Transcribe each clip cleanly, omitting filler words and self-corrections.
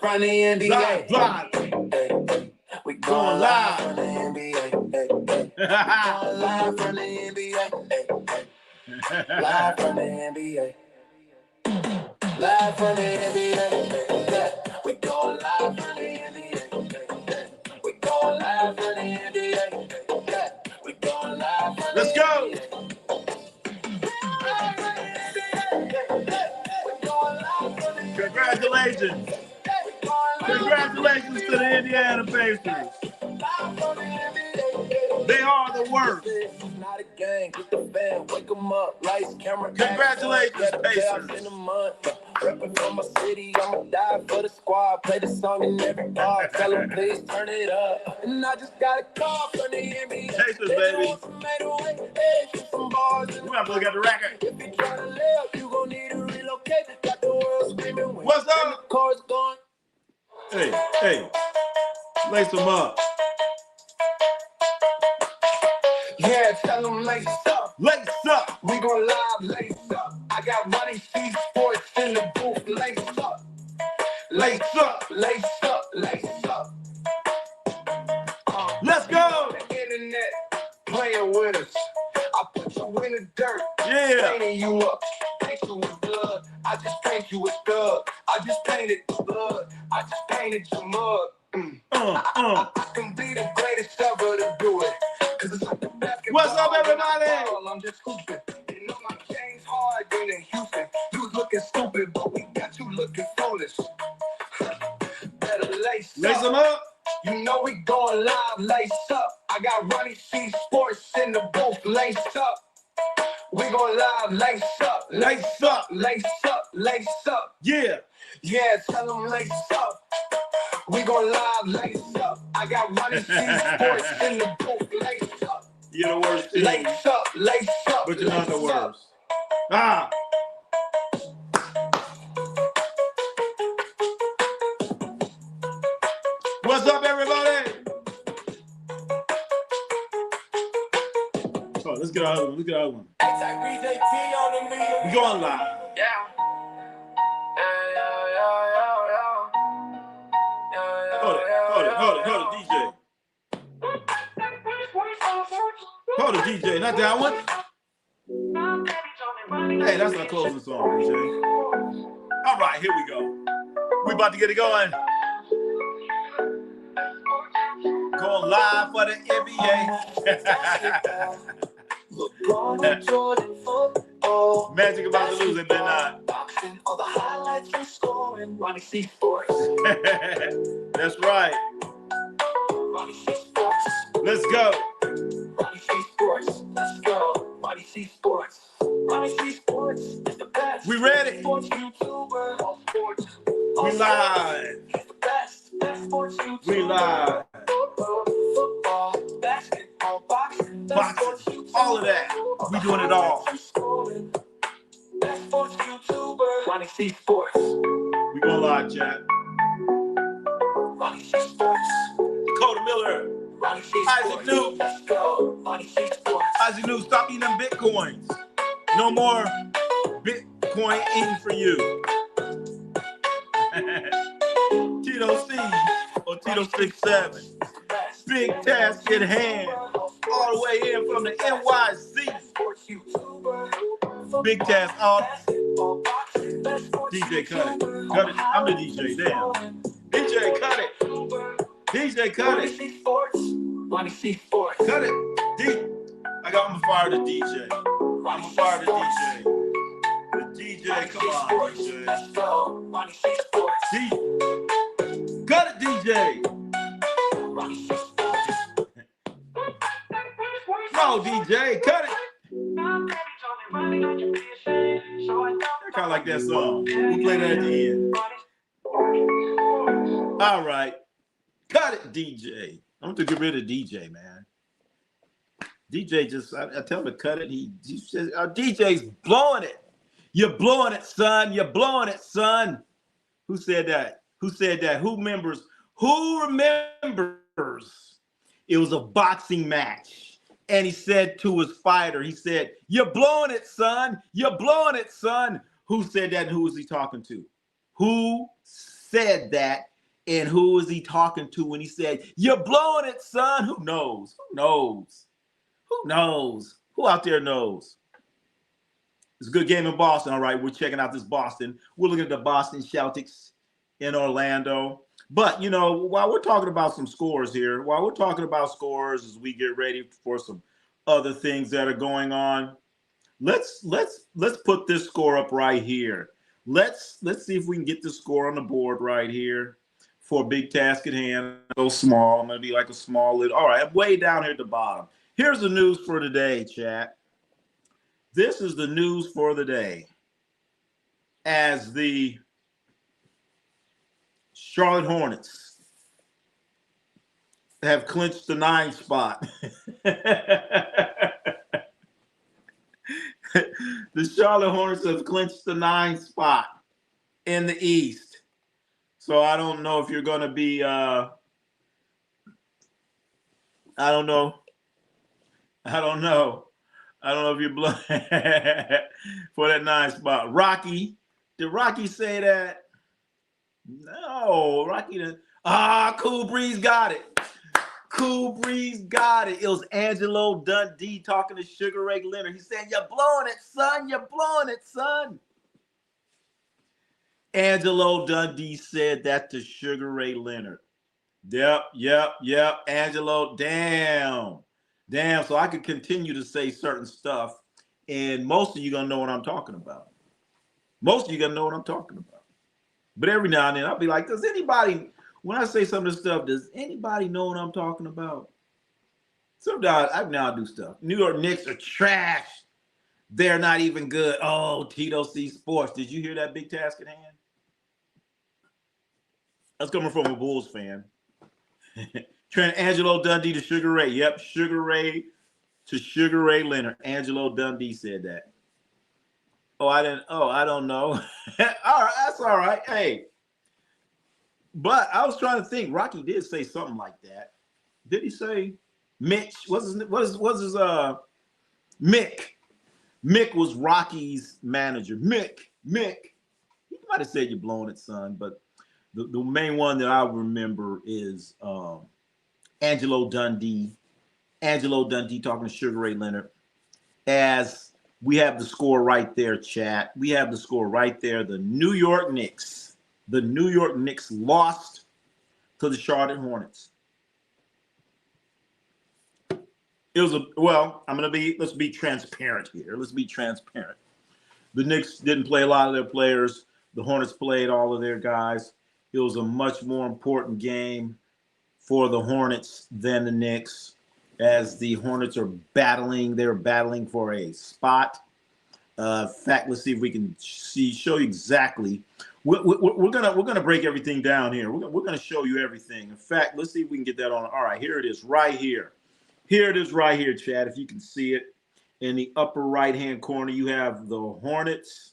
from the NBA. Live. We going live from the NBA. Going live from the NBA. Live from the NBA. Live from the NBA. We going live from the NBA. We going live from the NBA. We going live from the NBA. Let's go. Congratulations. Congratulations to the Indiana Pacers. They are the worst. Congratulations, Pacers. Reppin' from my city, I'ma die for the squad. Play the song in every bar. Tell them please turn it up. And I just got a call from the NBA. Pacers, baby. We have to look at the record. If you try to live, you gon' need to relocate. Got the world screaming. What's up? The chorus going. Hey, lace them up. Yeah, tell them lace up. Lace up. We gon' live lace up. I got money, see sports in the booth. Lace up. Lace up. Lace up. Lace up. Let's go. The internet playing with us. I put you in the dirt. Yeah. Painting you up. Paint you with blood. I just paint you with thug. I just painted the blood. I just painted your mug. I can be the greatest ever to do it. Cause it's like the basketball. What's up, everybody? I'm just hooping. You know my game's hard than in Houston. You was looking stupid, but we got you looking foolish. Better lace them up. You know we going live, lace up. I got Ronnie C Sports in the booth, lace up. We going live, lace up. Lace up. Lace up, lace up. Yeah. Yeah, tell them lace up. We gon' live lace up. I got Ronnie C Sports in the booth, lace up. You're the worst team. Lace up, lace up. But you're not the worst. Ah. What's up, everybody? Oh, let's get our other one. Let's get our other one. We going live. Yeah. Hold it, DJ. Hold it, DJ. Not that one. Hey, that's our closing song, DJ. All right, here we go. We about to get it going. Going live for the NBA. Magic about to lose it, they're not. All the highlights from scoring, Ronnie C Sports. That's right. Ronnie C Sports. Let's go. Ronnie C Sports. Let's go. Ronnie C Sports. Ronnie C Sports is the best. We ready? Sports YouTuber. All sports. We live. It's the best. Best sports YouTuber. We live. Football, basketball, boxing. Boxing. All of that. We doing it all. Best sports YouTuber. Ronnie C Sports. We going live, chat. Ronnie C Sports. Dakota Miller. Ronnie C Isaac Sports. Newt. Let's go. Ronnie C Sports. Isaac Newt, stop eating them Bitcoins. No more Bitcoin eating for you. Tito C or Tito 67. Big task at hand. All the way in from the NYC. Big task all. DJ, cut it. Cut it. I'm the DJ. Damn. DJ, cut it. DJ, cut it. Ronnie C Sports. Cut it. I'm gonna fire the DJ. I'm gonna fire the DJ. The DJ, come on, DJ. Let's go. Ronnie C Sports. Cut it, DJ. Ronnie C Sports. No, DJ, cut it. I kind of like that song. We'll play that at the end. All right. Cut it, DJ. I'm going to get rid of DJ, man. DJ just, I tell him to cut it. He says, our DJ's blowing it. You're blowing it, son. You're blowing it, son. Who said that? Who said that? Who remembers? It was a boxing match. And he said to his fighter, he said, you're blowing it, son. You're blowing it, son. Who said that and who was he talking to? Who said that And who was he talking to when he said, "You're blowing it, son"? Who knows? Who knows? Who knows? Who out there knows? It's a good game in Boston. All right, we're checking out this Boston. We're looking at the Boston Celtics in Orlando. But, you know, while we're talking about some scores here, while we're talking about scores as we get ready for some other things that are going on, let's put this score up right here. Let's see if we can get the score on the board right here for a big task at hand. Go small. I'm going to be like a small little. All right, I'm way down here at the bottom. Here's the news for today, chat. This is the news for the day. As the Charlotte Hornets have clinched the 9th spot. The Charlotte Hornets have clinched the 9th spot in the East. So I don't know if you're going to be, I don't know. I don't know if you're blind for that 9th spot. Rocky, did Rocky say that? No, Rocky didn't. Cool Breeze got it. Cool Breeze got it. It was Angelo Dundee talking to Sugar Ray Leonard. He said, "You're blowing it, son. You're blowing it, son." Angelo Dundee said that to Sugar Ray Leonard. Yep. Angelo, damn. So I could continue to say certain stuff, and most of you gonna know what I'm talking about. Most of you gonna know what I'm talking about. But every now and then I'll be like, does anybody, when I say some of this stuff, does anybody know what I'm talking about? Sometimes I now do stuff. New York Knicks are trash. They're not even good. Oh, Tito C Sports. Did you hear that big task at hand? That's coming from a Bulls fan. Angelo Dundee to Sugar Ray. Yep, Sugar Ray to Sugar Ray Leonard. Angelo Dundee said that. I don't know. All right, that's all right. Hey. But I was trying to think. Rocky did say something like that. Did he say Mitch? What's his Mick? Mick was Rocky's manager. Mick. He might have said, "You're blowing it, son," but the main one that I remember is Angelo Dundee. Angelo Dundee talking to Sugar Ray Leonard. As we have the score right there, chat. We have the score right there. The New York Knicks lost to the Charlotte Hornets. It was let's be transparent here. Let's be transparent. The Knicks didn't play a lot of their players. The Hornets played all of their guys. It was a much more important game for the Hornets than the Knicks, as the Hornets are battling. They're battling for a spot. In fact, let's see if we can show you exactly. We're gonna break everything down here. We're gonna show you everything. In fact, let's see if we can get that on. All right, here it is, right here. Here it is, right here, Chad. If you can see it in the upper right-hand corner, you have the Hornets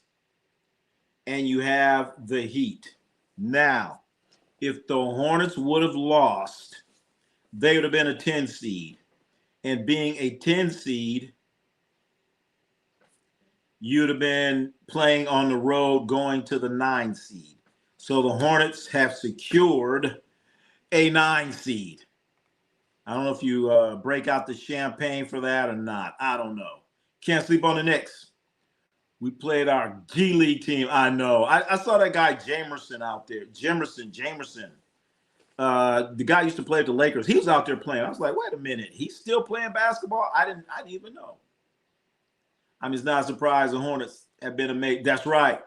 and you have the Heat. Now, if the Hornets would have lost, they would have been a 10 seed. And being a 10 seed, you'd have been playing on the road going to the 9 seed. So the Hornets have secured a 9 seed. I don't know if you break out the champagne for that or not. I don't know. Can't sleep on the Knicks. We played our G League team. I know. I saw that guy Jamerson out there. Jamerson. The guy used to play at the Lakers. He was out there playing. I was like, wait a minute. He's still playing basketball? I didn't even know. I'm just not surprised the Hornets have been amazing. That's right.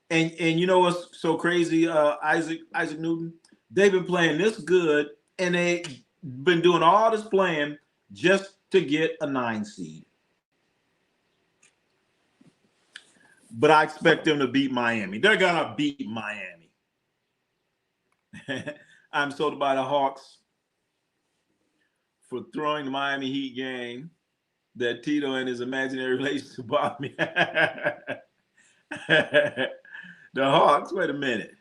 And you know what's so crazy, Isaac Newton? They've been playing this good, and they've been doing all this playing just to get a 9 seed. But I expect them to beat Miami. They're going to beat Miami. I'm sold by the Hawks for throwing the Miami Heat game that Tito and his imaginary relationship bought me. The Hawks, wait a minute.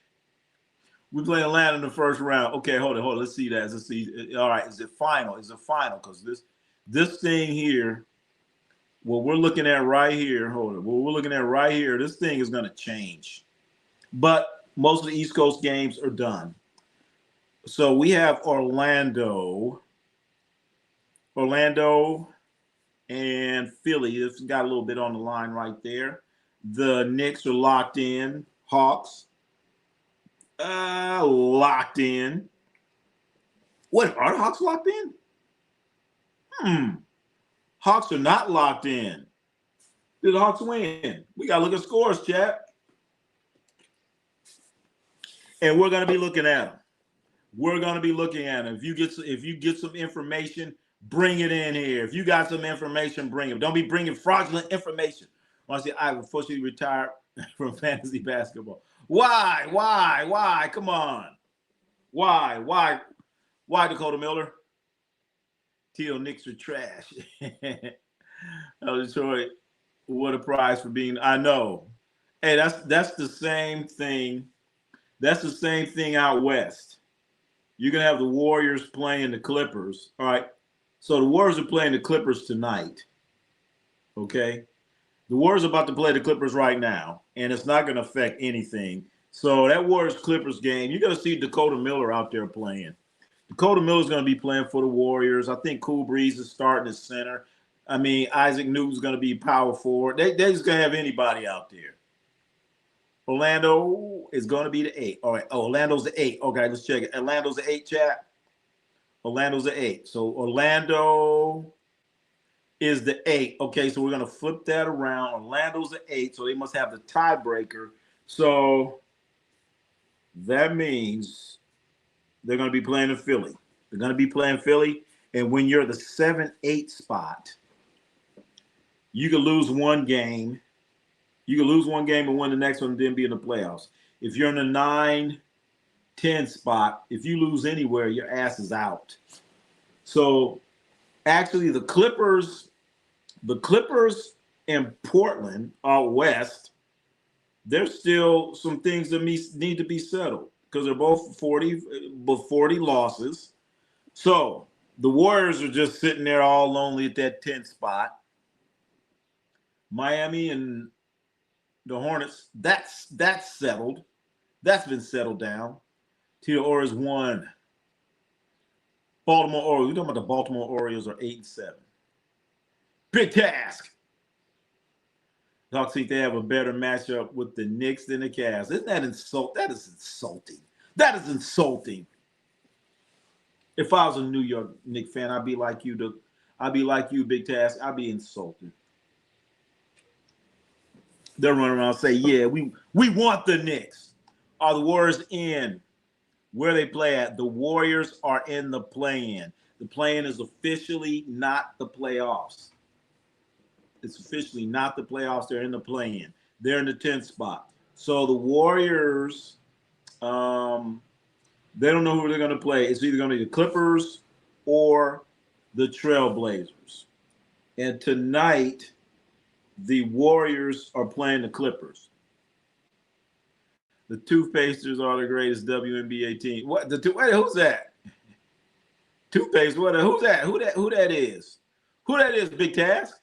We play Atlanta in the first round. Okay, hold on. Let's see that. Let's see. All right, is it final? Because this thing here, what we're looking at right here, this thing is going to change. But most of the East Coast games are done. So we have Orlando and Philly. It's got a little bit on the line right there. The Knicks are locked in. Hawks, locked in. What, are the Hawks locked in? Hawks are not locked in. Did the Hawks win? We gotta look at scores, chat. And we're gonna be looking at them. We're gonna be looking at them. If you get some information, bring it in here. If you got some information, bring it. Don't be bringing fraudulent information. I say I will forcibly retire from fantasy basketball. Why? Why? Come on. Why, Dakota Miller? Teal Knicks are trash. Oh, Detroit, what a prize for being. I know. Hey, that's the same thing. That's the same thing out west. You're gonna have the Warriors playing the Clippers. All right. So the Warriors are playing the Clippers tonight. Okay. The Warriors are about to play the Clippers right now, and it's not gonna affect anything. So that Warriors Clippers game, you're gonna see Dakota Miller out there playing. Dakota Miller's going to be playing for the Warriors. I think Cool Breeze is starting at center. I mean, Isaac Newton's going to be power forward. They're just going to have anybody out there. Orlando is going to be the 8. All right. Oh, Orlando's the 8. Okay, let's check it. Orlando's the 8, chat. Orlando's the 8. So Orlando is the 8. Okay, so we're going to flip that around. Orlando's the 8, so they must have the tiebreaker. So that means they're going to be playing in Philly. They're going to be playing Philly. And when you're the 7-8 spot, you can lose one game. You can lose one game and win the next one and then be in the playoffs. If you're in the 9-10 spot, if you lose anywhere, your ass is out. So actually the Clippers in Portland out west, there's still some things that need to be settled because they're both 40 losses. So the Warriors are just sitting there all lonely at that 10th spot. Miami and the Hornets, that's settled. That's been settled down. Tito Orioles won. Baltimore Orioles. We're talking about the Baltimore Orioles are 8-7. Big task. Hawks think they have a better matchup with the Knicks than the Cavs. Isn't that insult? That is insulting. That is insulting. If I was a New York Knicks fan, I'd be like you, Big Task. I'd be insulted. They'll run around and say, yeah, we want the Knicks. Are the Warriors in? Where they play at? The Warriors are in the play-in. The play-in is officially not the playoffs. It's officially not the playoffs. They're in the play-in. They're in the 10th spot. So the Warriors, they don't know who they're going to play. It's either going to be the Clippers or the Trailblazers. And tonight, the Warriors are playing the Clippers. The Toothpasters are the greatest WNBA team. What? Wait, who's that? Toothpaste? What? Who's that? Who that is? Who that is? Big Task?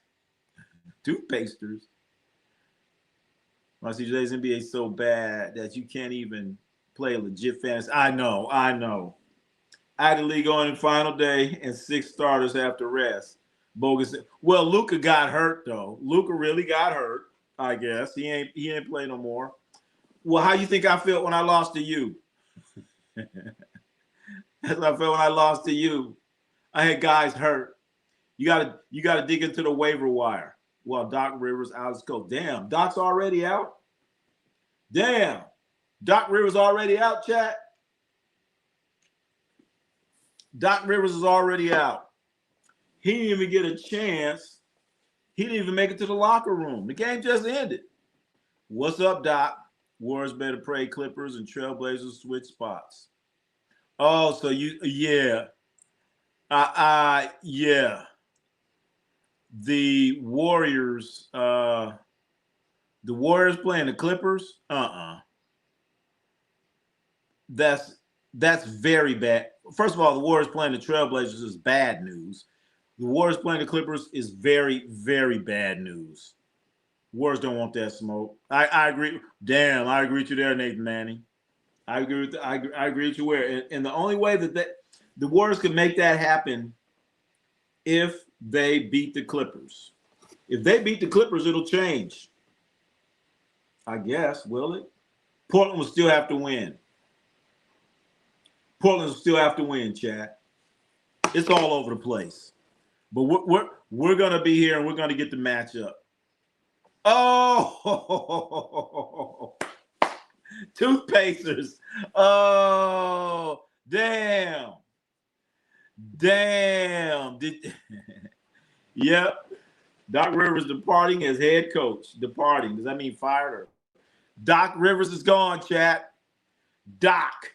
Toothpasters. My today's NBA is so bad that you can't even play a legit fantasy. I know. I had the league on in final day and 6 starters after rest. Bogus. Well, Luka got hurt though. Luka really got hurt. I guess he ain't play no more. Well, how you think I felt when I lost to you? That's how I felt when I lost to you. I had guys hurt. You gotta dig into the waiver wire. Well, Doc Rivers out as coach. Damn, Doc's already out. Damn, Doc Rivers already out, chat. Doc Rivers is already out. He didn't even get a chance. He didn't even make it to the locker room. The game just ended. What's up, Doc? Warriors better pray Clippers and Trailblazers switch spots. Oh, so yeah. Yeah. The Warriors playing the Clippers? That's very bad. First of all, the Warriors playing the Trailblazers is bad news. The Warriors playing the Clippers is very, very bad news. Warriors don't want that smoke. I agree. Damn, I agree with you there, Nathan Manning. I agree with I agree with you where, and the only way that the Warriors can make that happen if they beat the Clippers. If they beat the Clippers, it'll change. I guess, will it? Portland will still have to win. Portland will still have to win, Chad. It's all over the place. But we're gonna be here and we're gonna get the matchup. Oh, two Pacers. Oh, damn. Damn. Yep. Doc Rivers departing as head coach. Departing. Does that mean fired or? Doc Rivers is gone, chat. Doc.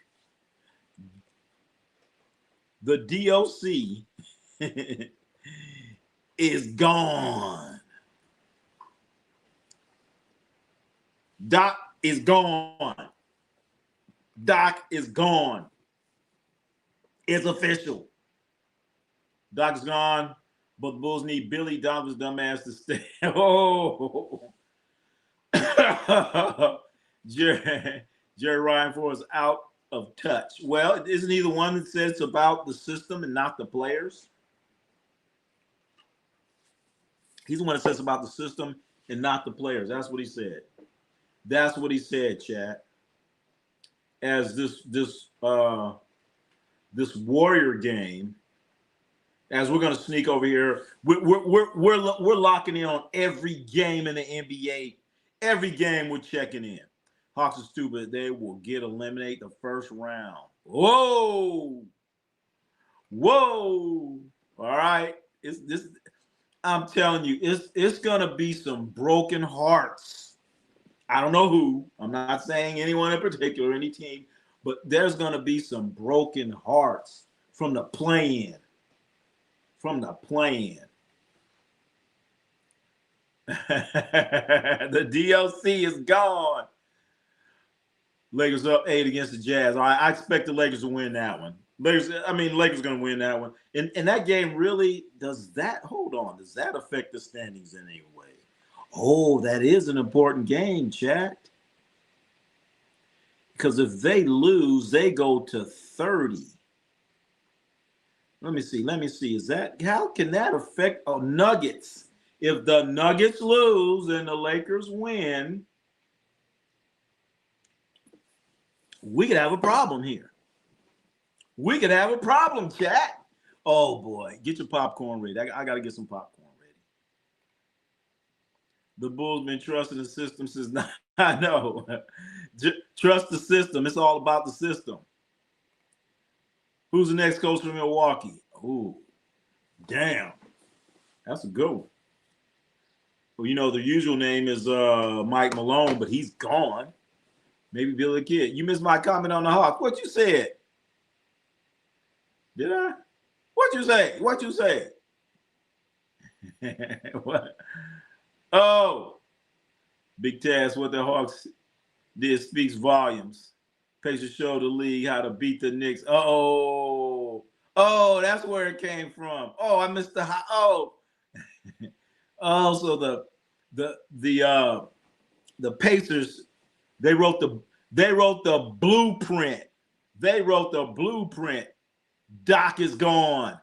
The DOC is gone. Doc is gone. Doc is gone. It's official. Doc's gone, but the Bulls need Billy Donovan's dumbass to stay. Oh. Jerry Ryan for is out of touch. Well, isn't he the one that says it's about the system and not the players? He's the one that says about the system and not the players. That's what he said. That's what he said, chat. As this Warrior game, as we're gonna sneak over here, we're locking in on every game in the NBA. Every game we're checking in. Hawks are stupid. They will get eliminated the first round. Whoa. Whoa. All right. It's this. I'm telling you, it's gonna be some broken hearts. I don't know who. I'm not saying anyone in particular, any team, but there's gonna be some broken hearts from the play-in. From the play-in. The DLC is gone. Lakers up 8 against the Jazz. All right, I expect the Lakers to win that one. Lakers going to win that one. And that game really, does that affect the standings in any way? Oh, that is an important game, chat. Because if they lose, they go to 30. Let me see. How can that affect Nuggets? If the Nuggets lose and the Lakers win, we could have a problem here. We could have a problem, chat. Oh, boy. Get your popcorn ready. I got to get some popcorn ready. The Bulls been trusting the system since I know. Trust the system. It's all about the system. Who's the next coach from Milwaukee? Ooh, damn. That's a good one. Well, the usual name is Mike Malone, but he's gone. Maybe Billy Kidd. You missed my comment on the Hawks. What you said? Did I? What you say? What? Oh, Big Taz, what the Hawks did speaks volumes. Pacers show the league how to beat the Knicks. Oh, that's where it came from. Oh, I missed the high. Oh, so the Pacers, they wrote the blueprint. Doc is gone.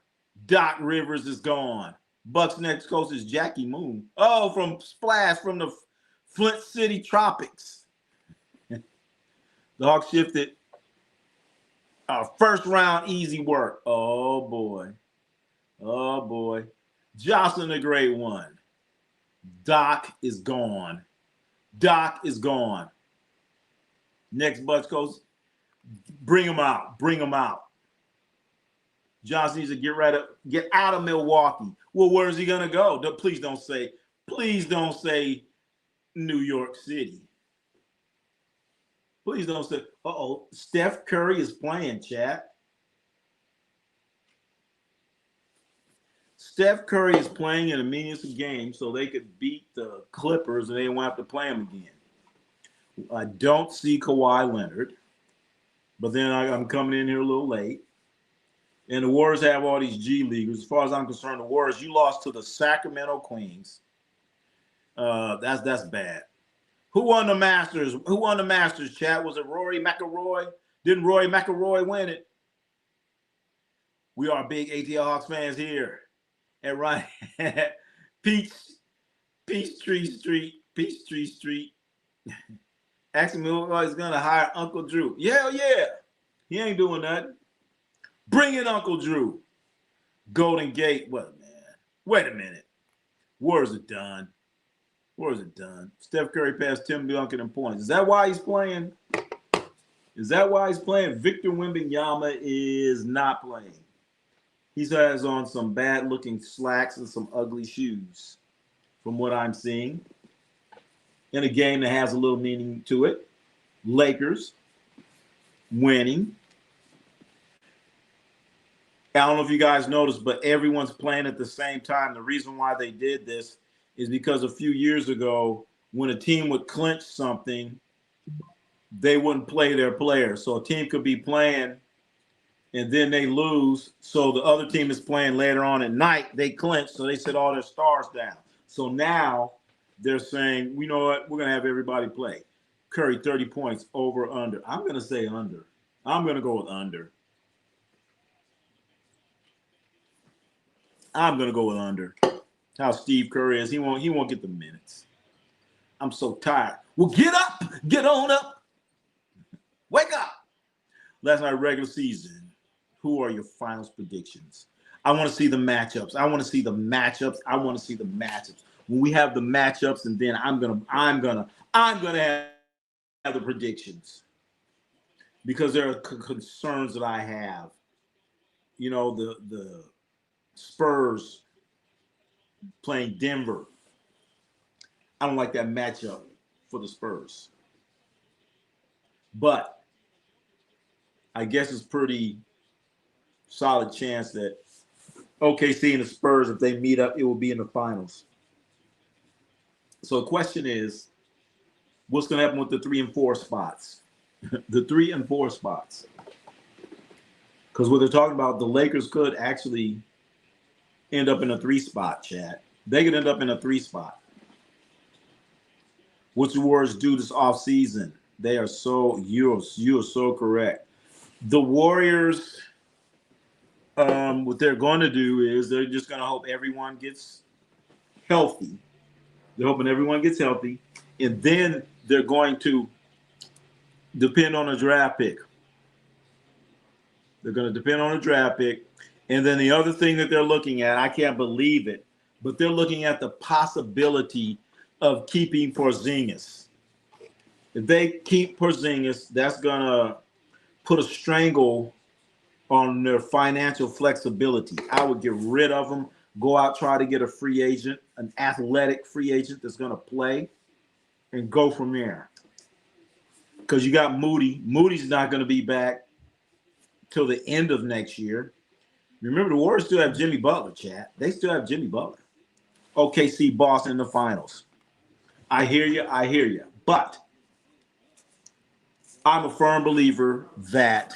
Doc Rivers is gone. Bucks next coach is Jackie Moon. Oh, from Splash from the Flint City Tropics. The Hawks shifted. First round easy work. Oh boy. Jocelyn the Great One. Doc is gone. Next Bucks coach, bring him out. Johnson needs to get out of Milwaukee. Well, where is he gonna go? Please don't say New York City. Please don't say, Steph Curry is playing, chat. Steph Curry is playing in a meaningless game so they could beat the Clippers and they won't have to play him again. I don't see Kawhi Leonard, but then I'm coming in here a little late. And the Warriors have all these G Leaguers. As far as I'm concerned, the Warriors, you lost to the Sacramento Kings. That's bad. Who won the Masters? Who won the Masters, chat? Was it Rory McIlroy? Didn't Rory McIlroy win it? We are big ATL Hawks fans here at Ryan. Peachtree Street. Asking me who he's gonna hire Uncle Drew. Yeah, yeah. He ain't doing nothing. Bring in Uncle Drew. Golden Gate. What, man? Wait a minute. Where's it done? Where's it done? Steph Curry passed Tim Duncan in points. Is that why he's playing? Is that why he's playing? Victor Wembanyama is not playing. He has on some bad-looking slacks and some ugly shoes, from what I'm seeing. In a game that has a little meaning to it. Lakers winning. I don't know if you guys noticed, but everyone's playing at the same time. The reason why they did this is because a few years ago, when a team would clinch something, they wouldn't play their players. So a team could be playing and then they lose. So the other team is playing later on at night. They clinch, so they set all their stars down. So now they're saying, you know what, we're going to have everybody play. Curry, 30 points, over, under. I'm going to say under. I'm going to go with under. I'm going to go with under. How Steve Curry is. He won't get the minutes. I'm so tired. Well, get up. Get on up. Wake up. Last night, regular season. Who are your finals predictions? I want to see the matchups. I want to see the matchups. I want to see the matchups. When we have the matchups, and then I'm gonna have the predictions, because there are concerns that I have. You know, the Spurs playing Denver. I don't like that matchup for the Spurs. But I guess it's pretty solid chance that OKC and the Spurs, if they meet up, it will be in the finals. So the question is, what's going to happen with the 3 and 4 spots? The 3 and 4 spots. Because what they're talking about, the Lakers could actually end up in a 3 spot, Chad. They could end up in a 3 spot. What's the Warriors do this offseason? They are so, you're so correct. The Warriors, what they're going to do is they're just going to hope everyone gets healthy. They're hoping everyone gets healthy. And then they're going to depend on a draft pick. They're going to depend on a draft pick. And then the other thing that they're looking at, I can't believe it, but they're looking at the possibility of keeping Porzingis. If they keep Porzingis, that's going to put a strangle on their financial flexibility. I would get rid of them, go out, try to get a free agent, an athletic free agent that's going to play, and go from there. Because you got Moody. Moody's not going to be back till the end of next year. Remember, the Warriors still have Jimmy Butler, chat. They still have Jimmy Butler. OKC, Boston in the finals. I hear you. But I'm a firm believer that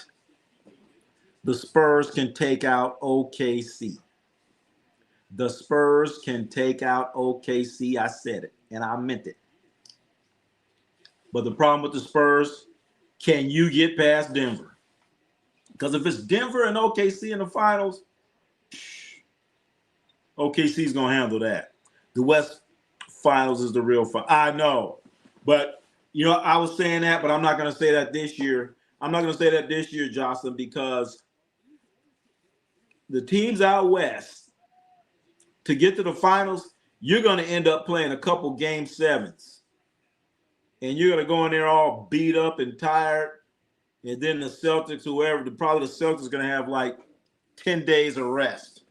the Spurs can take out OKC. The Spurs can take out OKC. I said it, and I meant it. But the problem with the Spurs, can you get past Denver? Because if it's Denver and OKC in the finals, OKC's going to handle that. The West Finals is the real fun. I know. But, you know, I was saying that, but I'm not going to say that this year. I'm not going to say that this year, Jocelyn, because the teams out West, to get to the finals, you're going to end up playing a couple game sevens. And you're going to go in there all beat up and tired. And then the Celtics, probably the Celtics are going to have like 10 days of rest.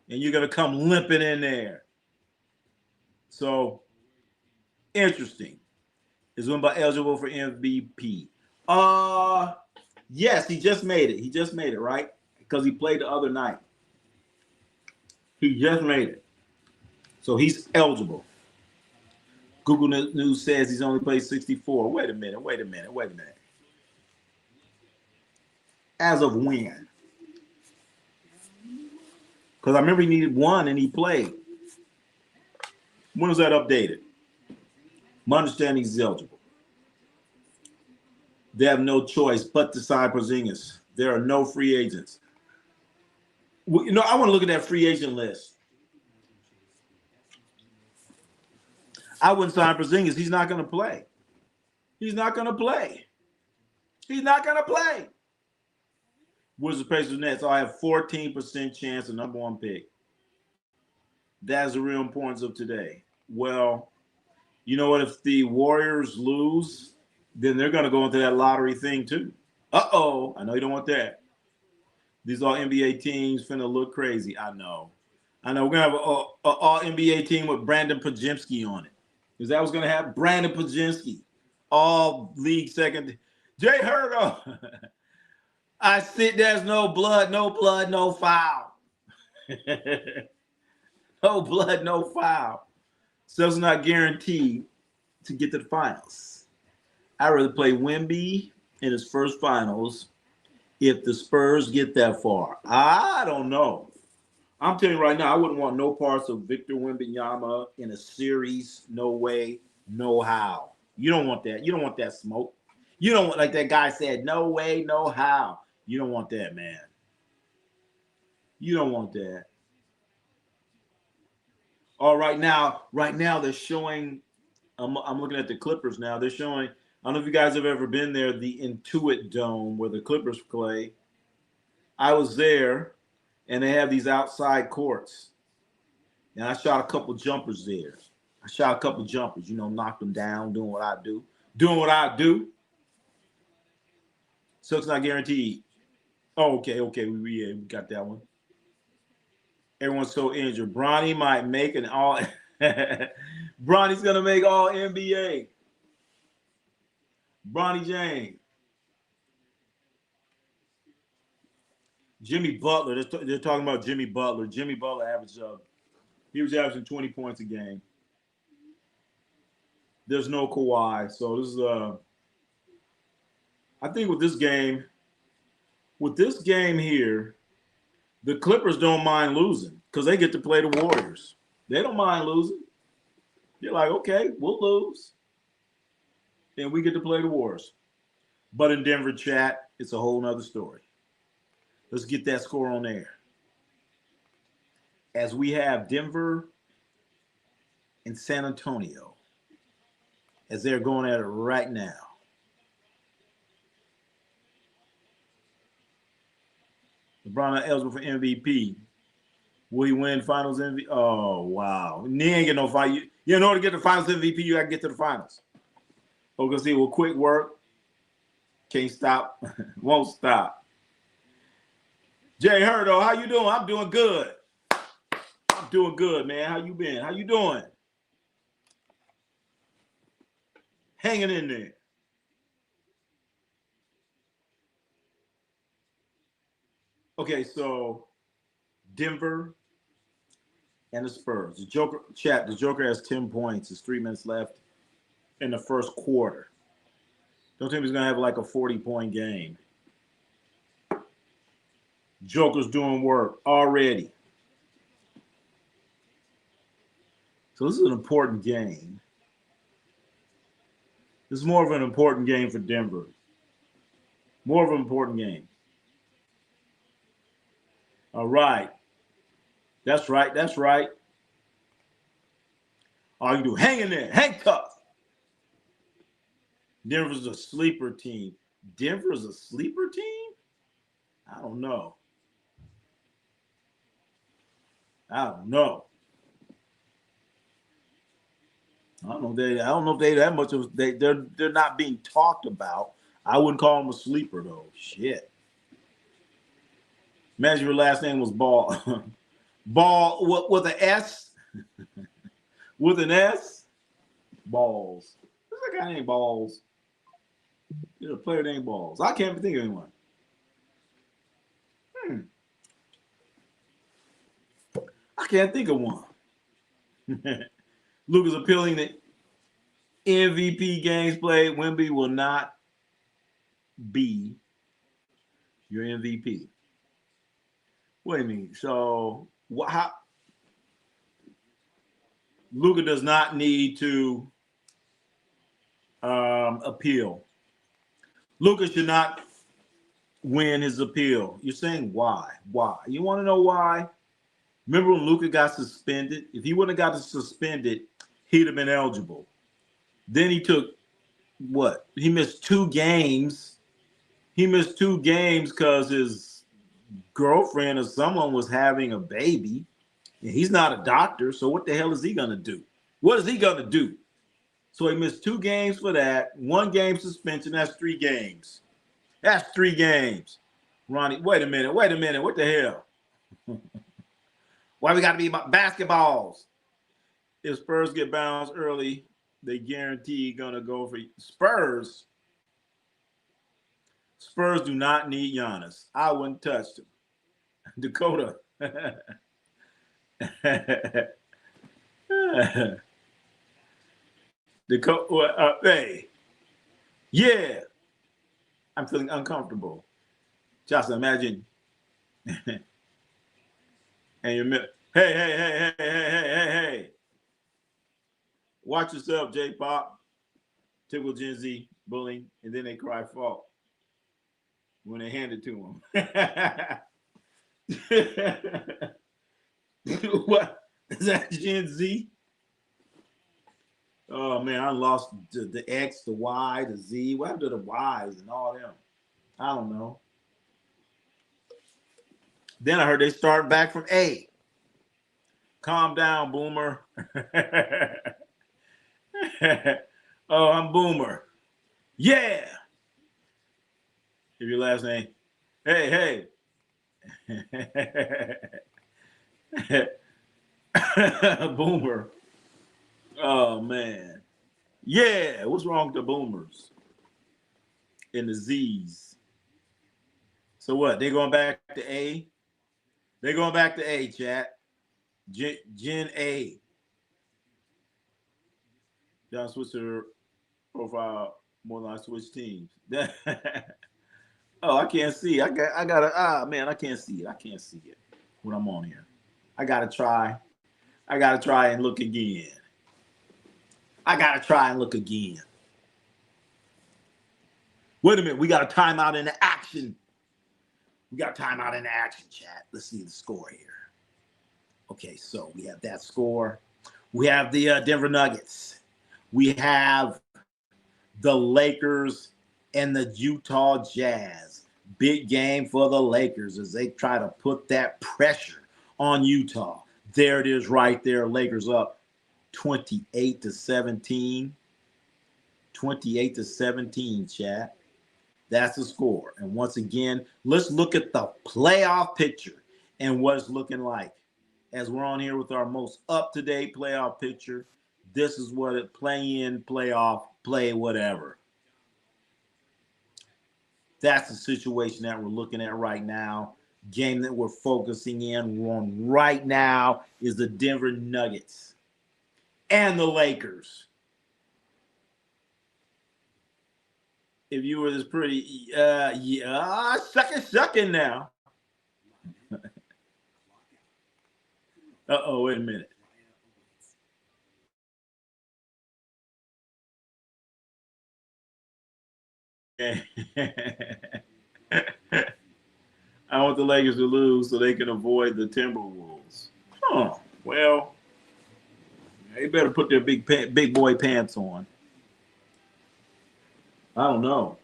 And you're going to come limping in there. So, interesting. Is Wemby eligible for MVP? Yes, he just made it. He just made it, right? Because he played the other night. He just made it. So he's eligible. Google News says he's only played 64. Wait a minute. As of when? Because I remember he needed 1 and he played. When was that updated? My understanding is eligible. They have no choice but to sign Porzingis. There are no free agents. You know, I want to look at that free agent list. I wouldn't sign Porzingis. He's not going to play. He's not going to play. He's not going to play. Wizards, Pacers, Nets. I have 14% chance of number one pick. That's the real importance of today. Well, you know what? If the Warriors lose, then they're going to go into that lottery thing too. Uh-oh. I know you don't want that. These all NBA teams finna look crazy. I know. We're going to have an all NBA team with Brandon Podziemski on it. Because that was going to have Brandon Podziemski. All league second. Jay Herdo. I sit there's no blood, no foul. No blood, no foul. So it's not guaranteed to get to the finals. I'd rather play Wemby in his first finals if the Spurs get that far. I don't know. I'm telling you right now, I wouldn't want no parts of Victor Wembanyama in a series. No way, no how. You don't want that. You don't want that smoke. You don't want, like that guy said, no way, no how. You don't want that, man. You don't want that. Oh, right now they're showing. I'm looking at the Clippers now. They're showing. I don't know if you guys have ever been there, the Intuit Dome where the Clippers play. I was there, and they have these outside courts, and I shot a couple jumpers there. Knocked them down, doing what I do. So it's not guaranteed. Oh, okay, we got that one. Everyone's so injured. Bronny might make an all. Bronny's gonna make all NBA. Bronny James. Jimmy Butler. They're talking about Jimmy Butler. Jimmy Butler he was averaging 20 points a game. There's no Kawhi, so this is I think with this game here, the Clippers don't mind losing because they get to play the Warriors. They don't mind losing. They're like, okay, we'll lose, and we get to play the Warriors. But in Denver, chat, it's a whole nother story. Let's get that score on air. As we have Denver and San Antonio, as they're going at it right now. LeBron not eligible for MVP. Will he win Finals MVP? Oh, wow. He ain't get no fight. In order to get the Finals MVP, you got to get to the Finals. Because he will quick work. Can't stop. Won't stop. Jay Herdo, how you doing? I'm doing good. I'm doing good, man. How you been? How you doing? Hanging in there. Okay, so Denver and the Spurs. The Joker has 10 points. There's 3 minutes left in the first quarter. Don't think he's going to have like a 40-point game. Joker's doing work already. So this is an important game. This is more of an important game for Denver. More of an important game. All right. That's right. All you do, hang in there. Hang tough. Denver's a sleeper team. Denver's a sleeper team? I don't know. I don't know if they that much of they're not being talked about. I wouldn't call them a sleeper though. Shit. Imagine your last name was Ball. Ball with an S? With an S? Balls. There's a guy named Balls. There's a player named Balls. I can't even think of anyone. I can't think of one. Luke is appealing that MVP games played. Wemby will not be your MVP. What do you mean? So how Luka does not need to appeal. Luka should not win his appeal. You're saying why? Why? You want to know why? Remember when Luka got suspended? If he wouldn't have got suspended, he'd have been eligible. Then he took what? He missed 2 games. He missed 2 games because his girlfriend or someone was having a baby. And he's not a doctor, so what the hell is he gonna do? What is he gonna do? So he missed 2 games for that. 1 game suspension. That's 3 games. That's 3 games. Ronnie, wait a minute. What the hell? Why we got to be about basketballs? If Spurs get bounced early, they guarantee gonna go for Spurs. Spurs do not need Giannis. I wouldn't touch him. Dakota. Dakota. Hey. Yeah. I'm feeling uncomfortable. Just imagine. And you're hey. Watch yourself, J-Pop. Typical Gen Z bullying, and then they cry fault when they hand it to them. What? Is that Gen Z? Oh, man, I lost the X, the Y, the Z. What happened to the Ys and all them? I don't know. Then I heard they start back from A. Calm down, Boomer. Oh, I'm Boomer. Yeah. If your last name. Hey. Boomer. Oh, man. Yeah. What's wrong with the Boomers and the Z's? So what? They going back to A? They going back to A, chat. Gen A. Y'all switch their profile more than I switch teams. Oh, I can't see. I gotta man, I can't see it. I can't see it when I'm on here. I gotta try and look again. Wait a minute, we got a timeout in the action. Chat. Let's see the score here. Okay, so we have that score. We have the Denver Nuggets. We have the Lakers and the Utah Jazz. Big game for the Lakers as they try to put that pressure on Utah. There it is right there. Lakers up 28-17. 28-17, chat. That's the score. And once again, let's look at the playoff picture and what it's looking like. As we're on here with our most up-to-date playoff picture, this is what it play in, playoff, play whatever. That's the situation that we're looking at right now. Game that we're focusing in on right now is the Denver Nuggets and the Lakers. If you were this pretty, second now. Uh-oh, wait a minute. I want the Lakers to lose so they can avoid the Timberwolves. Huh. Well, they better put their big boy pants on. I don't know.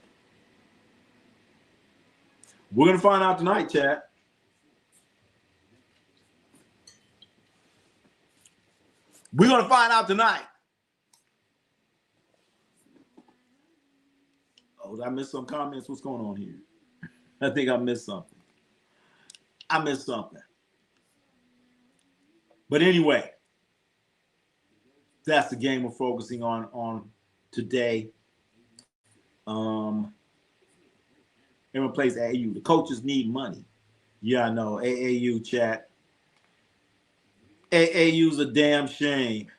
We're going to find out tonight, chat. We're going to find out tonight. Oh, did I miss some comments? What's going on here? I think I missed something. But anyway, that's the game we're focusing on today. Everyone plays AAU. The coaches need money. Yeah, I know. AAU, chat. AAU's a damn shame.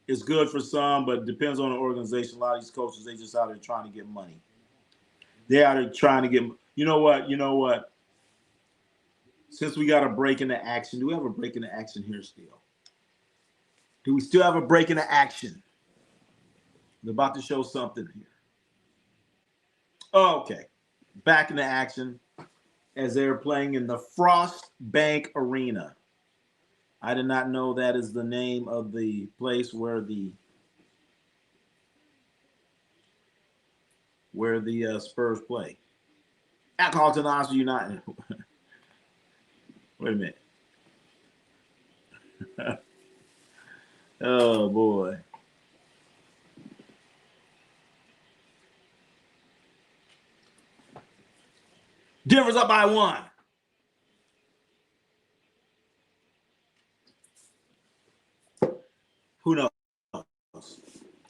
It's good for some, but it depends on the organization. A lot of these coaches, they just out there trying to get money. They're out there trying to get. You know what? Since we got a break into action, do we have a break into action here still? Do we still have a break into action? They're about to show something here. Okay. Back into action as they're playing in the Frost Bank Arena. I did not know that is the name of the place where the Spurs play. Alcoholics Anonymous United. Wait a minute. Oh boy. Denver's up by 1. Who knows?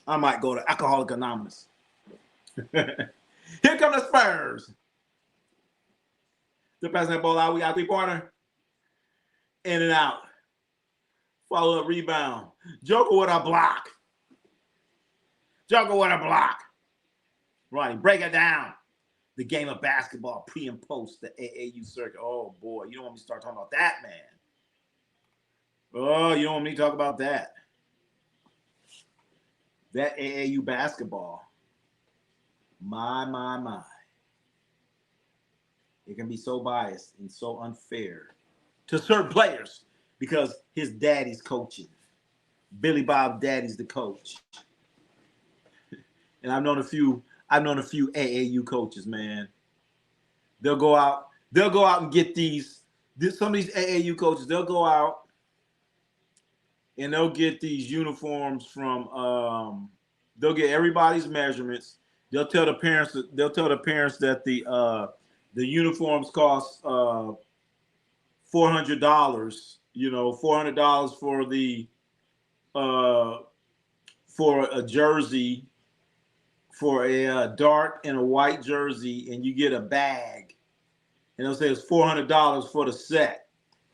I might go to Alcoholic Anonymous. Here come the Spurs. They're passing that ball out. We got 3-pointer. In and out. Follow up rebound. Joker with a block. Joker with a block. Right. Break it down. The game of basketball, pre and post, the AAU circuit. Oh, boy. You don't want me to start talking about that, man. Oh, you don't want me to talk about that. That AAU basketball. My. It can be so biased and so unfair to certain players because his daddy's coaching. Billy Bob daddy's the coach. And I've known a few AAU coaches, man. They'll go out and get some of these AAU coaches, they'll go out and they'll get these uniforms from they'll get everybody's measurements. They'll tell the parents that the uniforms cost $400, $400 for a jersey, for a dark and a white jersey, and you get a bag. And they'll say it's $400 for the set,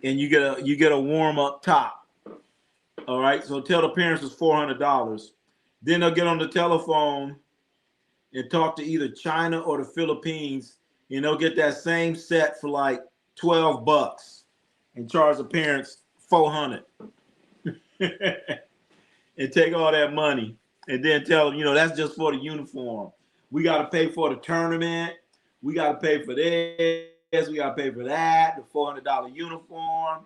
and you get a warm up top. All right, so tell the parents it's $400. Then they'll get on the telephone and talk to either China or the Philippines, and they'll get that same set for like $12 and charge the parents $400 and take all that money and then tell them, that's just for the uniform. We got to pay for the tournament. We got to pay for this. We got to pay for that, the $400 uniform.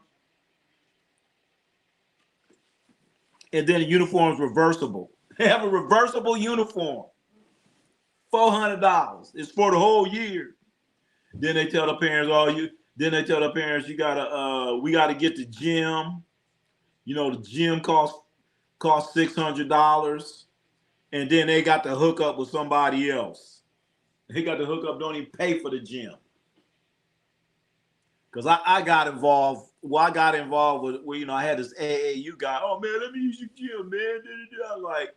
And then the uniform's reversible. They have a reversible uniform. $400. It's for the whole year. Then they tell the parents, we gotta get the gym. The gym costs $600. And then they got to hook up with somebody else. They got to hook up, don't even pay for the gym. Because I got involved. Well, I got involved with I had this AAU guy. Oh, man, let me use your gym, man. I was like,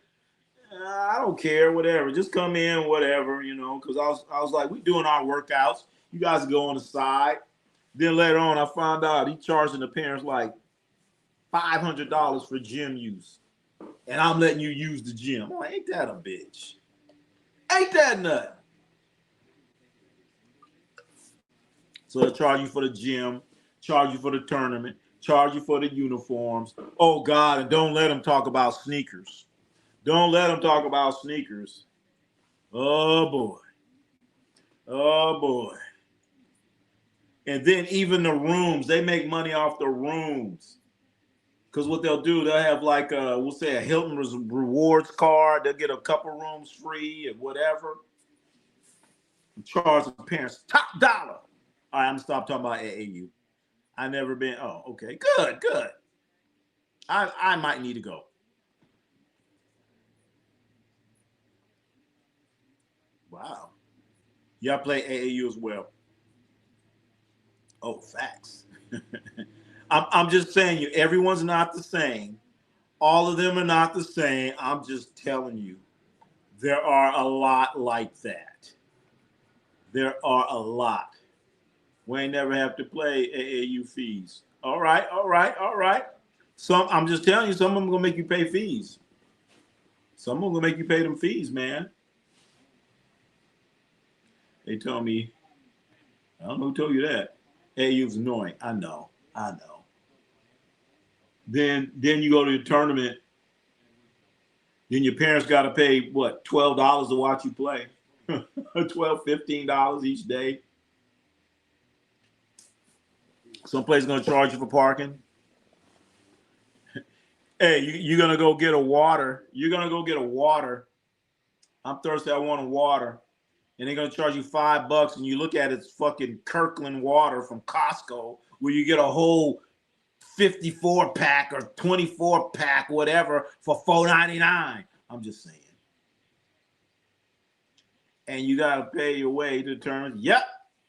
I don't care, whatever. Just come in, whatever, because I was like, we doing our workouts. You guys go on the side. Then later on, I found out he charging the parents like $500 for gym use. And I'm letting you use the gym. I'm like, ain't that a bitch? Ain't that nothing? So they'll charge you for the gym, charge you for the tournament, charge you for the uniforms. Oh, God, and don't let them talk about sneakers. Don't let them talk about sneakers. Oh, boy. Oh, boy. And then even the rooms, they make money off the rooms. Because what they'll do, they'll have like we'll say a Hilton rewards card. They'll get a couple rooms free and whatever. And charge the parents top dollar. All right, I'm going to stop talking about AAU. I never been. Oh, okay. Good. I might need to go. Wow. Y'all play AAU as well. Oh, facts. I'm just saying you, everyone's not the same. All of them are not the same. I'm just telling you, there are a lot like that. There are a lot. We ain't never have to play AAU fees. All right. I'm just telling you, some of them gonna make you pay fees. Some of them gonna make you pay them fees, man. They told me, I don't know who told you that. AAU's annoying. I know. Then you go to the tournament Then your parents got to pay, what, $12 to watch you play? $12, $15 each day. Some place going to charge you for parking. Hey, you're going to go get a water. You're going to go get a water. I'm thirsty. I want a water. And they're going to charge you $5. And you look at it, it's fucking Kirkland water from Costco, where you get a whole 54 pack or 24 pack, whatever, for $4.99. I'm just saying. And you got to pay your way to determine, yep,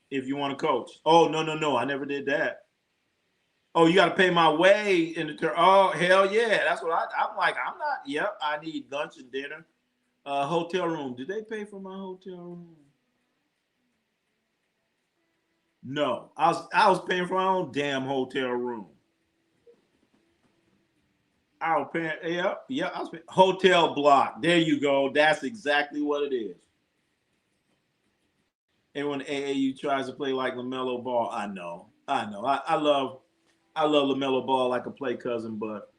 if you want to coach. Oh, no. I never did that. Oh, you got to pay my way in the turn. Oh, hell yeah. That's what I'm like. I'm not. Yep, I need lunch and dinner. Hotel room. Did they pay for my hotel room? No. I was paying for my own damn hotel room. I was paying. Yep. I was paying. Hotel block. There you go. That's exactly what it is. And when AAU tries to play like LaMelo Ball, I know. I love LaMelo Ball like a play cousin, but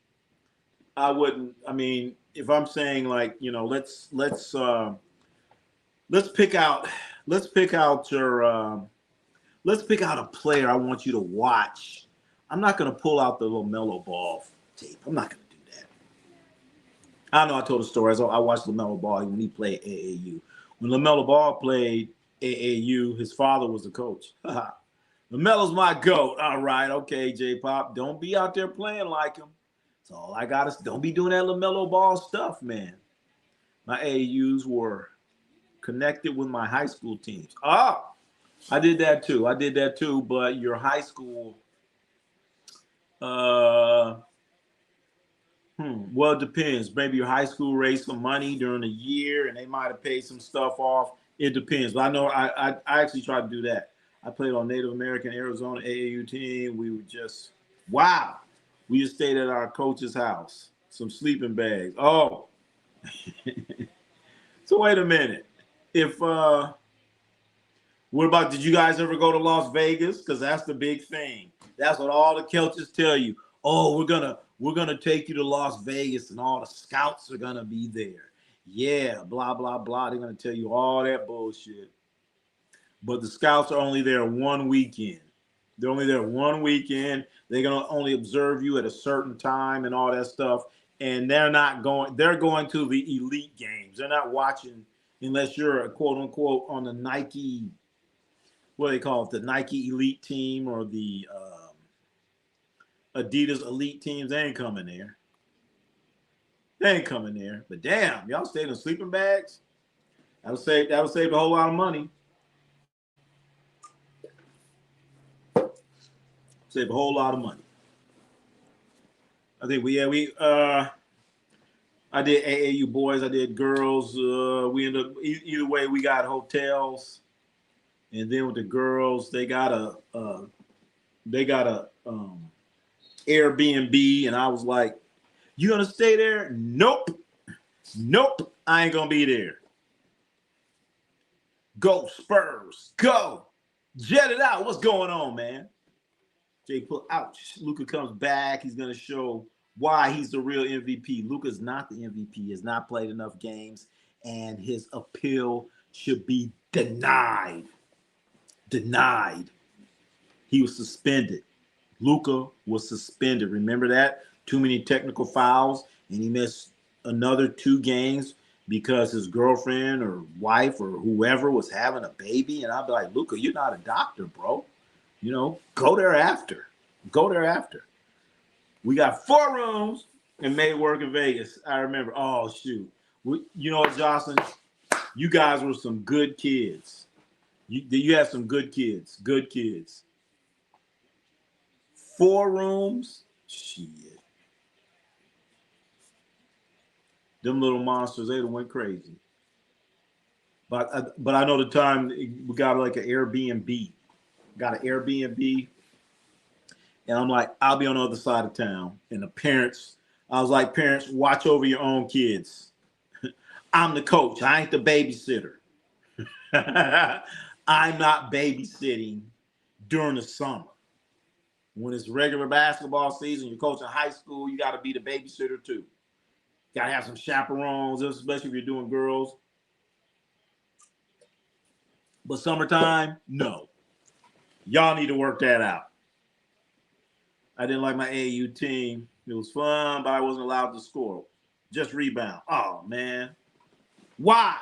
I wouldn't. I mean, if I'm saying like, let's pick out your let's pick out a player I want you to watch. I'm not gonna pull out the LaMelo Ball tape. I'm not gonna do that. I know I told a story. I watched LaMelo Ball when he played AAU. When LaMelo Ball played AAU, his father was the coach. LaMelo's my GOAT. All right, okay, J-Pop. Don't be out there playing like him. That's all I got is don't be doing that LaMelo Ball stuff, man. My AAUs were connected with my high school teams. Oh, I did that too. But your high school, well, it depends. Maybe your high school raised some money during the year and they might have paid some stuff off. It depends. But I know I actually tried to do that. I played on Native American Arizona AAU team. We were just, wow. We just stayed at our coach's house. Some sleeping bags. Oh. So wait a minute. What about, did you guys ever go to Las Vegas? Because that's the big thing. That's what all the coaches tell you. Oh, we're gonna take you to Las Vegas and all the scouts are gonna be there. Yeah, blah, blah, blah. They're gonna tell you all that bullshit. But the scouts are only there one weekend. They're only there one weekend. They're gonna only observe you at a certain time and all that stuff. And they're going to the elite games. They're not watching unless you're a quote unquote on the Nike, what do they call it, the Nike elite team or the Adidas elite teams. They ain't coming there. But damn, y'all stayed in sleeping bags. That'll save a whole lot of money. Save a whole lot of money. I think I did AAU boys, I did girls. We ended up either way. We got hotels, and then with the girls, they got a Airbnb, and I was like, "You gonna stay there?" Nope, I ain't gonna be there. Go Spurs, go! Jet it out. What's going on, man? Jay put ouch. Luka comes back. He's gonna show why he's the real MVP. Luka's not the MVP. He has not played enough games, and his appeal should be denied. He was suspended. Luka was suspended. Remember that? Too many technical fouls, and he missed another 2 games because his girlfriend or wife or whoever was having a baby. And I'd be like, Luka, you're not a doctor, bro. Go there after. We got 4 rooms and made it work in Vegas. I remember. Oh, shoot. You know what, Jocelyn? You guys were some good kids. You had some good kids. 4 rooms? Shit. Them little monsters, they went crazy. But I know the time we got like an Airbnb. And I'm like, I'll be on the other side of town. And I was like, parents, watch over your own kids. I'm the coach. I ain't the babysitter. I'm not babysitting during the summer. When it's regular basketball season, you're coaching high school, you got to be the babysitter too. Gotta have some chaperones, especially if you're doing girls. But summertime, no. Y'all need to work that out. I didn't like my AAU team. It was fun, but I wasn't allowed to score. Just rebound. Oh, man. Why?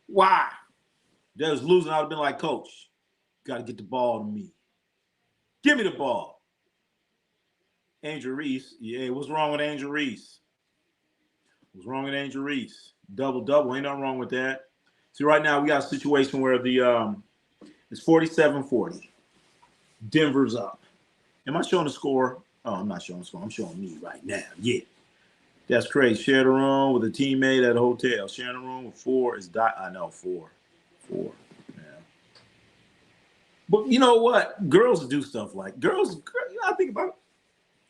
Why? They was losing. I would have been like, Coach, got to get the ball to me. Give me the ball. Angel Reese. Yeah, what's wrong with Angel Reese? What's wrong with Angel Reese? Double. Ain't nothing wrong with that. See, right now we got a situation where it's 47-40. Denver's up. Am I showing the score? Oh, I'm not showing the score. I'm showing me right now. Yeah. That's crazy. Share the room with a teammate at a hotel. Sharing the room with four is I know, four. Yeah. But you know what? Girls do stuff like I think about it.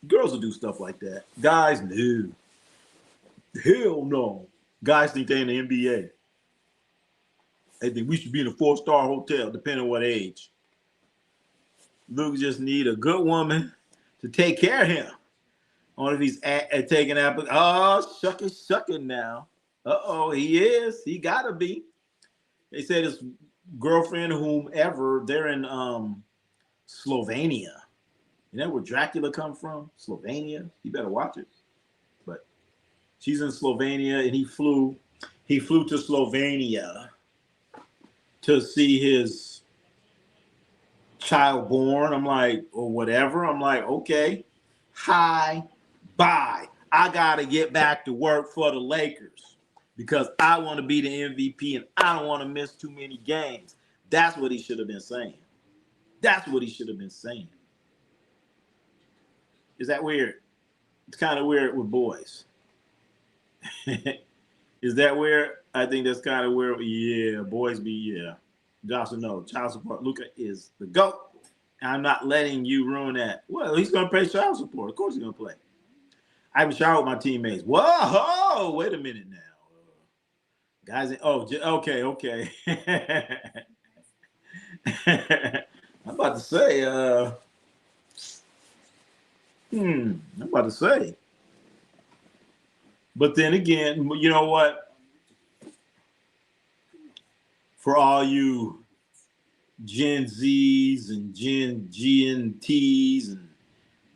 Girls will do stuff like that. Guys, no. Hell no. Guys think they're in the NBA. They think we should be in a 4-star hotel, depending on what age. Luke just need a good woman to take care of him. I wonder if he's taking apple. Oh, shucking now. Uh-oh, he is. He gotta be. They said his girlfriend, whomever, they're in Slovenia. You know where Dracula come from? Slovenia. You better watch it. But she's in Slovenia, and he flew to Slovenia to see his child born. I'm like, or whatever. I'm like, okay. Hi, bye. I gotta get back to work for the Lakers because I want to be the MVP and I don't want to miss too many games. That's what he should have been saying. That's what he should have been saying. Is that weird? It's kind of weird with boys. Is that weird? I think that's kind of weird. Yeah, boys be, yeah. Johnson, no. Child support. Luka is the GOAT. I'm not letting you ruin that. Well, he's going to pay child support. Of course he's going to play. I haven't showered with my teammates. Whoa, wait a minute now. Guys, okay. I'm about to say, But then again, you know what? For all you Gen Zs and Gen Ts and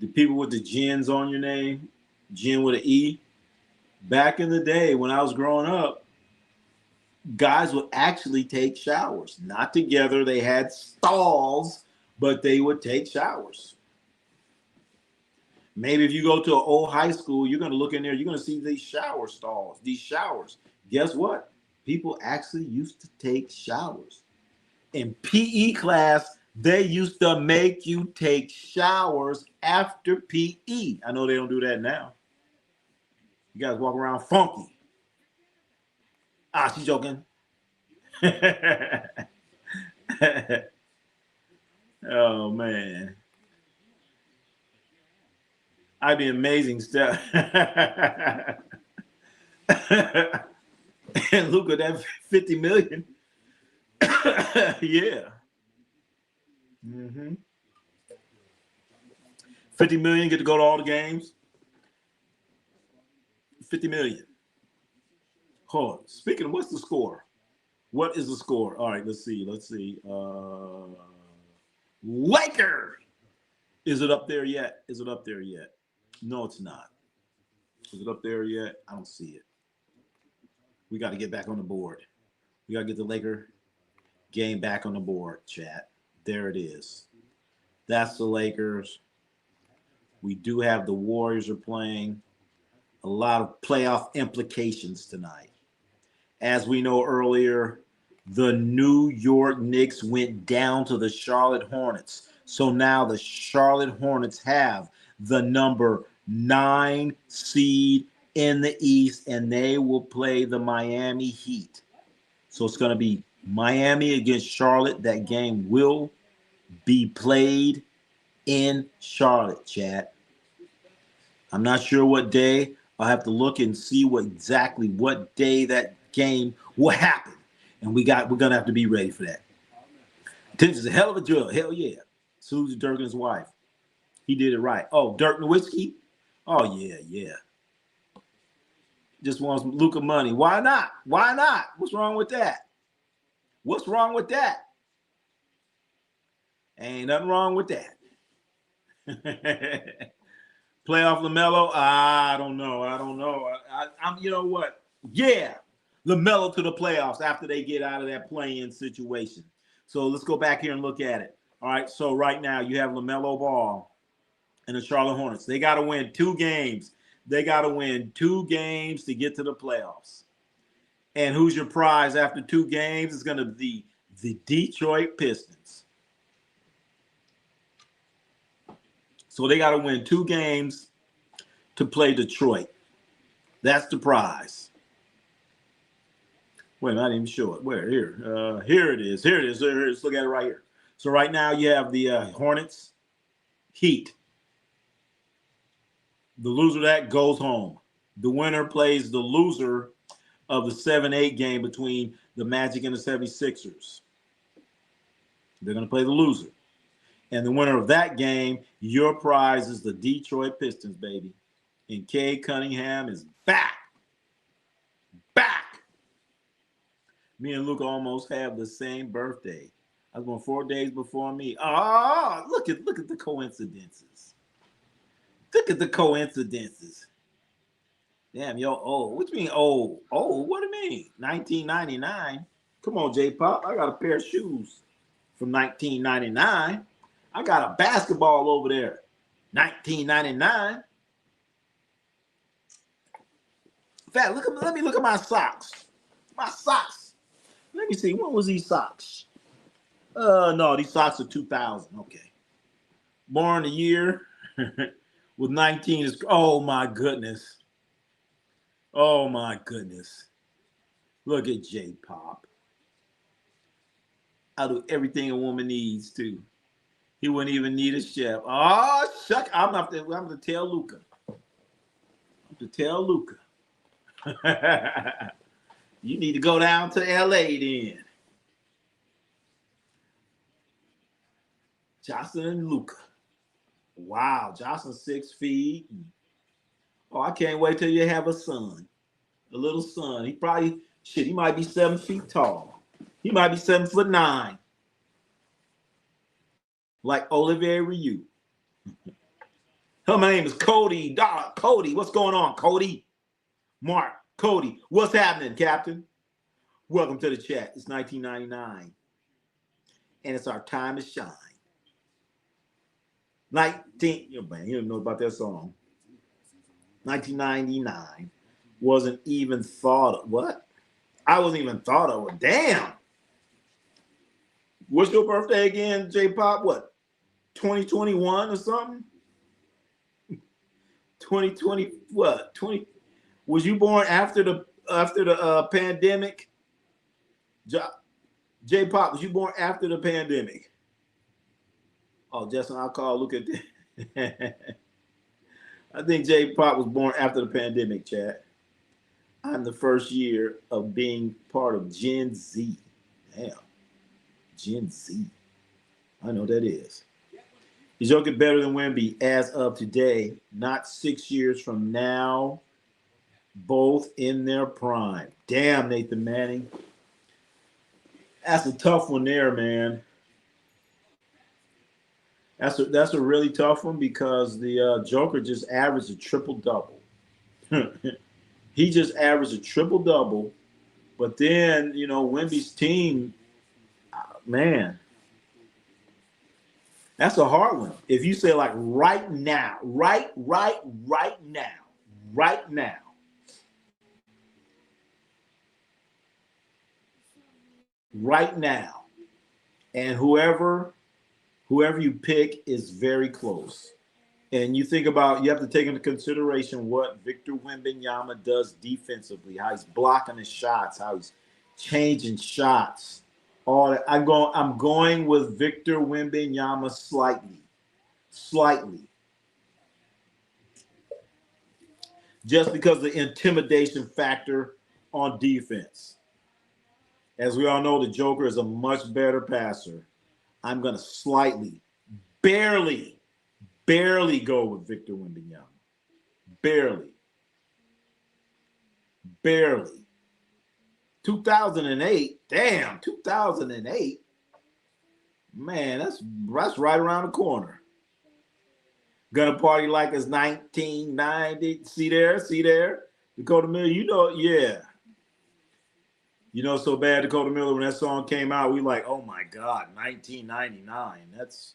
the people with the gens on your name, Gen with an E, back in the day when I was growing up, guys would actually take showers. Not together. They had stalls, but they would take showers. Maybe if you go to an old high school, you're going to look in there, you're going to see these shower stalls, these showers. Guess what? People actually used to take showers. In PE class, they used to make you take showers after PE. I know they don't do that now. You guys walk around funky. She's joking. Oh, man. I'd be amazing stuff. And look at that 50 million. Yeah. 50 million, get to go to all the games. 50 million. Hold on. Speaking of, what's the score? What is the score? All right, let's see. Lakers. Is it up there yet? No, it's not. Is it up there yet? I don't see it. We got to get back on the board. We got to get the Laker game back on the board, chat. There it is. That's the Lakers. We do have the Warriors are playing. A lot of playoff implications tonight. As we know earlier, the New York Knicks went down to the Charlotte Hornets. So now the Charlotte Hornets have the number 9 seed in the East, and they will play the Miami Heat. So it's going to be Miami against Charlotte. That game will be played in Charlotte, chat. I'm not sure what day. I'll have to look and see what day that game will happen. And we're gonna have to be ready for that. This is a hell of a drill. Hell yeah. Susie Dirk and his wife. He did it right. Oh, Dirk Nowitzki. Oh, yeah, yeah. Just wants Luka money. Why not? Why not? What's wrong with that? What's wrong with that? Ain't nothing wrong with that. Playoff LaMelo? I don't know. I'm. You know what? Yeah, LaMelo to the playoffs after they get out of that play-in situation. So let's go back here and look at it. All right. So right now you have LaMelo Ball and the Charlotte Hornets. They got to win 2 games. They got to win 2 games to get to the playoffs. And who's your prize after 2 games? It's going to be the Detroit Pistons. So they got to win 2 games to play Detroit. That's the prize. Wait, I didn't even show it. Where? Here. Here it is. Here it is. Here it is. Look at it right here. So right now you have the Hornets, Heat. The loser of that goes home. The winner plays the loser of the 7-8 game between the Magic and the 76ers. They're going to play the loser. And the winner of that game, your prize is the Detroit Pistons, baby. And Cade Cunningham is back. Back. Me and Luke almost have the same birthday. I was born 4 days before me. Oh, look at the coincidences. Look at the coincidences. Damn, yo, old. What do you mean old? Old? What do you mean? 1999? Come on, J-Pop. I got a pair of shoes from 1999. I got a basketball over there. 1999. In fact, let me look at my socks. My socks. Let me see. When was these socks? No, these socks are 2000. Okay. Born the year with 19 is. Oh my goodness. Oh my goodness. Look at J-Pop. I'll do everything a woman needs to. He wouldn't even need a chef. Oh, shuck. I'm going to tell Luca. You need to go down to LA then. Jocelyn and Luca. Wow, Jocelyn's 6 feet. Oh, I can't wait till you have a son. A little son. He might be 7 feet tall. He might be 7'9". Like Olivier Ryu. Her name is Cody. Cody, what's going on, Cody? Mark, Cody, what's happening, Captain? Welcome to the chat. It's 1999. And it's our time to shine. You don't know about that song. 1999 wasn't even thought of. What? I wasn't even thought of it. Damn. What's your birthday again, J-Pop? What? 2021 or something? 2020 what? 20 Was you born after the pandemic? J-Pop, was you born after the pandemic? Oh, Justin, I'll call. Look at that. I think J-Pop was born after the pandemic, chat. I'm the first year of being part of Gen Z. Damn. Gen Z. I know what that is. Is Jokic better than Wemby as of today? Not 6 years from now. Both in their prime. Damn, Nathan Manning. That's a tough one there, man. That's a really tough one because the Joker just averaged a triple-double. He just averaged a triple-double. But then, Wemby's team, man, that's a hard one. If you say like right now, right now, and whoever you pick is very close. And you have to take into consideration what Victor Wembanyama does defensively, how he's blocking his shots, how he's changing shots. All that. I'm going with Victor Wembanyama slightly. Just because the intimidation factor on defense. As we all know, the Joker is a much better passer. I'm going to slightly, barely go with Victor Wembanyama. Barely. Barely. 2008. Damn, 2008. Man, that's right around the corner. Gonna party like it's 1990. See there? See there? Dakota Miller, you know, yeah. You know, so bad Dakota Miller, when that song came out, we like, oh my God, 1999. That's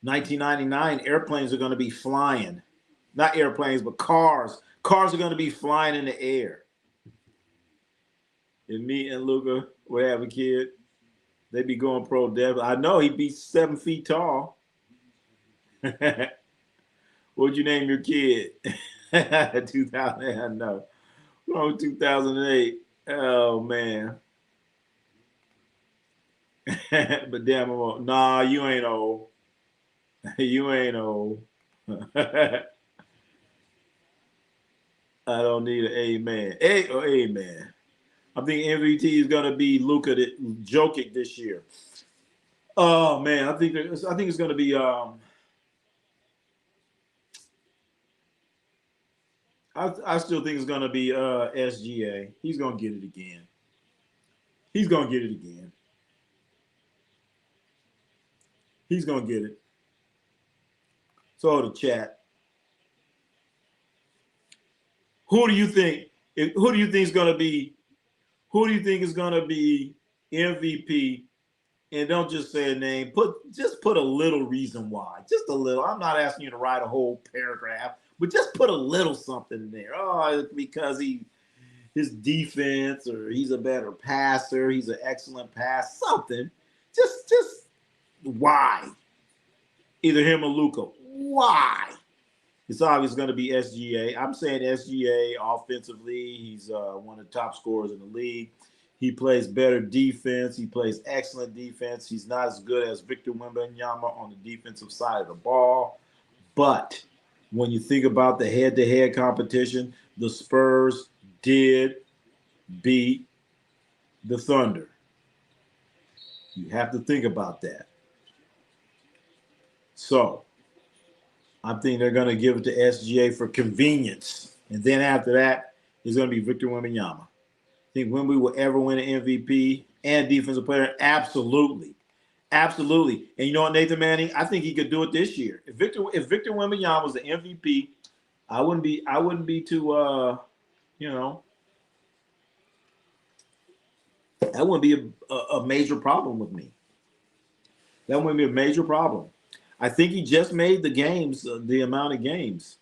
1999. Airplanes are going to be flying. Not airplanes, but cars. Cars are going to be flying in the air. And me and Luca would have a kid. They'd be going pro dev. I know he'd be 7 feet tall. What'd you name your kid? 2000, I know. Oh, 2008. Oh, man. But damn, I'm old. Nah, you ain't old. You ain't old. I don't need an amen. Amen. I think MVP is gonna be Luka Jokic this year. Oh man, I think it's gonna be I still think it's gonna be SGA. He's gonna get it again. He's gonna get it again. He's gonna get it. So the chat. Who do you think? Who do you think is gonna be? Who do you think is gonna be MVP? And don't just say a name. Just put a little reason why. Just a little. I'm not asking you to write a whole paragraph, but just put a little something in there. Oh, because his defense, or he's a better passer, he's an excellent pass, something. Just why? Either him or Luka. Why? It's obviously going to be SGA. I'm saying SGA offensively. He's one of the top scorers in the league. He plays better defense. He plays excellent defense. He's not as good as Victor Wembanyama on the defensive side of the ball. But when you think about the head-to-head competition, the Spurs did beat the Thunder. You have to think about that. So I think they're going to give it to SGA for convenience. And then after that, it's going to be Victor Wembanyama. Think Wemby will ever win an MVP and defensive player? Absolutely. Absolutely. And you know what, Nathan Manning? I think he could do it this year. If Victor Wembanyama was the MVP, I wouldn't be too that wouldn't be a major problem with me. That wouldn't be a major problem. I think he just made the games, the amount of games.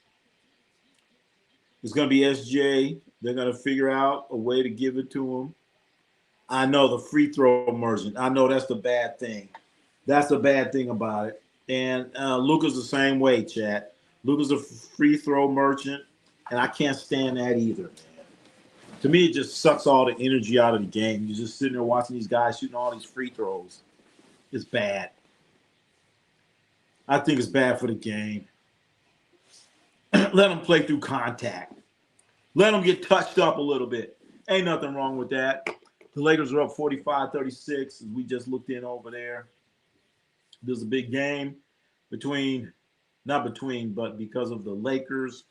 It's going to be SJ. They're going to figure out a way to give it to him. I know the free throw merchant. I know that's the bad thing. That's the bad thing about it. And Luka's the same way, chat. Luka's a free throw merchant, and I can't stand that either, man. To me, it just sucks all the energy out of the game. You're just sitting there watching these guys shooting all these free throws. It's bad. I think it's bad for the game. Let them play through contact. Let them get touched up a little bit. Ain't nothing wrong with that. The Lakers are up 45-36 as we just looked in over there. There's a big game but because of the Lakers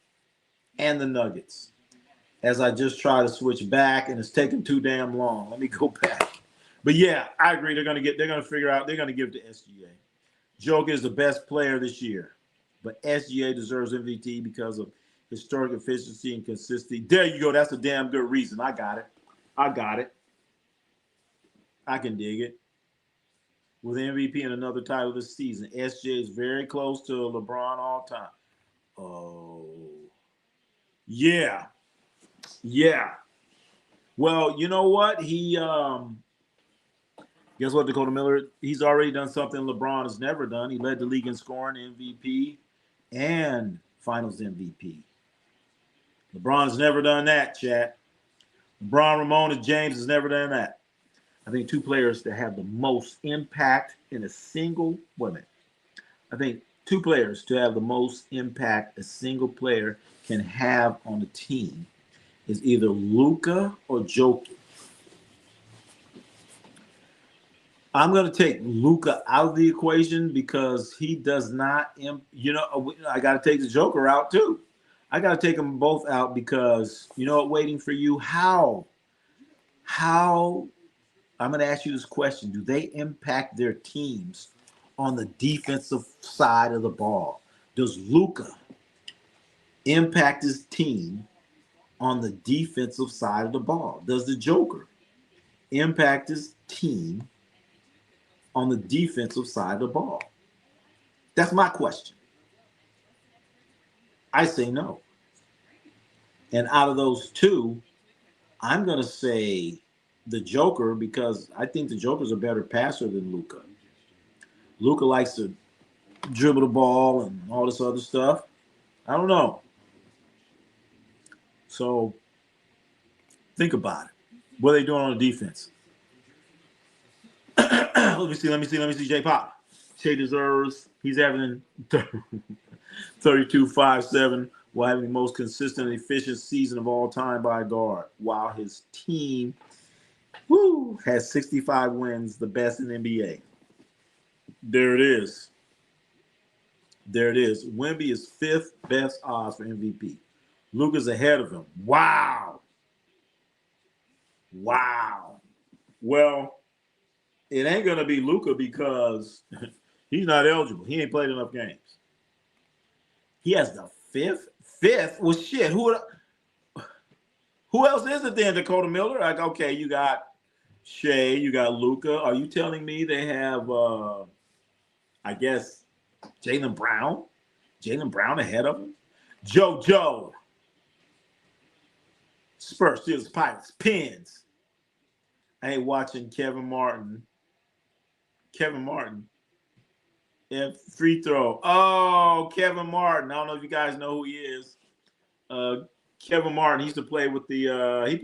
and the Nuggets. As I just try to switch back, and it's taking too damn long. Let me go back. But yeah, I agree. They're gonna figure out, they're gonna give it to SGA. Joker is the best player this year, but SGA deserves MVP because of historic efficiency and consistency. There you go. That's a damn good reason. I got it. I can dig it. With MVP and another title this season, SGA is very close to LeBron all time. Oh, yeah. Well, you know what? Guess what, Dakota Miller? He's already done something LeBron has never done. He led the league in scoring, MVP, and Finals MVP. LeBron's never done that, chat. LeBron, Ramon, James has never done that. I think two players that have the most impact in a single woman. I think two players to have the most impact a single player can have on a team is either Luka or Jokic. I'm going to take Luka out of the equation because he does not, I got to take the Joker out too. I got to take them both out because you know what? Waiting for you. How? I'm going to ask you this question: do they impact their teams on the defensive side of the ball? Does Luka impact his team on the defensive side of the ball? Does the Joker impact his team on the defensive side of the ball? That's my question. I say no. And out of those two, I'm going to say the Joker because I think the Joker's a better passer than Luka. Luka likes to dribble the ball and all this other stuff. I don't know. So think about it. What are they doing on the defense? Let me see. J Pop. Shea deserves. He's having 32, 5, 7, while having the most consistent and efficient season of all time by a guard, while his team has 65 wins, the best in the NBA. There it is. There it is. Wemby is fifth best odds for MVP. Luka's ahead of him. Wow. Wow. Well, it ain't going to be Luka because he's not eligible. He ain't played enough games. He has the fifth. Fifth? Well, shit. Who else is it then? Dakota Miller? Like, okay, you got Shea, you got Luka. Are you telling me they have, I guess, Jaylen Brown? Jaylen Brown ahead of him? JoJo. Spurs, Steelers, Pirates, Pins. I ain't watching Kevin Martin. And free throw. Oh, Kevin Martin. I don't know if you guys know who he is. Kevin Martin. He used to play with the. He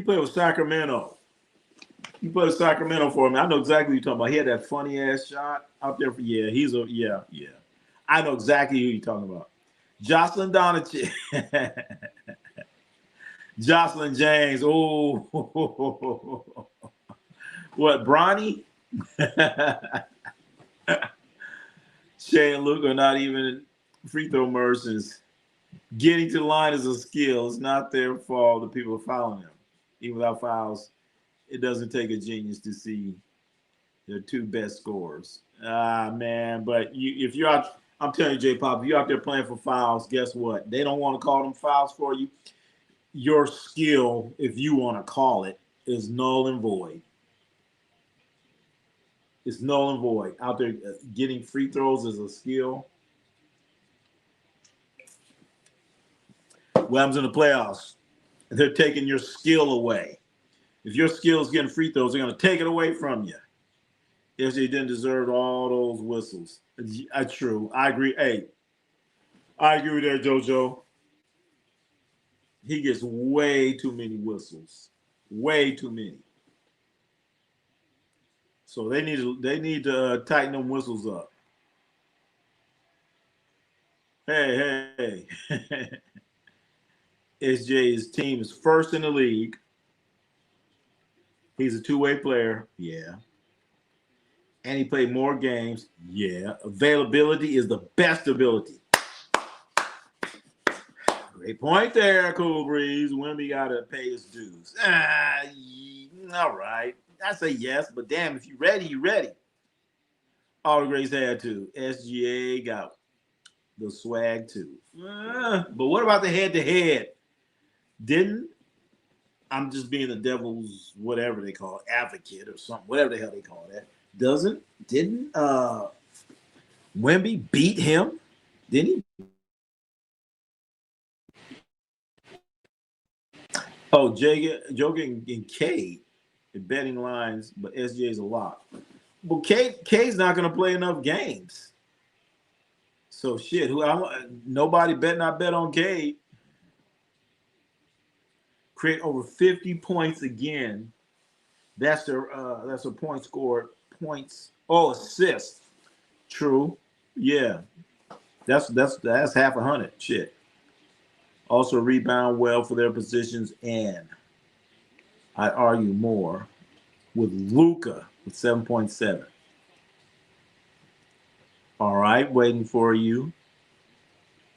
played with Sacramento. He played with Sacramento for me. I know exactly what you're talking about. He had that funny ass shot out there. Yeah. I know exactly who you're talking about. Jocelyn Donachie. Jocelyn James. Oh, what, Bronny? Shea and Luke are not even free throw merchants. Getting to the line is a skill. It's not their fault that people are fouling them. Even without fouls, it doesn't take a genius to see their two best scorers. Man, but if you're out, I'm telling you, J Pop, if you're out there playing for fouls, guess what? They don't want to call them fouls for you. Your skill, if you want to call it, is null and void. It's null and void. Out there getting free throws is a skill. What happens in the playoffs? They're taking your skill away. If your skill is getting free throws, they're going to take it away from you. If they didn't deserve all those whistles. True. I agree. Hey, I agree with that, JoJo. He gets way too many whistles. Way too many. So they need to tighten them whistles up. Hey. SJ's team is first in the league. He's a two-way player. Yeah. And he played more games. Yeah. Availability is the best ability. Great point there, Cool Breeze. Wemby got to pay his dues. All right. I say yes, but damn, if you're ready, you're ready. All the greats had to. SGA got the swag too. But what about the head-to-head? I'm just being the devil's whatever they call it, advocate or something, whatever the hell they call that. Didn't Wemby beat him? Didn't he? Oh, Joking and K in betting lines, but SJ's a lot. Well, K's not going to play enough games. So shit, nobody bet not bet on K. Create over 50 points again. That's a point scored. Points. Oh, assists. True. Yeah. That's half 100. Shit. Also rebound well for their positions, and I'd argue more with Luka with 7.7. All right, waiting for you.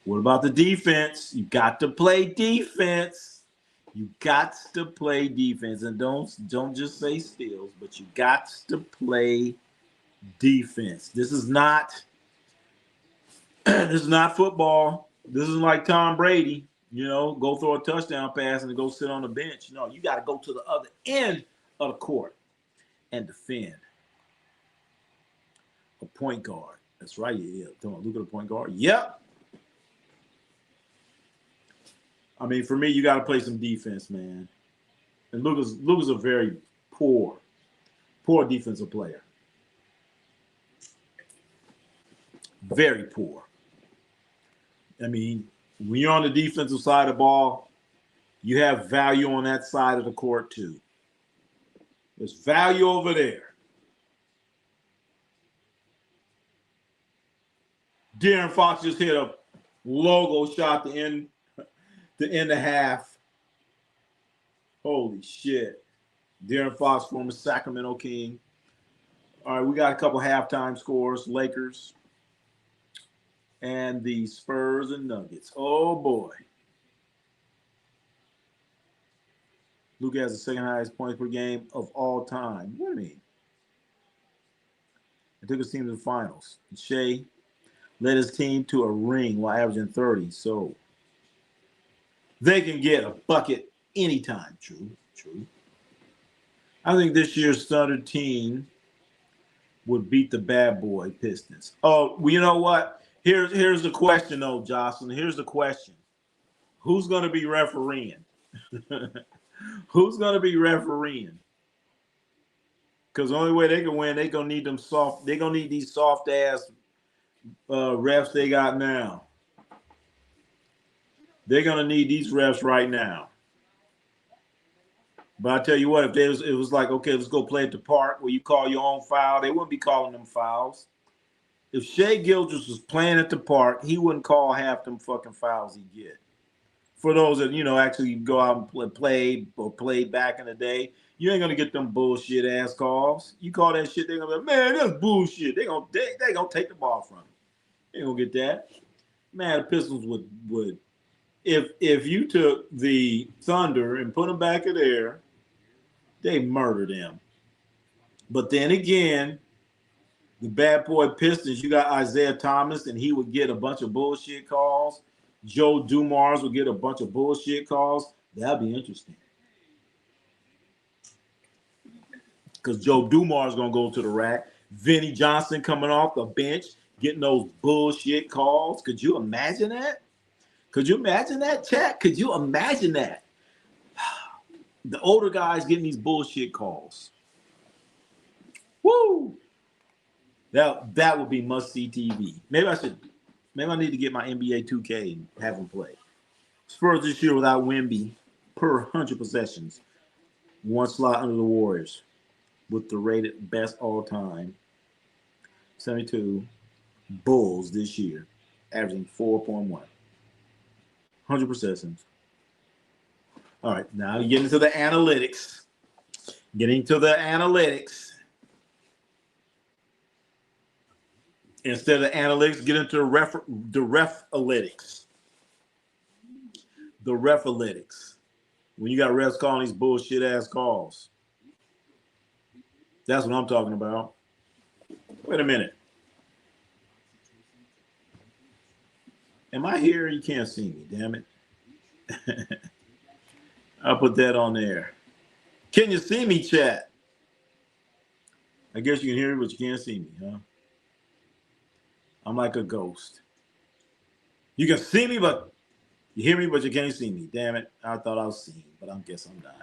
What about the defense? You got to play defense. You got to play defense, and don't just say steals, but you got to play defense. This is not this is not football. This is like Tom Brady. Go throw a touchdown pass and go sit on the bench. No, you got to go to the other end of the court and defend. A point guard. That's right. Yeah. Don't look at a point guard. Yep. I mean, for me, you got to play some defense, man. And Luka's a very poor defensive player. Very poor. I mean, when you're on the defensive side of the ball, you have value on that side of the court too. There's value over there. De'Aaron Fox just hit a logo shot to end the half. Holy shit. De'Aaron Fox, former Sacramento King. All right, we got a couple halftime scores. Lakers and the Spurs and Nuggets. Oh, boy. Luka has the second highest points per game of all time. What do you mean? It took his team to the finals. Shea led his team to a ring while averaging 30. So they can get a bucket anytime. True. I think this year's Thunder team would beat the bad boy Pistons. Oh, well, you know what? Here's the question, though, Jocelyn. Here's the question. Who's going to be refereeing? Who's going to be refereeing? Because the only way they can win, they're going to need these soft-ass refs they got now. They're going to need these refs right now. But I tell you what, if it was like, okay, let's go play at the park where you call your own foul, they wouldn't be calling them fouls. If Shea Gilgeous was playing at the park, he wouldn't call half them fucking fouls he get. For those that, actually go out and play back in the day, you ain't going to get them bullshit ass calls. You call that shit, they're going to be like, man, that's bullshit. They're going to take the ball from you. They ain't going to get that. Man, the Pistons would if you took the Thunder and put them back in there, they murdered them. But then again, the bad boy Pistons, you got Isaiah Thomas, and he would get a bunch of bullshit calls. Joe Dumars would get a bunch of bullshit calls. That'd be interesting. Because Joe Dumars going to go to the rack. Vinny Johnson coming off the bench, getting those bullshit calls. Could you imagine that? Could you imagine that, chat? Could you imagine that? The older guys getting these bullshit calls. Woo! That would be must-see TV. Maybe I need to get my NBA 2K and have them play. Spurs this year without Wemby per 100 possessions. One slot under the Warriors with the rated best all-time 72 Bulls this year, averaging 4.1. 100 possessions. All right, now you get into the analytics. Instead of analytics, get into the ref-alytics. The ref-alytics. When you got refs calling these bullshit-ass calls. That's what I'm talking about. Wait a minute. Am I here? You can't see me, damn it. I'll put that on there. Can you see me, chat? I guess you can hear me, but you can't see me, huh? I'm like a ghost. You can see me, but you hear me, but you can't see me. Damn it. I thought I was seen, but I guess I'm not.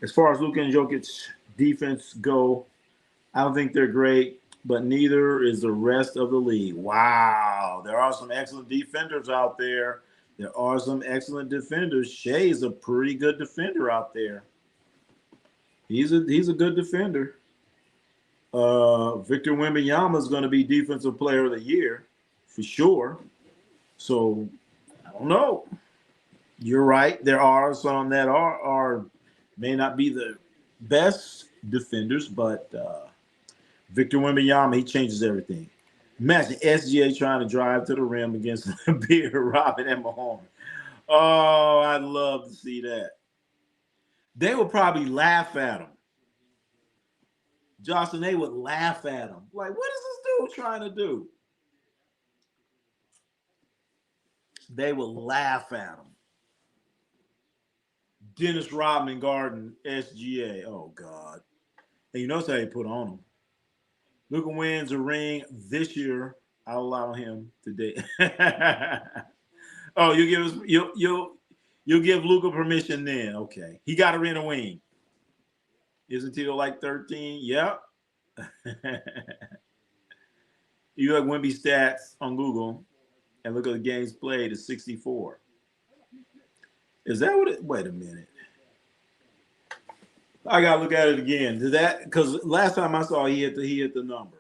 As far as Luka and Jokic's defense go, I don't think they're great, but neither is the rest of the league. Wow. There are some excellent defenders out there. Shea is a pretty good defender out there. He's a good defender. Victor Wembanyama is going to be Defensive Player of the Year for sure. So I don't know. You're right. There are some that may not be the best defenders, but Victor Wembanyama, he changes everything. Imagine SGA trying to drive to the rim against Beard, Robin, and Mahone. Oh, I'd love to see that. They would probably laugh at him. Jocelyn, they would laugh at him. Like, what is this dude trying to do? They would laugh at him. Dennis Rodman Garden, SGA. Oh, God. And you notice how they put on him. Luka wins a ring this year. I'll allow him today. Oh, you give us you'll give Luka permission then. Okay. He got to rent a wing. Isn't he like 13? Yep. You look Wemby stats on Google and look at the games played, it's 64. Is that what it? Wait a minute. I gotta look at it again. Did that because last time I saw he hit the number.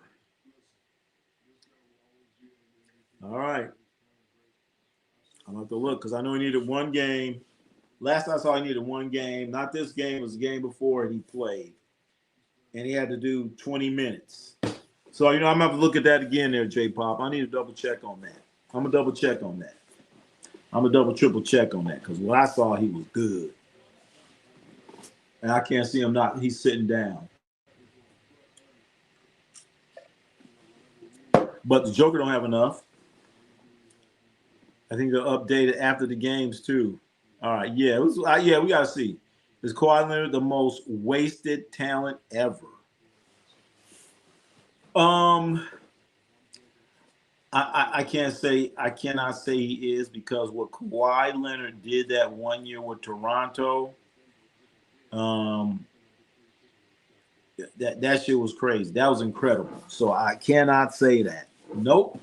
All right. I'm gonna have to look because I know he needed one game. Last I saw he needed one game. Not this game, it was the game before he played. And he had to do 20 minutes. So, I'm gonna have to look at that again there, J Pop. I need to double check on that. I'm gonna double check on that. I'm gonna double triple check on that because what I saw he was good. And I can't see him he's sitting down. But the Joker don't have enough. I think they'll update it after the games too. All right, yeah, we gotta see. Is Kawhi Leonard the most wasted talent ever? I can't say. I cannot say he is because what Kawhi Leonard did that 1 year with Toronto, that shit was crazy. That was incredible. So I cannot say that. Nope.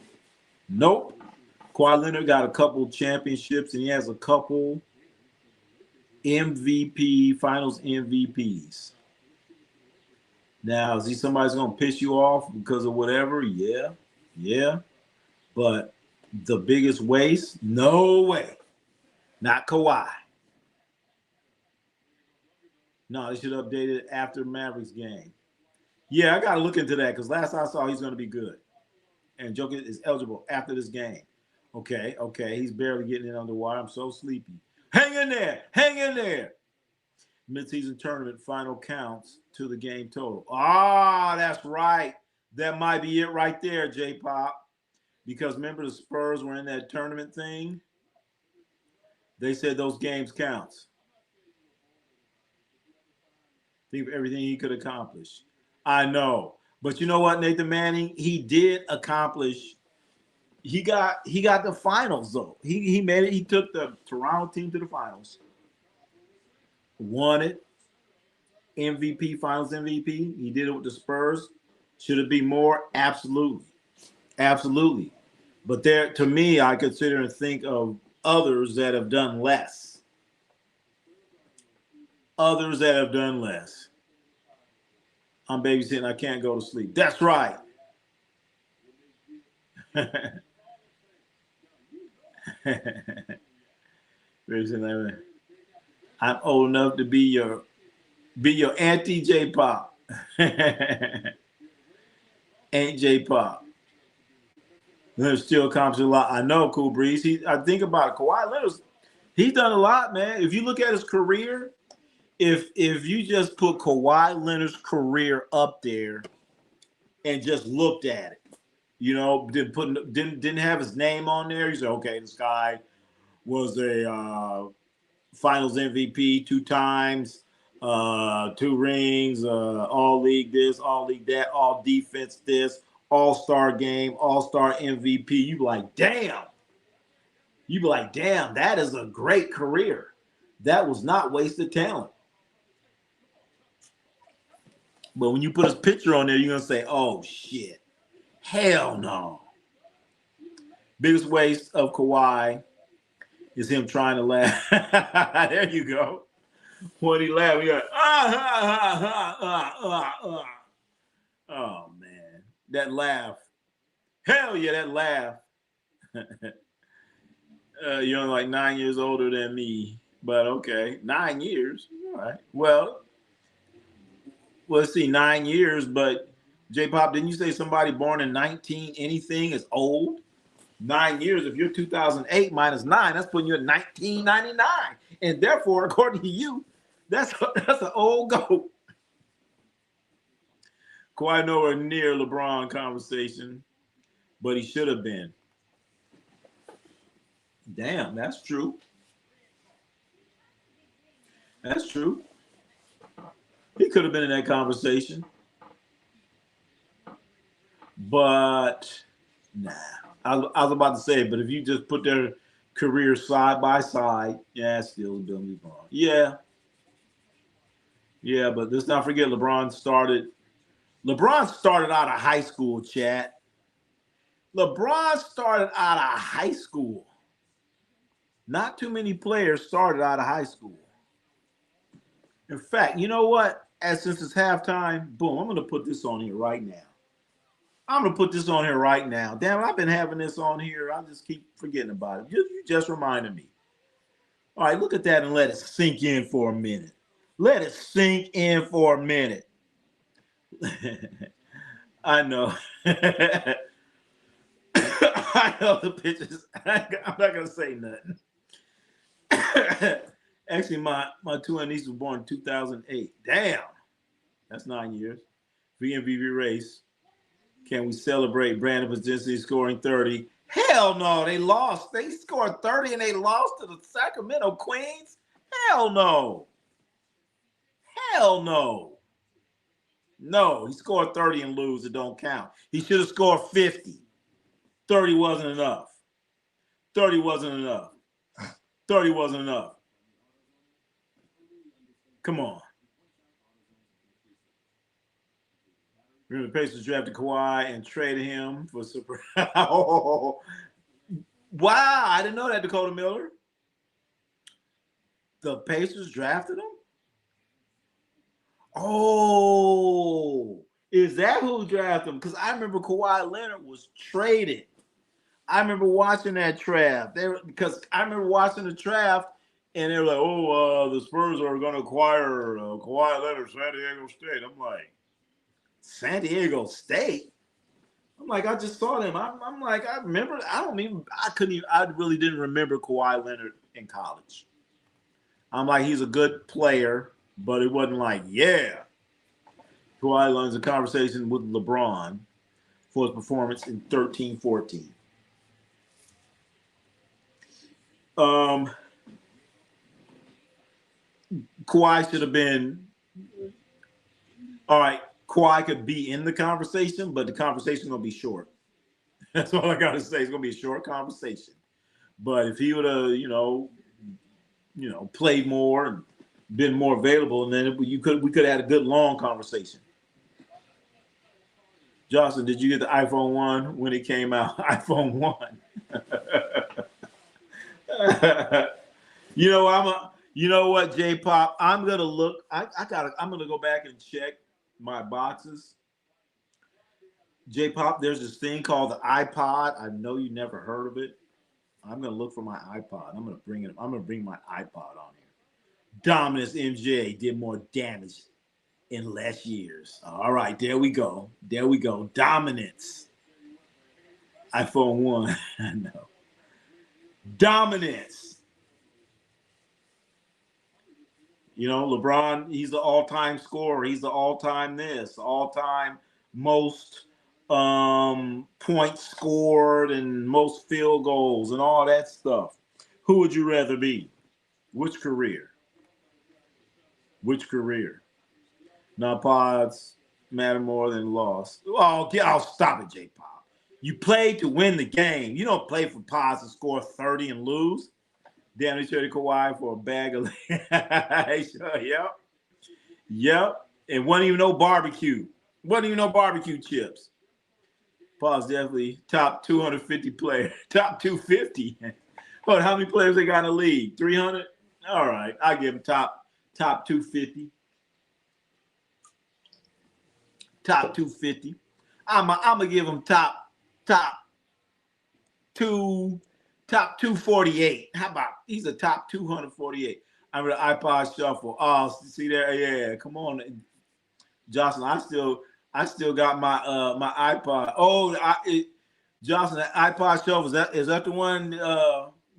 Kawhi Leonard got a couple championships and he has a couple MVP, Finals MVPs. Now, is he somebody's gonna piss you off because of whatever? Yeah. But the biggest waste? No way. Not Kawhi. No, they should update it after Mavericks game. Yeah, I got to look into that because last I saw he's going to be good. And Joker is eligible after this game. Okay. He's barely getting in on the wire. I'm so sleepy. Hang in there. Mid-season tournament final counts to the game total. Ah, that's right. That might be it right there, J-Pop. Because remember the Spurs were in that tournament thing? They said those games counts. Think of everything he could accomplish. I know. But you know what, Nathan Manning? He did accomplish. He got the finals, though. He made it. He took the Toronto team to the finals. Won it. MVP, finals MVP. He did it with the Spurs. Should it be more? Absolutely. But there, to me, I consider and think of others that have done less. I'm babysitting. I can't go to sleep. That's right. I'm old enough to be your auntie J-Pop. Ain't J-Pop. Leonard still accomplished a lot. I know, Cool Breeze. I think about Kawhi Leonard. He's done a lot, man. If you look at his career, if you just put Kawhi Leonard's career up there and just looked at it, didn't have his name on there. You say, okay, this guy was a Finals MVP 2 times, 2 rings, all league this, all league that, all defense this, all-star game, all-star MVP. You be like, damn, that is a great career. That was not wasted talent. But when you put his picture on there, you're going to say, oh, shit. Hell no. Biggest waste of Kawhi is him trying to laugh. There you go. When he laughed, he got, Oh, man. That laugh. Hell yeah, that laugh. You're only like 9 years older than me. But okay, 9 years. All right. Well, let's see, 9 years, but J-Pop, didn't you say somebody born in 19 anything is old? 9 years. If you're 2008 minus 9, that's putting you at 1999. And therefore, according to you, that's an old goat. Quite nowhere near LeBron conversation, but he should have been. Damn, that's true. That's true. He could have been in that conversation, but nah. I was about to say, but if you just put their careers side by side, yeah, it's still Bill LeBron. Yeah, yeah, but let's not forget LeBron started out of high school, chat. LeBron started out of high school. Not too many players started out of high school. In fact, you know what? Since it's halftime, boom, I'm going to put this on here right now. I'm going to put this on here right now. Damn it, I've been having this on here. I just keep forgetting about it. You just reminded me. All right, look at that and let it sink in for a minute. Let it sink in for a minute. I know. I know the pictures. I'm not going to say nothing. Actually, my two nieces were born in 2008. Damn. That's 9 years. VMVP race. Can we celebrate Brandon Podziemski scoring 30? Hell no, they lost. They scored 30 and they lost to the Sacramento Queens? Hell no. Hell no. No, he scored 30 and lose. It don't count. He should have scored 50. 30 wasn't enough. 30 wasn't enough. 30 wasn't enough. Come on. Remember, the Pacers drafted Kawhi and traded him for super. Oh, wow, I didn't know that, Dakota Miller. The Pacers drafted him? Oh, is that who drafted him? Because I remember Kawhi Leonard was traded. I remember watching that draft. Because I remember watching the draft, and they were like, the Spurs are going to acquire Kawhi Leonard, San Diego State. I'm like, San Diego State? I'm like, I just saw them. I'm like, I remember. I really didn't remember Kawhi Leonard in college. I'm like, he's a good player, but it wasn't like, yeah. Kawhi Leonard's a conversation with LeBron for his performance in 13-14. Kawhi should have been, all right, Kawhi could be in the conversation, but the conversation going to be short. That's all I got to say. It's going to be a short conversation. But if he would have, played more and been more available, and then we could have had a good long conversation. Jocelyn, did you get the iPhone 1 when it came out? iPhone 1. You know what, J-Pop? I'm gonna look. I'm gonna go back and check my boxes. J-Pop, there's this thing called the iPod. I know you never heard of it. I'm gonna look for my iPod. I'm gonna bring my iPod on here. Dominance MJ did more damage in less years. All right, there we go. Dominance. iPhone 1. I know. Dominance. LeBron, he's the all-time scorer. He's the all-time all-time most points scored and most field goals and all that stuff. Who would you rather be? Which career? Now, pods matter more than loss. Oh, stop it, J-Pop. You play to win the game. You don't play for pods to score 30 and lose. Damn, they traded Kawhi for a bag of Yep. And wasn't even no barbecue. Chips. Paul's definitely top 250 player. Top 250. But how many players they got in the league? 300? All right. I give him top 250. Top 250. I'm gonna give him top 248. How about he's a top 248? I'm the iPod Shuffle. Oh, see there? Yeah, come on, Jocelyn. I still got my iPod. Johnson, that iPod shelf, is that the one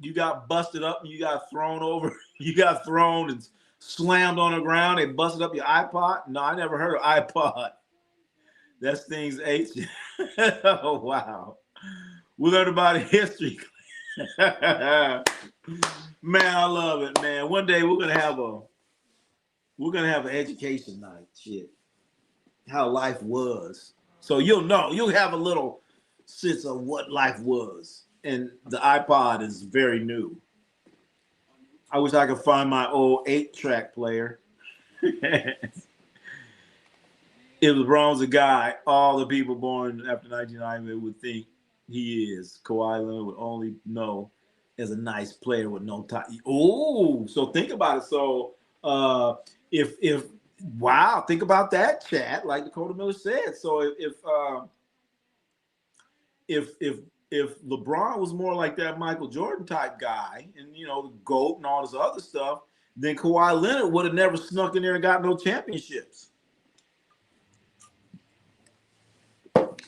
you got busted up and you got thrown over? You got thrown and slammed on the ground. They busted up your iPod? No, I never heard of iPod. That thing's ancient. Oh wow. We learned about history. Man, I love it, man. One day we're gonna have an education night. Shit. How life was. So you'll have a little sense of what life was. And the iPod is very new. I wish I could find my old 8-track player. If LeBron's a guy, all the people born after 1990 would think he is. Kawhi Leonard would only know as a nice player with no time. Oh, so think about it. So if wow, think about that, chat. Like Dakota Miller said. So if LeBron was more like that Michael Jordan type guy, and the GOAT and all this other stuff, then Kawhi Leonard would have never snuck in there and got no championships.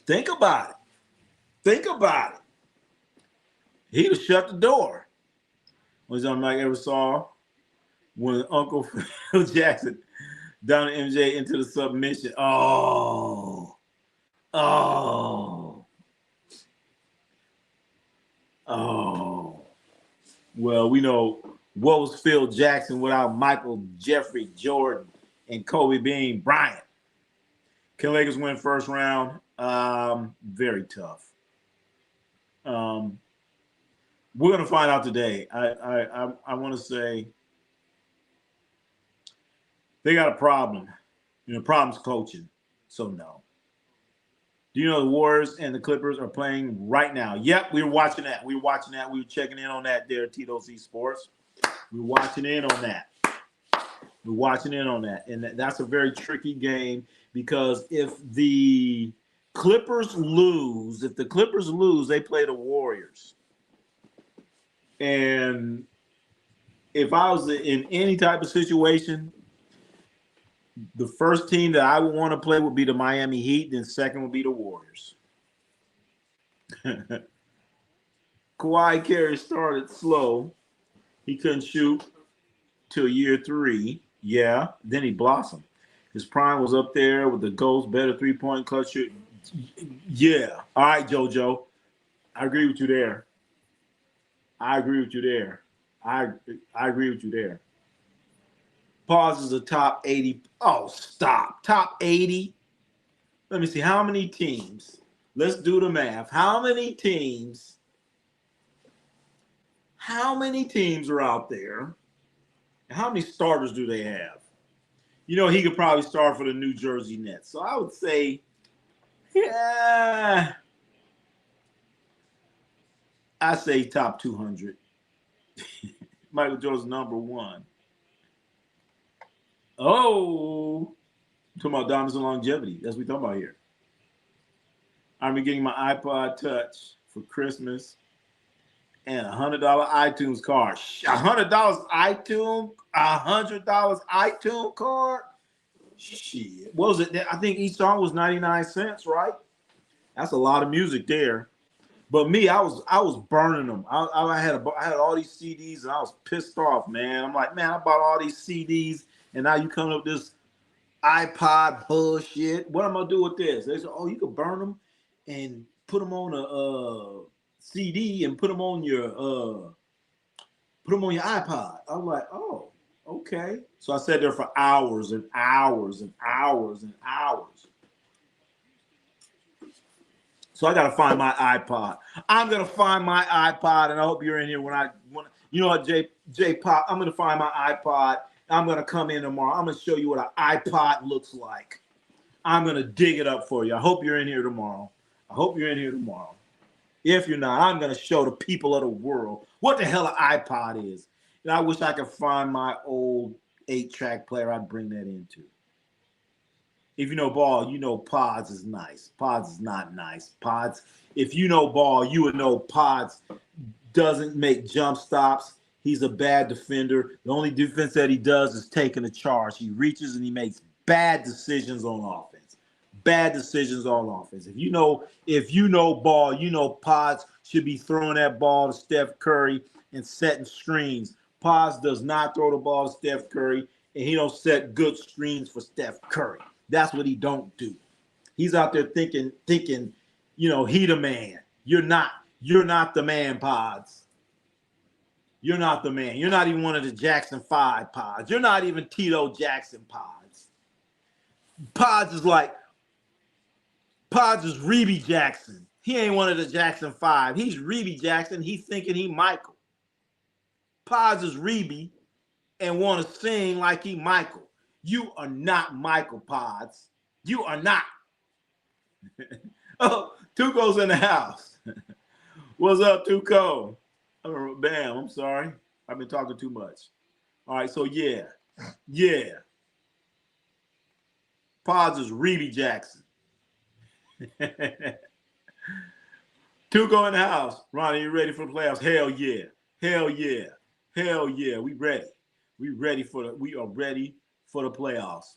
Think about it. Think about it. He'd have shut the door. Was on Mike ever saw when Uncle Phil Jackson down MJ into the submission. Oh. Well, we know what was Phil Jackson without Michael, Jeffrey, Jordan, and Kobe Bean Bryant. Can Lakers win first round? Very tough. We're gonna find out today. I want to say they got a problem. Problem's coaching. So no. Do you know the Warriors and the Clippers are playing right now? Yep, we were watching that. We were checking in on that there, Tito's Esports. We're watching in on that. And that's a very tricky game because if the Clippers lose, they play the Warriors. And if I was in any type of situation, the first team that I would want to play would be the Miami Heat, then second would be the Warriors. Kawhi Carey started slow. He couldn't shoot till year 3. Yeah, then he blossomed. His prime was up there with the Ghost, better three-point clutch shoot. Yeah. All right, JoJo. I agree with you there. I agree with you there. Pause is a top 80. Oh, stop. Top 80. Let me see. How many teams? Let's do the math. How many teams are out there? And how many starters do they have? He could probably start for the New Jersey Nets. So I would say, yeah, I say top 200. Michael Jordan's number 1. Oh, I'm talking about diamonds and longevity. That's what we're talking about here. I'm getting my iPod Touch for Christmas and $100 iTunes card. $100 iTunes card. Shit, what was it? I think each song was 99 cents, right? That's a lot of music there. But me, I was burning them. I had all these CDs and I was pissed off, man. I'm like, man, I bought all these CDs and now you coming up with this iPod bullshit. What am I gonna do with this? They said, oh, you could burn them and put them on a CD and put them on your iPod. I'm like, oh, okay. So I sat there for hours and hours and hours and hours. So I gotta find my iPod. I'm gonna find my iPod, and I hope you're in here when you know what, J Pop. I'm gonna find my iPod. I'm gonna come in tomorrow. I'm gonna show you what an iPod looks like. I'm gonna dig it up for you. I hope you're in here tomorrow. If you're not, I'm gonna show the people of the world what the hell an iPod is. And I wish I could find my old 8-track player. I'd bring that into. If you know ball, you know Pods is nice. Pods is not nice. Pods, if you know ball, you would know Pods doesn't make jump stops. He's a bad defender. The only defense that he does is taking a charge. He reaches and he makes bad decisions on offense. bad decisions on offense. If you know ball, Pods should be throwing that ball to Steph Curry and setting screens. Pods does not throw the ball to Steph Curry, and he don't set good screens for Steph Curry. That's what he don't do. He's out there thinking, he the man. You're not the man, Pods. You're not the man. You're not even one of the Jackson 5 Pods. You're not even Tito Jackson Pods. Pods is Reby Jackson. He ain't one of the Jackson 5. He's Reby Jackson. He's thinking he Michael. Pods is Reby and want to sing like he Michael. You are not Michael, Pods. You are not. Oh, Tuco's in the house. What's up, Tuco? Bam, I'm sorry. I've been talking too much. All right, so yeah. Pods is Reby Jackson. Tuco in the house. Ronnie, you ready for the playoffs? Hell yeah. We ready. We are ready for the playoffs.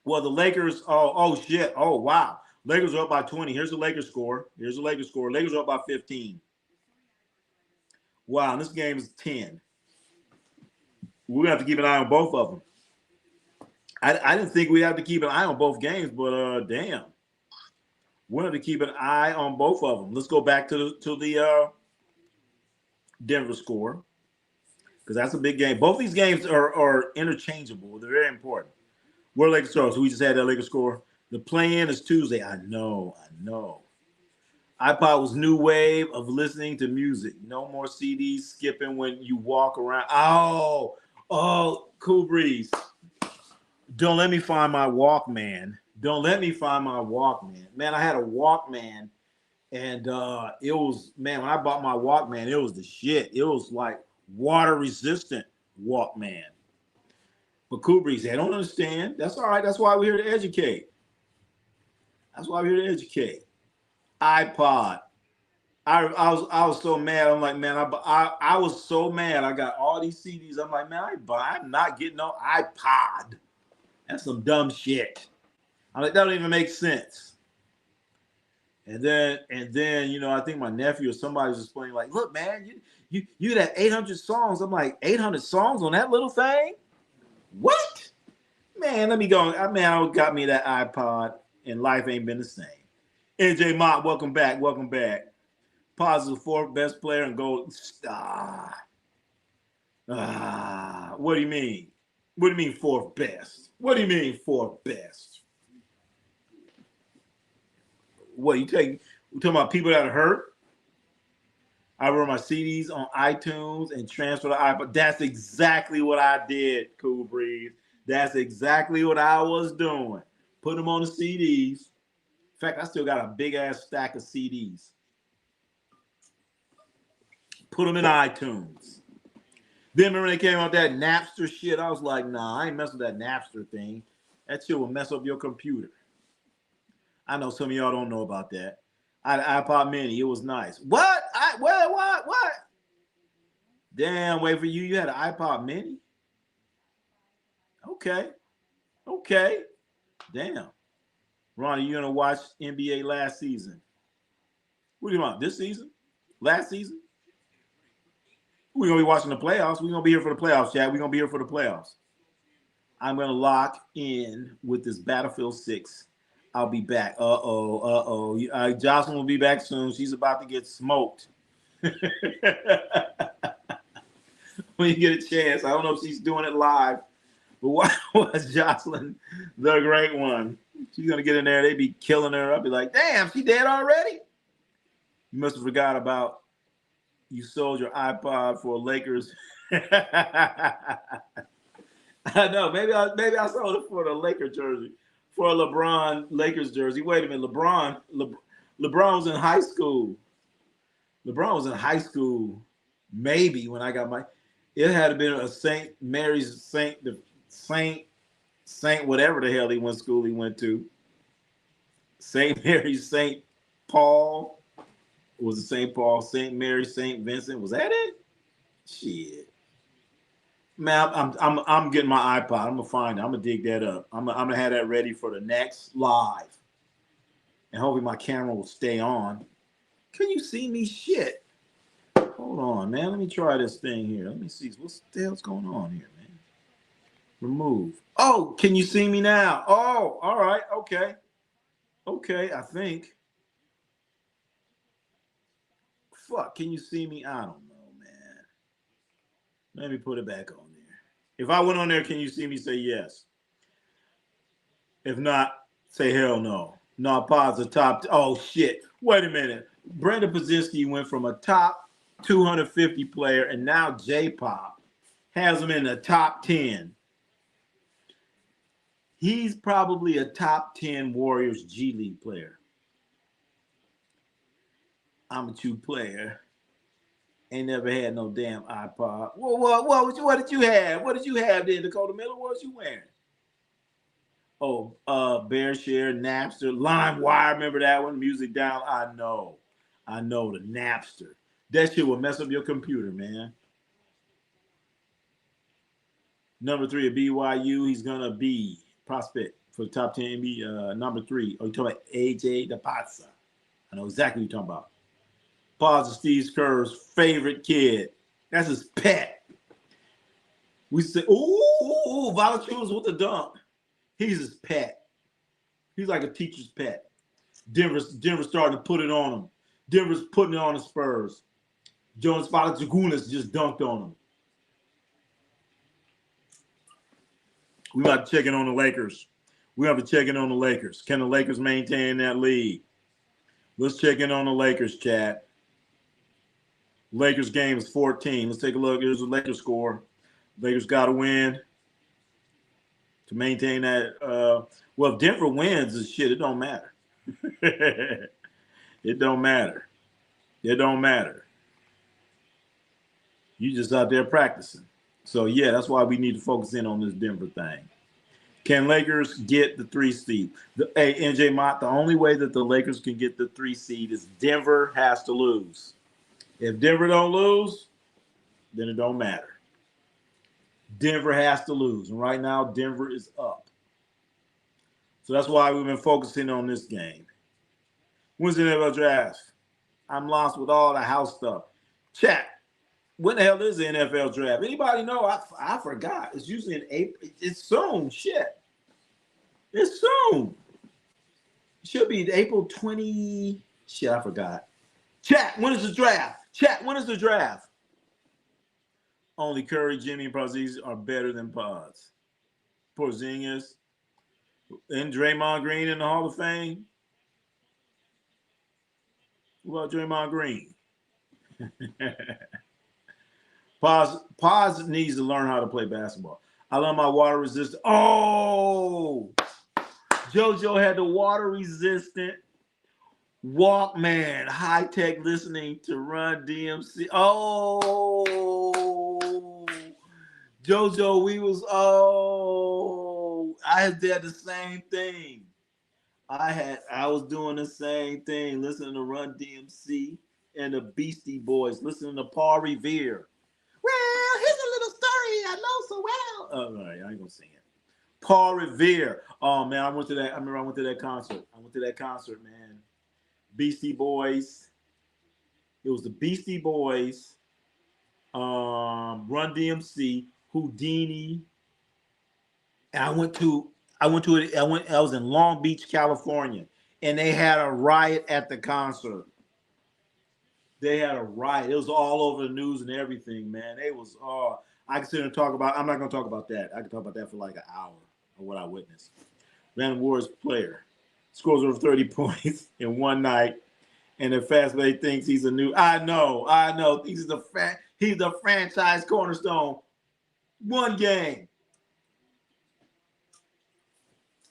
Well, the Lakers, oh shit. Oh wow. Lakers are up by 20. Here's the Lakers score. Lakers are up by 15. Wow, and this game is 10. We're gonna have to keep an eye on both of them. I didn't think we'd have to keep an eye on both games, but damn. We're going to keep an eye on both of them. Let's go back to the Denver score, because that's a big game. Both these games are interchangeable. They're very important. Where Lakers score? So we just had that Lakers score. The play-in is Tuesday. I know. iPod was new wave of listening to music. No more CDs skipping when you walk around. Oh, Cool Breeze. Don't let me find my Walkman. Man, I had a Walkman, and it was, man, when I bought my Walkman, it was the shit. It was like water-resistant Walkman. But Cool Breeze, they don't understand. That's all right. That's why we're here to educate. iPod. I was so mad. I'm like, man, I was so mad. I got all these CDs. I'm like, man, I'm not getting no iPod. That's some dumb shit. I'm like, that don't even make sense. And then, I think my nephew or somebody was explaining, like, look, man, you had 800 songs. I'm like, 800 songs on that little thing? What? Man, let me go. Man, I got me that iPod, and life ain't been the same. NJ Mott, welcome back. Positive fourth best player in gold. What do you mean? What do you mean fourth best? What you talking about people that are hurt? I wrote my CDs on iTunes and transferred to iPod. That's exactly what I did, Cool Breeze. That's exactly what I was doing. Put them on the CDs. In fact, I still got a big ass stack of CDs. Put them in iTunes. Then remember they came out that Napster shit? I was like, nah, I ain't messing with that Napster thing. That shit will mess up your computer. I know some of y'all don't know about that. I had an iPod Mini. It was nice. What? What? Damn, wait for you. You had an iPod Mini? Okay. Damn. Ronnie, you gonna watch NBA last season? What do you want? This season? Last season? We're gonna be watching the playoffs. We're gonna be here for the playoffs, Chad. We're gonna be here for the playoffs. I'm gonna lock in with this Battlefield 6. I'll be back. Jocelyn will be back soon. She's about to get smoked. When you get a chance. I don't know if she's doing it live, but why was Jocelyn the great one? She's gonna get in there. They be killing her. I'll be like, damn, she dead already? You must have forgot about you sold your iPod for Lakers. I know. Maybe I sold it for the Lakers jersey, for a LeBron Lakers jersey. Wait a minute, LeBron was in high school. Maybe when I got my. It had been a St. Mary's Saint whatever the hell he went to. St. Mary's St. Paul. Was it St. Paul, St. Mary, St. Vincent? Was that it? Shit. Man, I'm getting my iPod. I'm gonna find it. I'm gonna dig that up. I'm gonna have that ready for the next live. And hopefully my camera will stay on. Can you see me? Shit. Hold on, man. Let me try this thing here. Let me see. What the hell's going on here, man? Remove. Oh, can you see me now? Oh, all right. Okay. Okay, I think. Fuck, can you see me? I don't know, man. Let me put it back on there. If I went on there, can you see me? Say yes. If not, say hell no. No, pause the top. Oh, shit. Wait a minute. Brandon Podziemski went from a top 250 player, and now J-Pop has him in the top 10. He's probably a top 10 Warriors G League player. I'm a true player. Ain't never had no damn iPod. What did you have? What did you have then, Dakota Miller? What was you wearing? Oh, Bearshare, Napster, LimeWire. Remember that one? Music Down. I know. The Napster. That shit will mess up your computer, man. Number 3 at BYU. He's gonna be prospect for the top 10 NBA. Number 3. Oh, you talking about AJ DePazza? I know exactly what you're talking about. Pause Steve Kerr's favorite kid. That's his pet. We say, ooh, Valanciunas with the dunk. He's his pet. He's like a teacher's pet. Denver's starting to put it on him. Denver's putting it on the Spurs. Jonas Valanciunas just dunked on him. We got to check in on the Lakers. We have to check in on the Lakers. Can the Lakers maintain that lead? Let's check in on the Lakers, chat. Lakers game is 14. Let's take a look. Here's the Lakers score. Lakers got to win to maintain that. Well, if Denver wins, this shit, it don't matter. It don't matter. It don't matter. You just out there practicing. So, yeah, that's why we need to focus in on this Denver thing. Can Lakers get the 3 seed? Hey, NJ Mott, the only way that the Lakers can get the 3 seed is Denver has to lose. If Denver don't lose, then it don't matter. Denver has to lose. And right now, Denver is up. So that's why we've been focusing on this game. When's the NFL draft? I'm lost with all the house stuff. Chat. When the hell is the NFL draft? Anybody know? I forgot. It's usually in April. It's soon. Shit. It's soon. It should be April 20. Shit, I forgot. Chat, when is the draft? Chat, when is the draft? Only Curry, Jimmy, and Porzingis are better than Pods. Porzingis and Draymond Green in the Hall of Fame. What about Draymond Green? Pods needs to learn how to play basketball. I love my water resistant. Oh, JoJo had the water resistant Walkman, high tech listening to Run DMC. Oh, JoJo, I had the same thing. I was doing the same thing, listening to Run DMC and the Beastie Boys, listening to Paul Revere. Well, here's a little story I know so well. Oh, all right, I ain't gonna sing it. Paul Revere. Oh man, I remember I went to that concert. Man. Beastie Boys. It was the Beastie Boys, Run DMC, Houdini. And I was in Long Beach, California, and they had a riot at the concert. They had a riot. It was all over the news and everything, man. It was I can sit here and talk about. I'm not gonna talk about that. I can talk about that for like an hour of what I witnessed. Random Warriors player scores over 30 points in one night, and the Fastway thinks he's a new. I know. He's the franchise cornerstone. One game,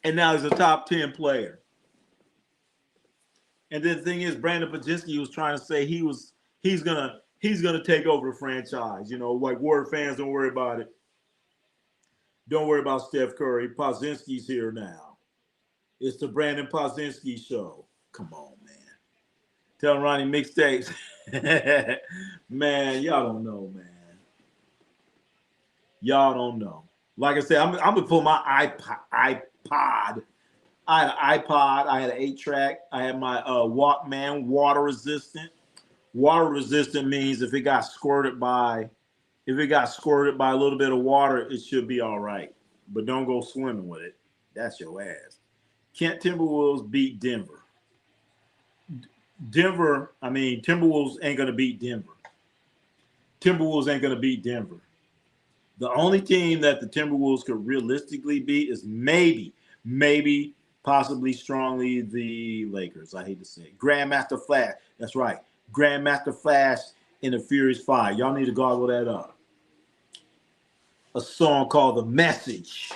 and now he's a top 10 player. And then the thing is, Brandon Podziemski was trying to say he's gonna take over the franchise. You know, like Warrior fans, don't worry about it. Don't worry about Steph Curry. Podziemski's here now. It's the Brandon Podziemski show. Come on, man. Tell Ronnie mixtapes. Man, y'all don't know, man. Y'all don't know. Like I said, I'm gonna pull my iPod. I had an iPod. I had an 8-track. I had my Walkman, water resistant. Water resistant means if it got squirted by a little bit of water, it should be all right. But don't go swimming with it. That's your ass. Kent Timberwolves beat Denver. Timberwolves ain't gonna beat Denver. Timberwolves ain't gonna beat Denver. The only team that the Timberwolves could realistically beat is maybe, possibly strongly the Lakers. I hate to say it. Grandmaster Flash. That's right. Grandmaster Flash in the Furious Five. Y'all need to goggle that up. A song called The Message.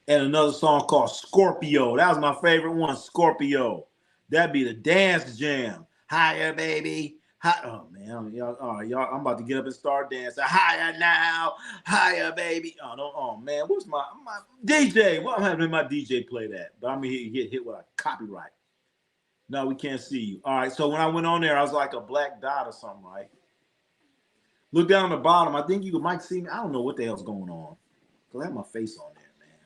And another song called Scorpio. That was my favorite one, Scorpio. That'd be the dance jam. Higher, baby. Oh man, y'all, all right, y'all. I'm about to get up and start dancing. Higher now, higher, baby. Oh no, oh man, what's my DJ? Well, I'm having my DJ play that, but I'm gonna get hit with a copyright. No, we can't see you. All right, so when I went on there, I was like a black dot or something, right? Look down the bottom. I think you might see me. I don't know what the hell's going on because I have my face on there, man.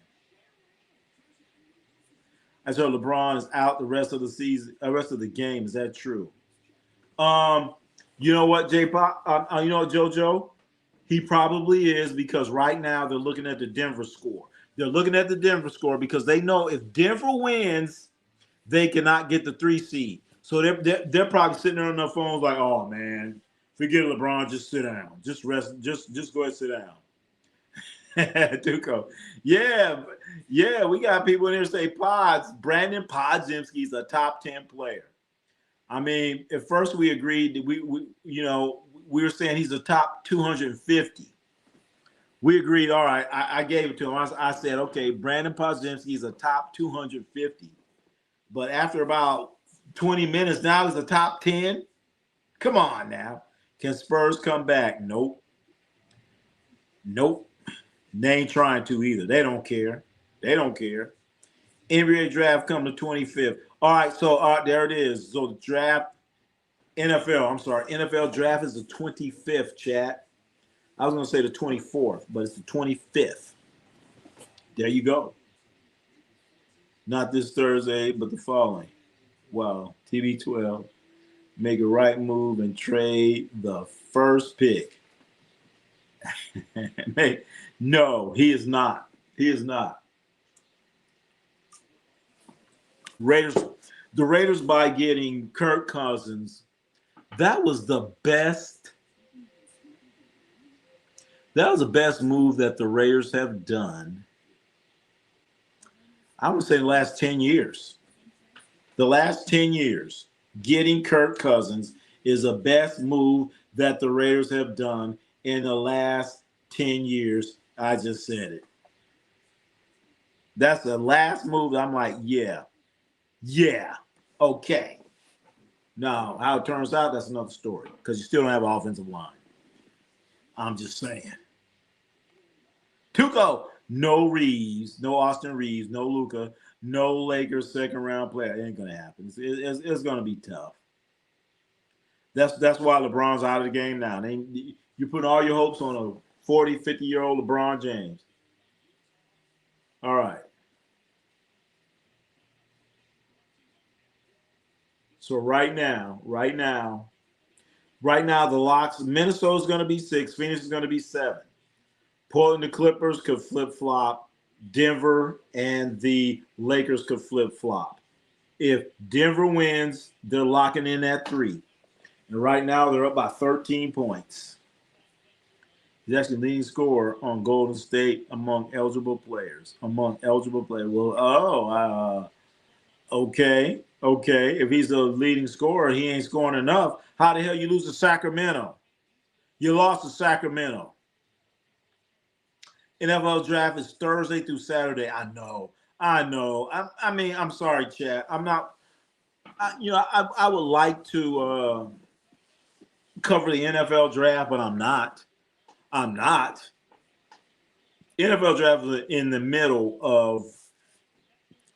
I said LeBron is out the rest of the season, the rest of the game. Is that true? You know what, J-Pop? You know what, JoJo? He probably is because right now they're looking at the Denver score. They're looking at the Denver score because they know if Denver wins, they cannot get the 3 seed. So they're probably sitting there on their phones like, oh man, forget it, LeBron, just sit down, just rest, just go ahead and sit down. Tuco, yeah, we got people in here say Pods. Brandon Podziemski's a top 10 player. I mean, at first we agreed that we were saying he's a top 250. We agreed, all right, I gave it to him. I said, okay, Brandon Podziemski is a top 250. But after about 20 minutes, now he's a top 10. Come on now. Can Spurs come back? Nope. They ain't trying to either. They don't care. NBA draft come the 25th. All right, so there it is. So the draft, NFL draft is the 25th, chat. I was going to say the 24th, but it's the 25th. There you go. Not this Thursday, but the following. Wow, TB12. Make a right move and trade the first pick. No, he is not. The Raiders by getting Kirk Cousins, that was the best move that the Raiders have done. I would say the last 10 years. The last 10 years, getting Kirk Cousins is the best move that the Raiders have done in the last 10 years. I just said it. That's the last move. I'm like, yeah, okay. Now, how it turns out, that's another story because you still don't have an offensive line. I'm just saying. Tuco, no Reeves, no Austin Reeves, no Luka, no Lakers second-round player. It ain't going to happen. It's going to be tough. That's why LeBron's out of the game now. You're putting all your hopes on a 40, 50-year-old LeBron James. All right. So right now, the locks, Minnesota's going to be 6, Phoenix is going to be 7. Portland, the Clippers could flip-flop. Denver and the Lakers could flip-flop. If Denver wins, they're locking in at 3. And right now, they're up by 13 points. He's actually leading scorer on Golden State among eligible players. Well, okay. If he's the leading scorer, he ain't scoring enough. How the hell you lose to Sacramento? You lost to Sacramento. NFL draft is Thursday through Saturday. I know. I'm sorry, Chad. I'm not. I would like to cover the NFL draft, but I'm not. NFL draft is in the middle of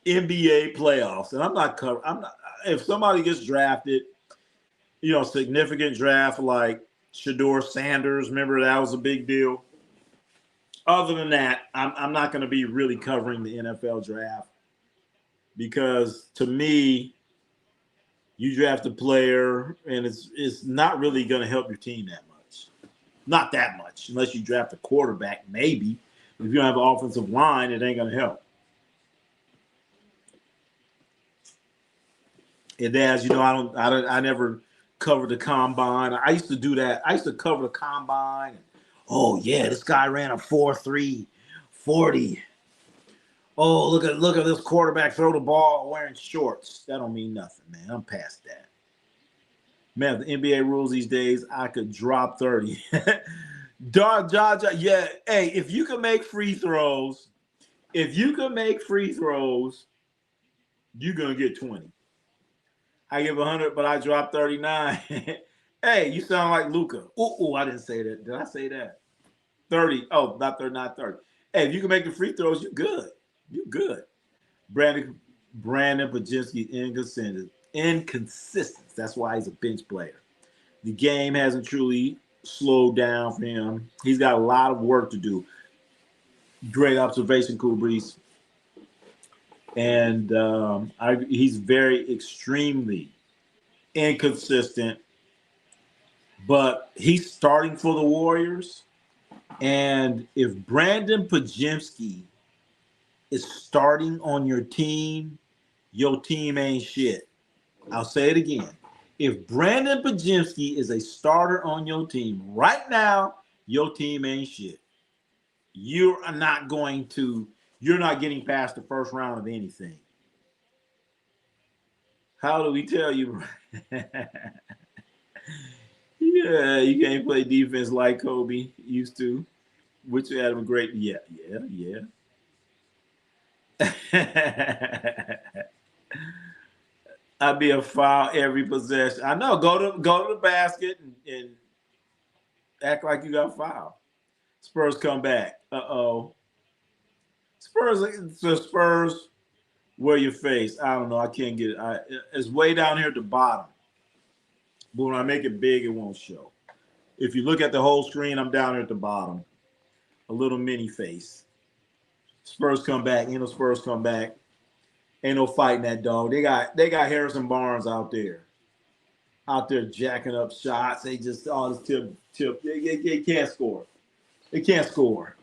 NBA playoffs, and I'm not covering. If somebody gets drafted, significant draft like Shador Sanders, remember that was a big deal. Other than that, I'm not going to be really covering the NFL draft. because to me, you draft a player and it's not really going to help your team that much. Not that much, unless you draft a quarterback, maybe. If you don't have an offensive line, it ain't going to help. And as you know, I never covered the combine. I used to do that. I used to cover the combine. Oh yeah, this guy ran a 4.3, 40. Oh, look at this quarterback throw the ball wearing shorts. That don't mean nothing, man. I'm past that. Man, the NBA rules these days, I could drop 30. Yeah. Hey, if you can make free throws, you're gonna get 20. I give 100, but I drop 39. Hey, you sound like Luca. Ooh, I didn't say that. Did I say that? 30. Oh, not 39, 30. Hey, if you can make the free throws, you're good. You're good. Brandon Pajinski inconsistent. That's why he's a bench player. The game hasn't truly slowed down for him. He's got a lot of work to do. Great observation, Cool Breeze. And he's very extremely inconsistent, but he's starting for the Warriors. And if Brandon Pajinski is starting on your team ain't shit. I'll say it again. If Brandon Pajinski is a starter on your team right now, your team ain't shit. You're not getting past the first round of anything. How do we tell you? Yeah, you can't play defense like Kobe used to, which had a great, yeah. I'd be a foul every possession. I know. Go to the basket and act like you got fouled. Spurs come back. Uh-oh. Spurs, where your face? I don't know. I can't get it. It's way down here at the bottom. But when I make it big, it won't show. If you look at the whole screen, I'm down here at the bottom. A little mini face. Spurs come back. Ain't no Spurs come back. Ain't no fighting that dog. They got Harrison Barnes out there jacking up shots. They just all this tip. They can't score. They can't score.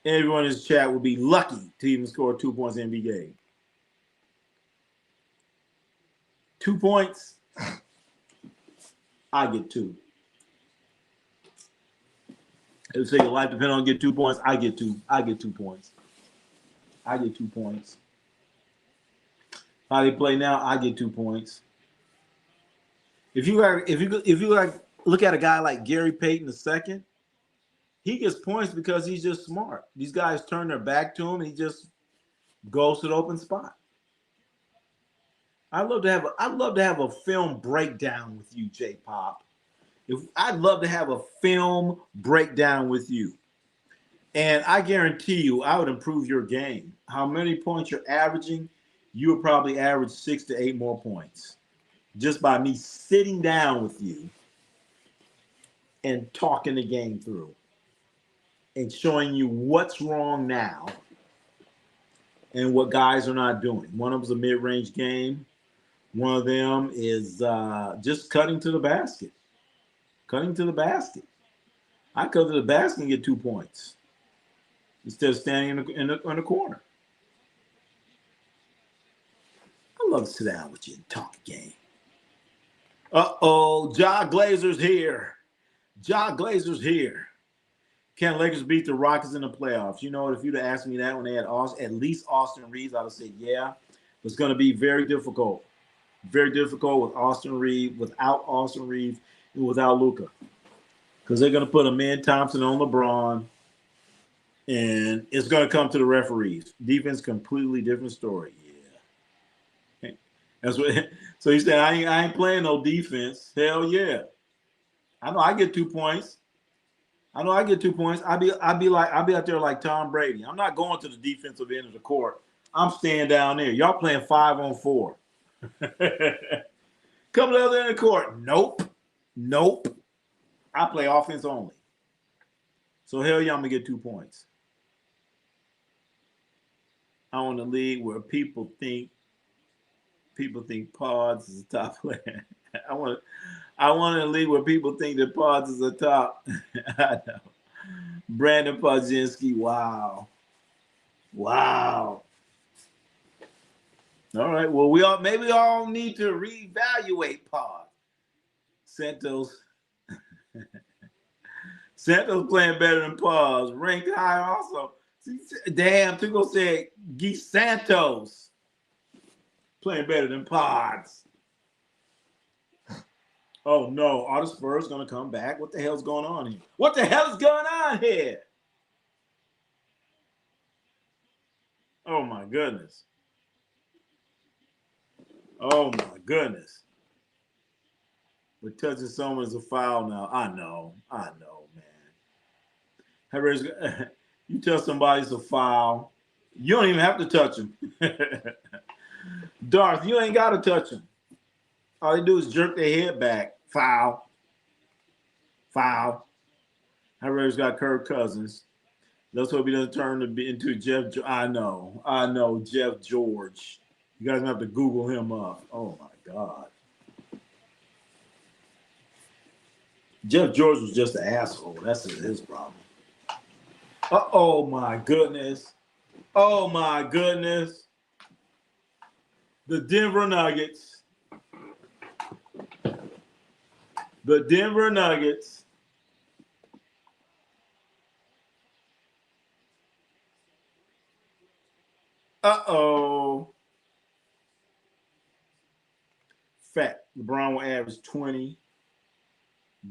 Everyone in this chat would be lucky to even score 2 points in the NBA. 2 points, I get 2. It would say your life depends on get 2 points. I get 2. I get 2 points. I get 2 points. How they play now, I get 2 points. If you look at a guy like Gary Payton II, he gets points because he's just smart. These guys turn their back to him and he just goes to the open spot. I'd love to have a film breakdown with you, J Pop. I'd love to have a film breakdown with you. And I guarantee you, I would improve your game. How many points you're averaging, you would probably average 6 to 8 more points just by me sitting down with you and talking the game through and showing you what's wrong now and what guys are not doing. One of them's a mid-range game. One of them is just cutting to the basket. I cut to the basket and get 2 points instead of standing in the corner. I love to sit down with you and talk a game. Uh-oh, Ja Glazer's here. Can Lakers beat the Rockets in the playoffs? You know, if you'd have asked me that when they had at least Austin Reeves, I would have said, yeah. It's going to be very difficult. Very difficult with without Austin Reeves, and without Luka. Because they're going to put Amen Thompson on LeBron, and it's going to come to the referees. Defense, completely different story. Yeah. That's what. So he said, I ain't playing no defense. Hell yeah. I know I get 2 points. I'll be out there like Tom Brady. I'm not going to the defensive end of the court. I'm staying down there. Y'all playing 5-on-4. Come to the other end of the court. Nope. I play offense only. So hell yeah, I'm gonna get 2 points. I want a league where people think Pods is a top player. I want I want a league where people think that Pods is a top. I know. Brandon Podzinski. Wow. Wow. All right. Well, we all need to reevaluate Pod. Santos Santos playing better than Pods. Ranked high also. Damn, Tuco said Geese Santos playing better than Pods. Oh no, are the Spurs gonna come back? What the hell's going on here? What the hell is going on here? Oh my goodness. Oh my goodness. But touching someone is a foul now. I know, man. You tell somebody it's a foul, you don't even have to touch him. Darth, you ain't gotta touch him. All they do is jerk their head back. Foul. Foul. Herrera's got Kirk Cousins. Let's hope he doesn't turn into Jeff. I know, Jeff George. You guys have to Google him up. Oh my God. Jeff George was just an asshole. That's his problem. Oh my goodness. Oh my goodness. The Denver Nuggets. The Denver Nuggets. Uh-oh. Fact, LeBron will average 20,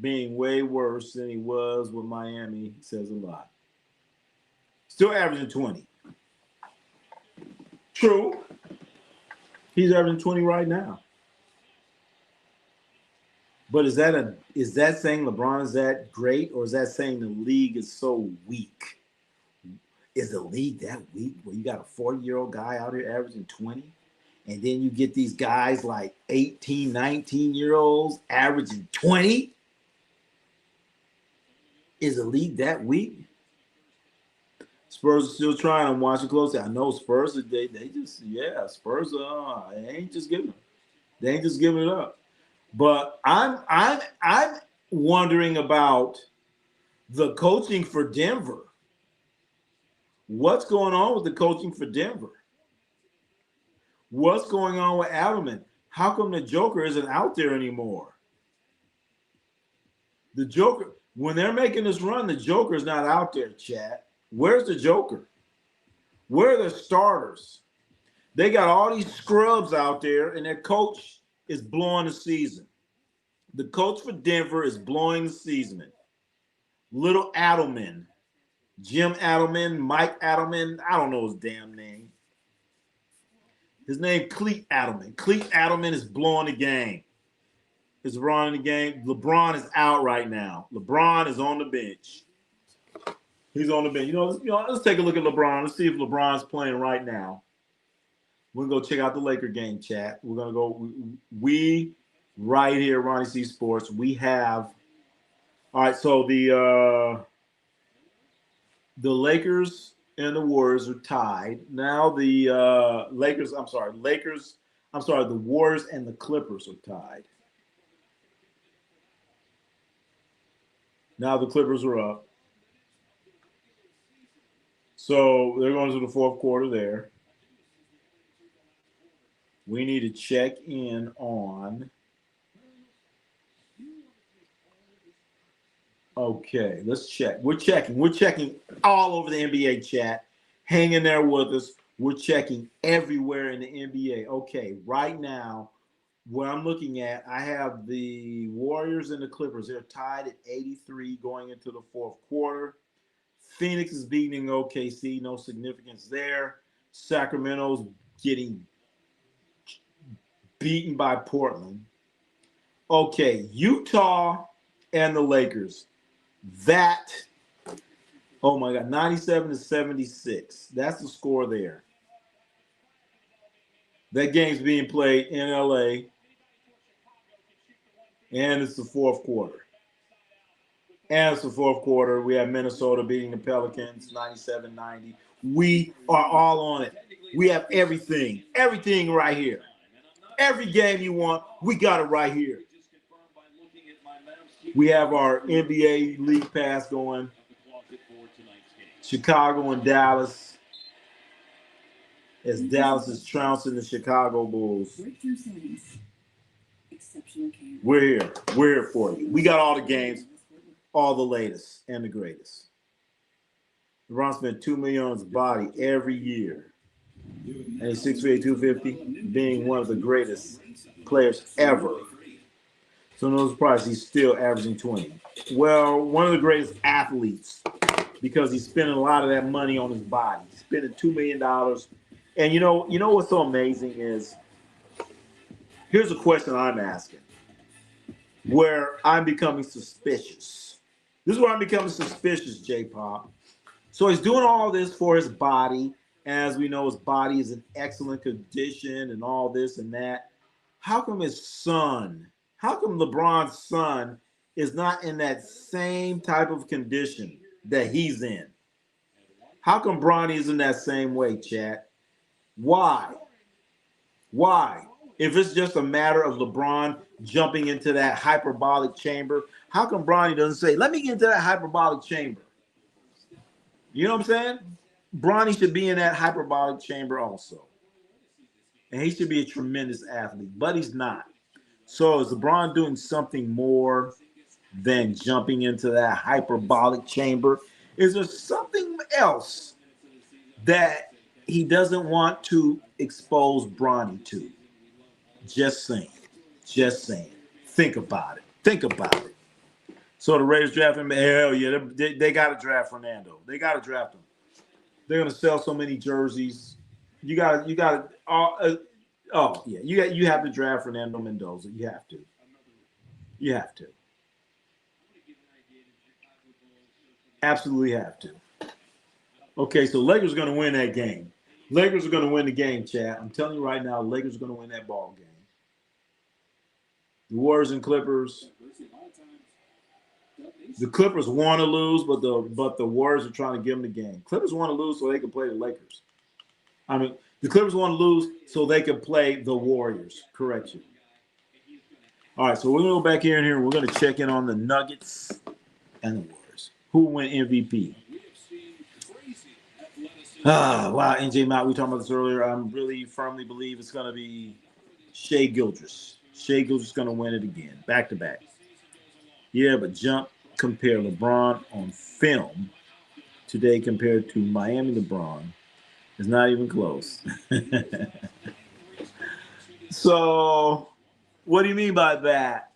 being way worse than he was with Miami says a lot. Still averaging 20. True. He's averaging 20 right now. But is that saying LeBron's that great, or is that saying the league is so weak? Is the league that weak where you got a 40-year-old guy out here averaging 20? And then you get these guys like 18, 19-year-olds averaging 20? Is the league that weak? Spurs are still trying. I'm watching closely. I know Spurs, they just, Spurs, they ain't just giving it up. But I'm wondering about the coaching for Denver. What's going on with the coaching for Denver? What's going on with Adelman? How come the Joker isn't out there anymore? The Joker, when they're making this run, the Joker's not out there, chat. Where's the Joker? Where are the starters? They got all these scrubs out there, and their coach is blowing the season. The coach for Denver is blowing the season. Little Adelman. Jim Adelman, Mike Adelman, I don't know his damn name. His name Cleat Adelman. Cleat Adelman is blowing the game. Is LeBron in the game? LeBron is out right now. LeBron is on the bench. He's on the bench. Let's take a look at LeBron. Let's see if LeBron's playing right now. We're going to go check out the Laker game, chat. We're going to go. We right here, Ronnie C Sports, we have. All right, so the Lakers and the Warriors are tied. Now the the Warriors and the Clippers are tied. Now the Clippers are up. So they're going to the fourth quarter there. We need to check in on. Okay, let's check. We're checking all over the NBA chat. Hang in there with us. We're checking everywhere in the NBA. Okay, right now, what I'm looking at, I have the Warriors and the Clippers. They're tied at 83 going into the fourth quarter. Phoenix is beating OKC. No significance there. Sacramento's getting beaten by Portland. Okay, Utah and the Lakers. That, oh my God, 97-76. That's the score there. That game's being played in LA, and it's the fourth quarter. We have Minnesota beating the Pelicans 97-90. We are all on it. We have everything. Everything right here. Every game you want, we got it right here. We have our NBA League Pass going. Chicago and Dallas. As Dallas is trouncing the Chicago Bulls. We're here. We're here for you. We got all the games, all the latest and the greatest. LeBron spent $2 million on his body every year. And he's 6'8", 250, being one of the greatest players ever. So no surprise, he's still averaging 20. Well, one of the greatest athletes because he's spending a lot of that money on his body. He's spending $2 million. And you know what's so amazing is, here's a question I'm asking, where I'm becoming suspicious. This is where I'm becoming suspicious, J-Pop. So he's doing all this for his body. As we know, his body is in excellent condition and all this and that. How come his son, how come LeBron's son is not in that same type of condition that he's in? How come Bronny is in that same way, chat? Why? Why? If it's just a matter of LeBron jumping into that hyperbolic chamber, how come Bronny doesn't say, let me get into that hyperbolic chamber? You know what I'm saying? Bronny should be in that hyperbolic chamber also. And he should be a tremendous athlete, but he's not. So is LeBron doing something more than jumping into that hyperbolic chamber? Is there something else that he doesn't want to expose Bronny to? Just saying. Just saying. Think about it. Think about it. So the Raiders draft him. Hell yeah, they got to draft Fernando. They got to draft him. They're gonna sell so many jerseys. You got. Oh yeah, you have to draft Fernando Mendoza. You have to. You have to. Absolutely have to. Okay, so Lakers are gonna win that game. Lakers are gonna win the game, chat. I'm telling you right now, Lakers are gonna win that ball game. The Warriors and Clippers. The Clippers want to lose, but the Warriors are trying to give them the game. Clippers want to lose so they can play the Lakers. I mean, the Clippers want to lose so they can play the Warriors. Correction. All right, so we're going to go back here and here. We're going to check in on the Nuggets and the Warriors. Who will win MVP? Wow, NJ Mott, we were talking about this earlier. I really firmly believe it's going to be Shai Gilgeous. Shai Gilgeous is going to win it again, back to back. Yeah, but compare LeBron on film today compared to Miami LeBron is not even close. So, what do you mean by that?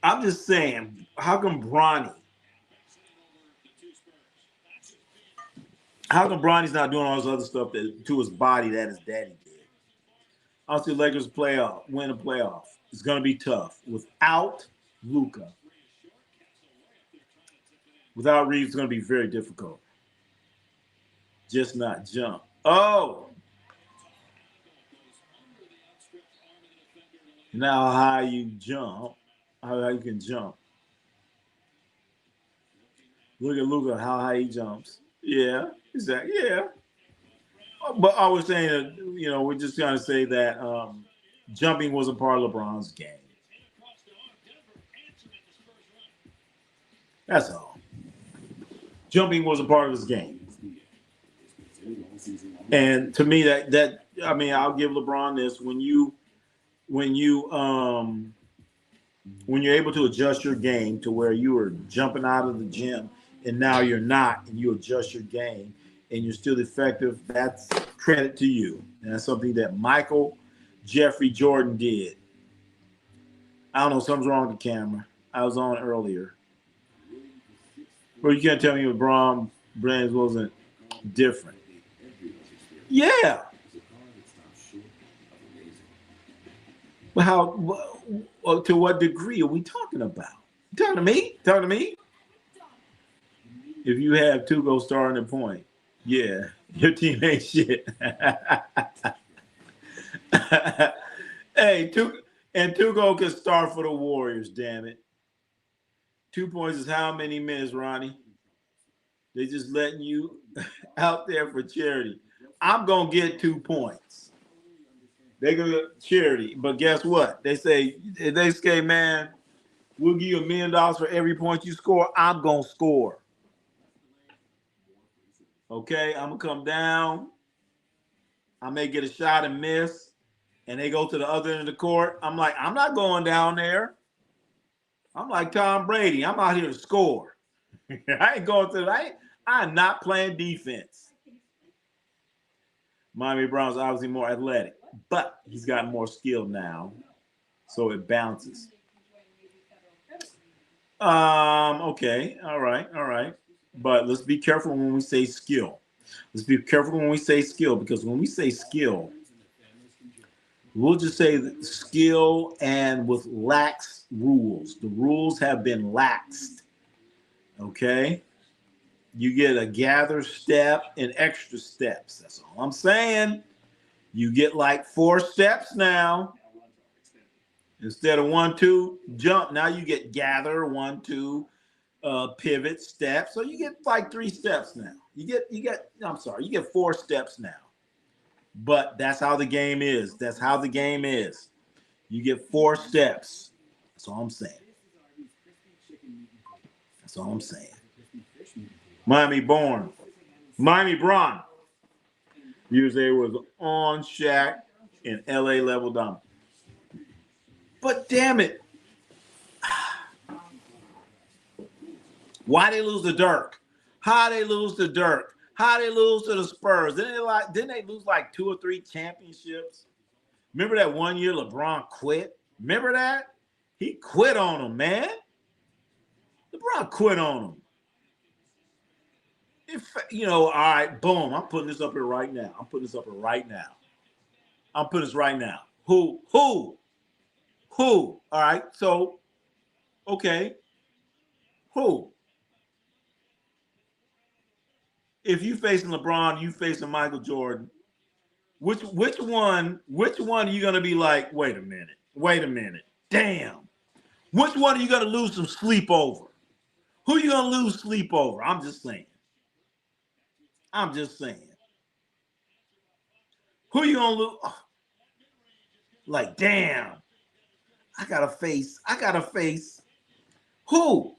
I'm just saying, how come Bronny's not doing all this other stuff to his body that his daddy did? I'll see Lakers win a playoff. It's going to be tough without Luka. Without Reeves, it's going to be very difficult. Just not jump. Oh! Now how high you jump, how high you can jump. Look at Luka, how high he jumps. Yeah, exactly. Yeah. But I was saying that, we're just trying to say that jumping was a part of LeBron's game. That's all. Jumping was a part of his game. And to me, I'll give LeBron this. When you're able to adjust your game to where you were jumping out of the gym and now you're not, and you adjust your game and you're still effective, that's credit to you. And that's something that Michael Jeffrey Jordan did. I don't know, something's wrong with the camera. I was on earlier. But you can't tell me LeBron James wasn't different. Yeah. But to what degree are we talking about? You talking to me? Talking to me? If you have Tugo starting the point, yeah, your team ain't shit. Hey, Tugo can start for the Warriors, damn it. 2 points is how many minutes, Ronnie? They just letting you out there for charity. I'm gonna get 2 points. They gonna get charity, but guess what? They say, man, we'll give you $1 million for every point you score. I'm gonna score. Okay, I'm gonna come down. I may get a shot and miss, and they go to the other end of the court. I'm like, I'm not going down there. I'm like Tom Brady. I'm out here to score. I ain't going to. I'm not playing defense. Miami Brown's obviously more athletic, but he's got more skill now, so it bounces. Okay, all right. But let's be careful when we say skill. Let's be careful when we say skill, because when we say skill, we'll just say skill and with lax rules. The rules have been laxed. Okay? You get a gather step and extra steps. That's all I'm saying. You get like 4 steps now. Instead of 1, 2, jump. Now you get gather, 1, 2, pivot, step. So you get like 3 steps now. You get 4 steps now. But that's how the game is. That's how the game is. You get 4 steps. That's all I'm saying. That's all I'm saying. Miami Braun. USA was on Shaq in LA level dominant. But damn it. Why they lose to Dirk? How they lose to Dirk? How they lose to the Spurs? Didn't they lose like 2 or 3 championships? Remember that one year LeBron quit? Remember that? He quit on them, man. LeBron quit on them. All right, boom. I'm putting this up here right now. I'm putting this right now. Who? All right, so, okay. Who? If you facing LeBron, you facing Michael Jordan. Which one are you gonna be like, wait a minute. Damn. Which one are you gonna lose some sleep over? Who are you gonna lose sleep over? I'm just saying. Who are you gonna lose? Oh, like, damn. I gotta face. Who?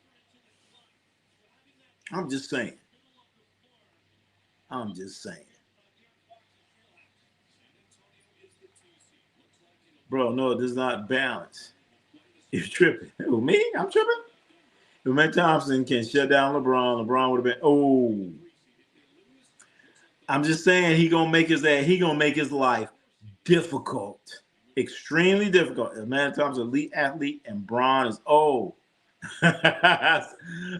I'm just saying. Bro, no, this is not balance. You're tripping. Who, me? I'm tripping? If Matt Thompson can shut down LeBron would have been, oh. I'm just saying he gonna make his life difficult. Extremely difficult. If Matt Thompson elite athlete and Bron is old. All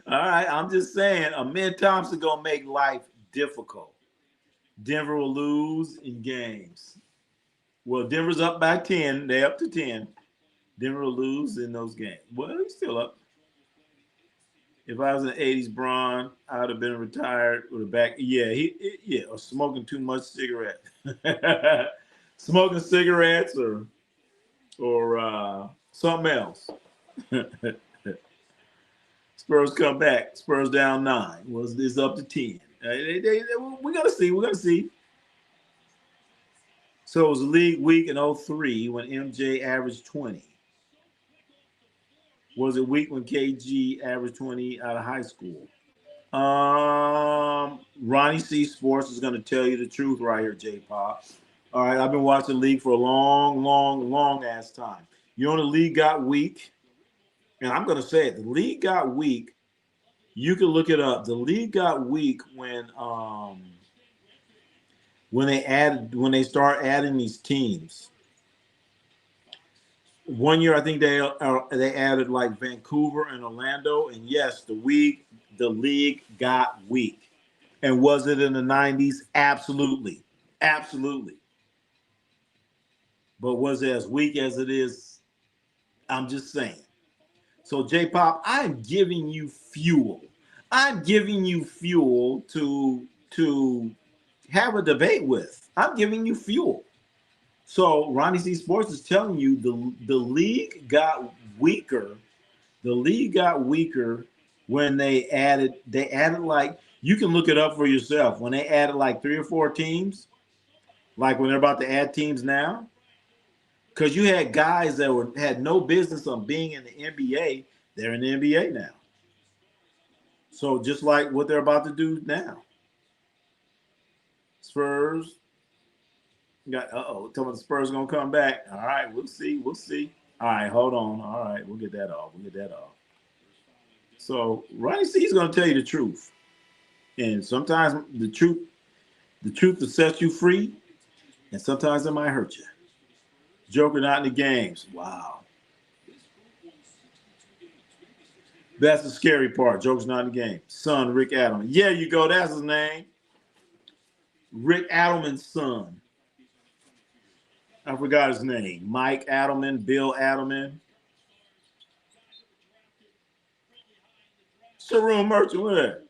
right, I'm just saying Amen Thompson gonna make life difficult. Denver will lose in games. Well, Denver's up by 10. They're up to 10. Denver will lose in those games. Well, he's still up. If I was in the 80s, Bron, I would have been retired with a back. Yeah, or smoking too much cigarettes. Smoking cigarettes or something else. Spurs come back. Spurs down 9. Well, it's up to 10. We're gonna see. So it was a league week in 03 when MJ averaged 20. Was it week when KG averaged 20 out of high school? Ronnie C Sports is going to tell you the truth right here, J-Pop. All right, I've been watching the league for a long ass time. You know, the league got weak, and I'm going to say it. The league got weak. You can look it up. The league got weak when they start adding these teams. One year, I think they added like Vancouver and Orlando, and yes, the league got weak. And was it in the 90s? Absolutely. But was it as weak as it is? I'm just saying. So, J-Pop, I'm giving you fuel. To have a debate with. I'm giving you fuel. So Ronnie C Sports is telling you the league got weaker. The league got weaker when they added like, You can look it up for yourself. When they added like 3 or 4 teams, like when they're about to add teams now, because you had guys that had no business on being in the NBA, they're in the NBA now. So just like what they're about to do now, Spurs got tell me the Spurs gonna come back. All right, we'll see, we'll see. All right, hold on. All right, we'll get that off. We'll get that off. So Ronnie C is gonna tell you the truth, and sometimes the truth will set you free, and sometimes it might hurt you. Joker not in the games. Wow, that's the scary part. Joker's not in the game. Son, Rick Adelman. Yeah, you go. That's his name. Rick Adelman's son. I forgot his name. Mike Adelman, Bill Adelman. Saroon Merchant, what is that?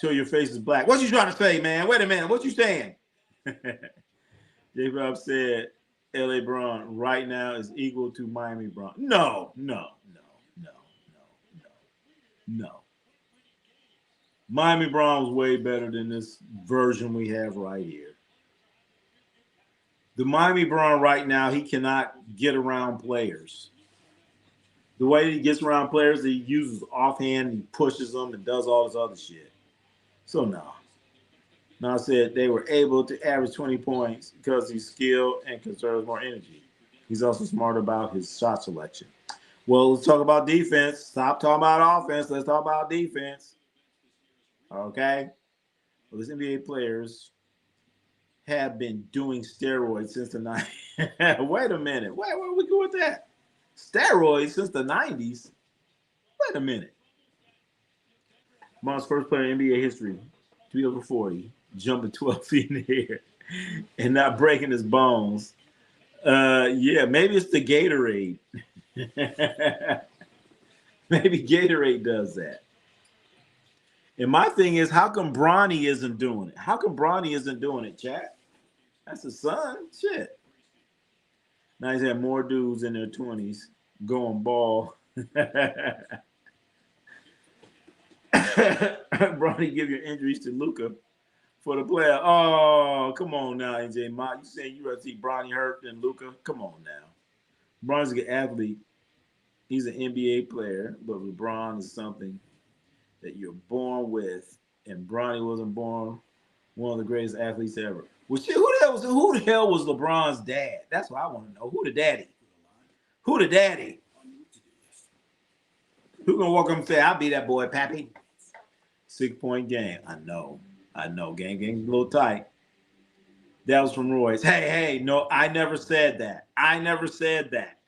Show your face is black. What you trying to say, man? Wait a minute. What you saying? J. Rob said LA Braun right now is equal to Miami Braun. No, no, no, no, no, no, no. Miami Braun was way better than this version we have right here. The Miami Braun right now, he cannot get around players. The way he gets around players, he uses offhand, he pushes them and does all this other shit. So no. Now I said they were able to average 20 points because he's skilled and conserves more energy. He's also smart about his shot selection. Well, let's talk about defense. Stop talking about offense. Let's talk about defense. Okay? Well, these NBA players have been doing steroids since the 90s. Wait a minute. Where we go with that? Steroids since the 90s? Wait a minute. Mom's first player in NBA history, 3 over 40, jumping 12 feet in the air and not breaking his bones. Yeah, maybe it's the Gatorade. Maybe Gatorade does that. And my thing is, how come Bronny isn't doing it? How come Bronny isn't doing it, chat? That's his son. Shit. Now he's had more dudes in their 20s going ball. Bronny give your injuries to Luca for the player. Oh, come on now, AJ Mott. You saying you rather see Bronny hurt than Luca? Come on now. Bronny's a good athlete. He's an NBA player, but LeBron is something that you're born with. And Bronny wasn't born one of the greatest athletes ever. Well, shit, who the hell was LeBron's dad? That's what I want to know. Who the daddy? Who the daddy? Who gonna walk up and say, "I'll be that boy, Pappy"? 6-point game. I know. Game a little tight. That was from Royce. Hey, no, I never said that. I never said that.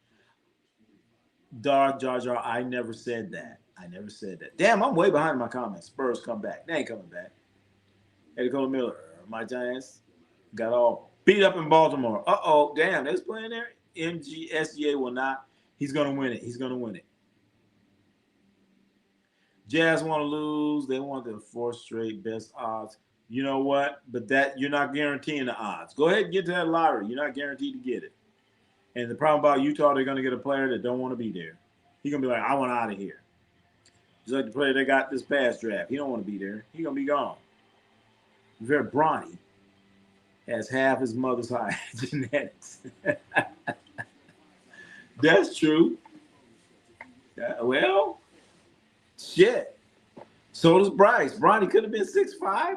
Jar Jar, I never said that. I never said that. Damn, I'm way behind my comments. Spurs come back. They ain't coming back. Eddie Cole Miller, my Giants got all beat up in Baltimore. Damn, they's playing there. MGSGA will not. He's gonna win it. He's gonna win it. Jazz want to lose. They want their 4th straight best odds. You know what? But that you're not guaranteeing the odds. Go ahead and get to that lottery. You're not guaranteed to get it. And the problem about Utah, they're going to get a player that don't want to be there. He's going to be like, I want out of here. Just like the player they got this past draft. He don't want to be there. He's going to be gone. Very Bronny has half his mother's high genetics. That's true. Well, shit. So does Bryce. Bronny could have been 6'5".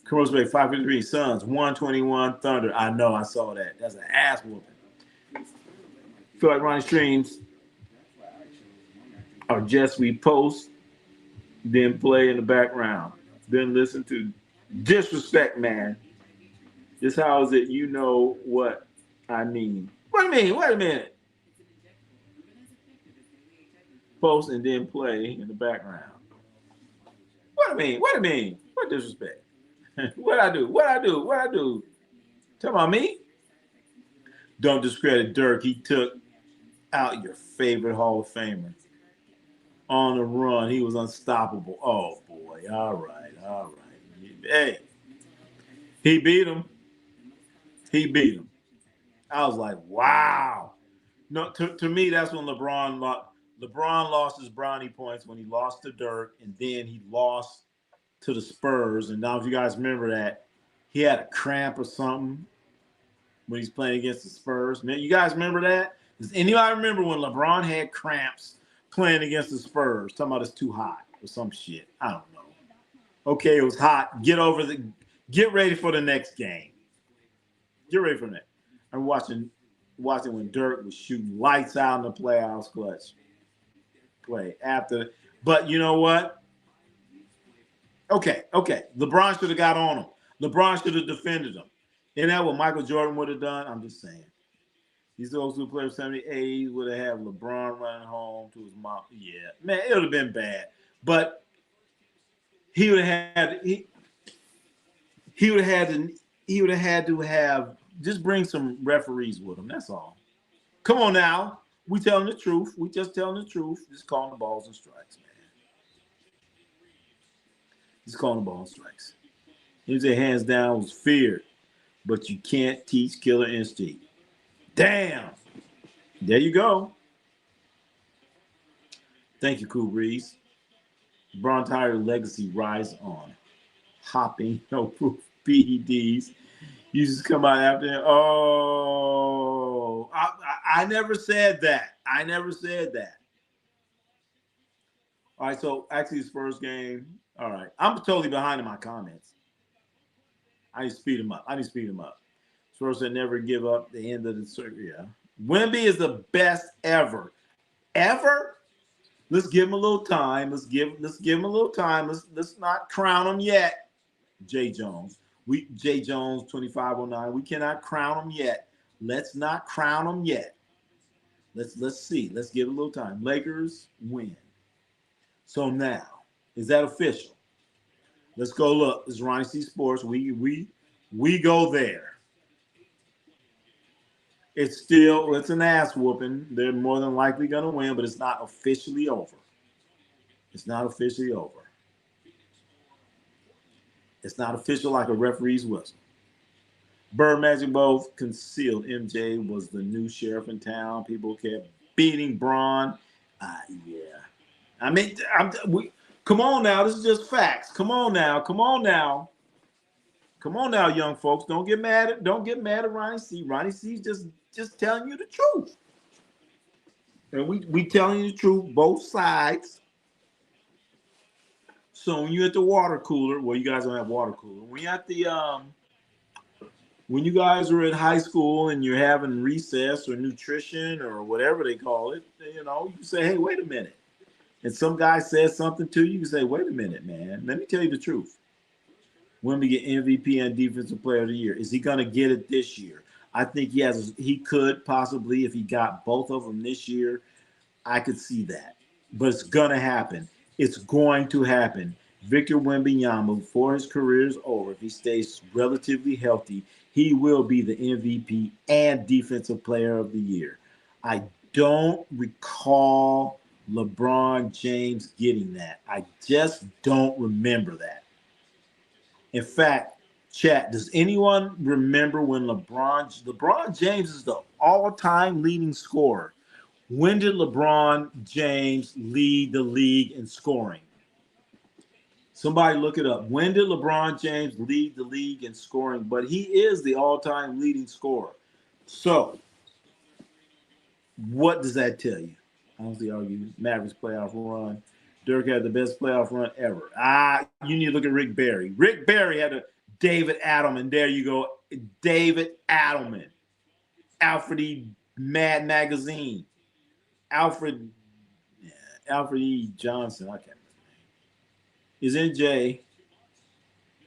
Commercial rate 553. Suns 121. Thunder. I know. I saw that. That's an ass whooping. Feel like Ronnie streams are just repost, then play in the background, then listen to disrespect, man. This how is it? You know what I mean? What do you mean? Wait a minute. Post and then play in the background. What do you mean? What do you mean? What disrespect? What I do? What I do? What I do? Tell about me? Don't discredit Dirk. He took out your favorite Hall of Famer. On the run, he was unstoppable. Oh, boy. All right. Hey, he beat him. I was like, wow. No, to me, that's when LeBron lost his brownie points when he lost to Dirk, and then he lost to the Spurs. And now if you guys remember that, he had a cramp or something when he's playing against the Spurs. Man, you guys remember that? Does anybody remember when LeBron had cramps playing against the Spurs? Talking about it's too hot or some shit. I don't know. Okay, it was hot. Get ready for the next game. Get ready for that. I'm watching when Dirk was shooting lights out in the playoffs clutch play after. But you know what? Okay. LeBron should have got on him. LeBron should have defended him. Isn't that what Michael Jordan would have done? I'm just saying. These old who played 78 would have had LeBron running home to his mom. Yeah, man, it would have been bad. But he would have had he would have had to have just bring some referees with him. That's all. Come on now. We telling the truth. We just telling the truth. Just calling the balls and strikes, man. Just calling the balls and strikes. He said hands down was feared, but you can't teach killer instinct. Damn. There you go. Thank you, Cool Breeze. Bron Tyler legacy rise on. Hopping, no proof PEDs. You just come out after. Oh, I never said that. I never said that. All right, so actually, his first game. All right, I'm totally behind in my comments. I need to speed him up. Spurs said never give up the end of the circle. Yeah, Wemby is the best ever. Ever? Let's give him a little time. Let's give him a little time. Let's not crown him yet. Jay Jones. Jay Jones 2509. We cannot crown him yet. Let's not crown him yet. Let's see. Let's give it a little time. Lakers win. So now, is that official? Let's go look. It's Ronnie C Sports. We go there. It's an ass whooping. They're more than likely gonna win, but it's not officially over. It's not officially over. It's not official like a referee's whistle. Bird Magic both concealed. MJ was the new sheriff in town. People kept beating Braun. Yeah. I mean, come on now. This is just facts. Come on now, young folks. Don't get mad at Ronnie C. Ronnie C's just telling you the truth. And we telling you the truth, both sides. So when you're at the water cooler, well, you guys don't have water cooler. When you're at the when you guys are in high school and you're having recess or nutrition or whatever they call it, you say, hey, wait a minute. And some guy says something to you, you say, wait a minute, man. Let me tell you the truth. When we get MVP and Defensive Player of the Year, is he going to get it this year? I think he could possibly, if he got both of them this year, I could see that. But it's going to happen. It's going to happen. Victor Wembanyama, before his career is over, if he stays relatively healthy, he will be the MVP and Defensive Player of the Year. I don't recall LeBron James getting that. I just don't remember that. In fact, chat, does anyone remember when LeBron James is the all-time leading scorer? When did LeBron James lead the league in scoring? Somebody look it up. When did LeBron James lead the league in scoring? But he is the all-time leading scorer. So, what does that tell you? I don't see argue. Mavericks playoff run. Dirk had the best playoff run ever. You need to look at Rick Barry. Rick Barry had a David Adelman. There you go. David Adelman. Alfred E. Mad Magazine. Alfred E. Johnson. I can't remember. Is NJ.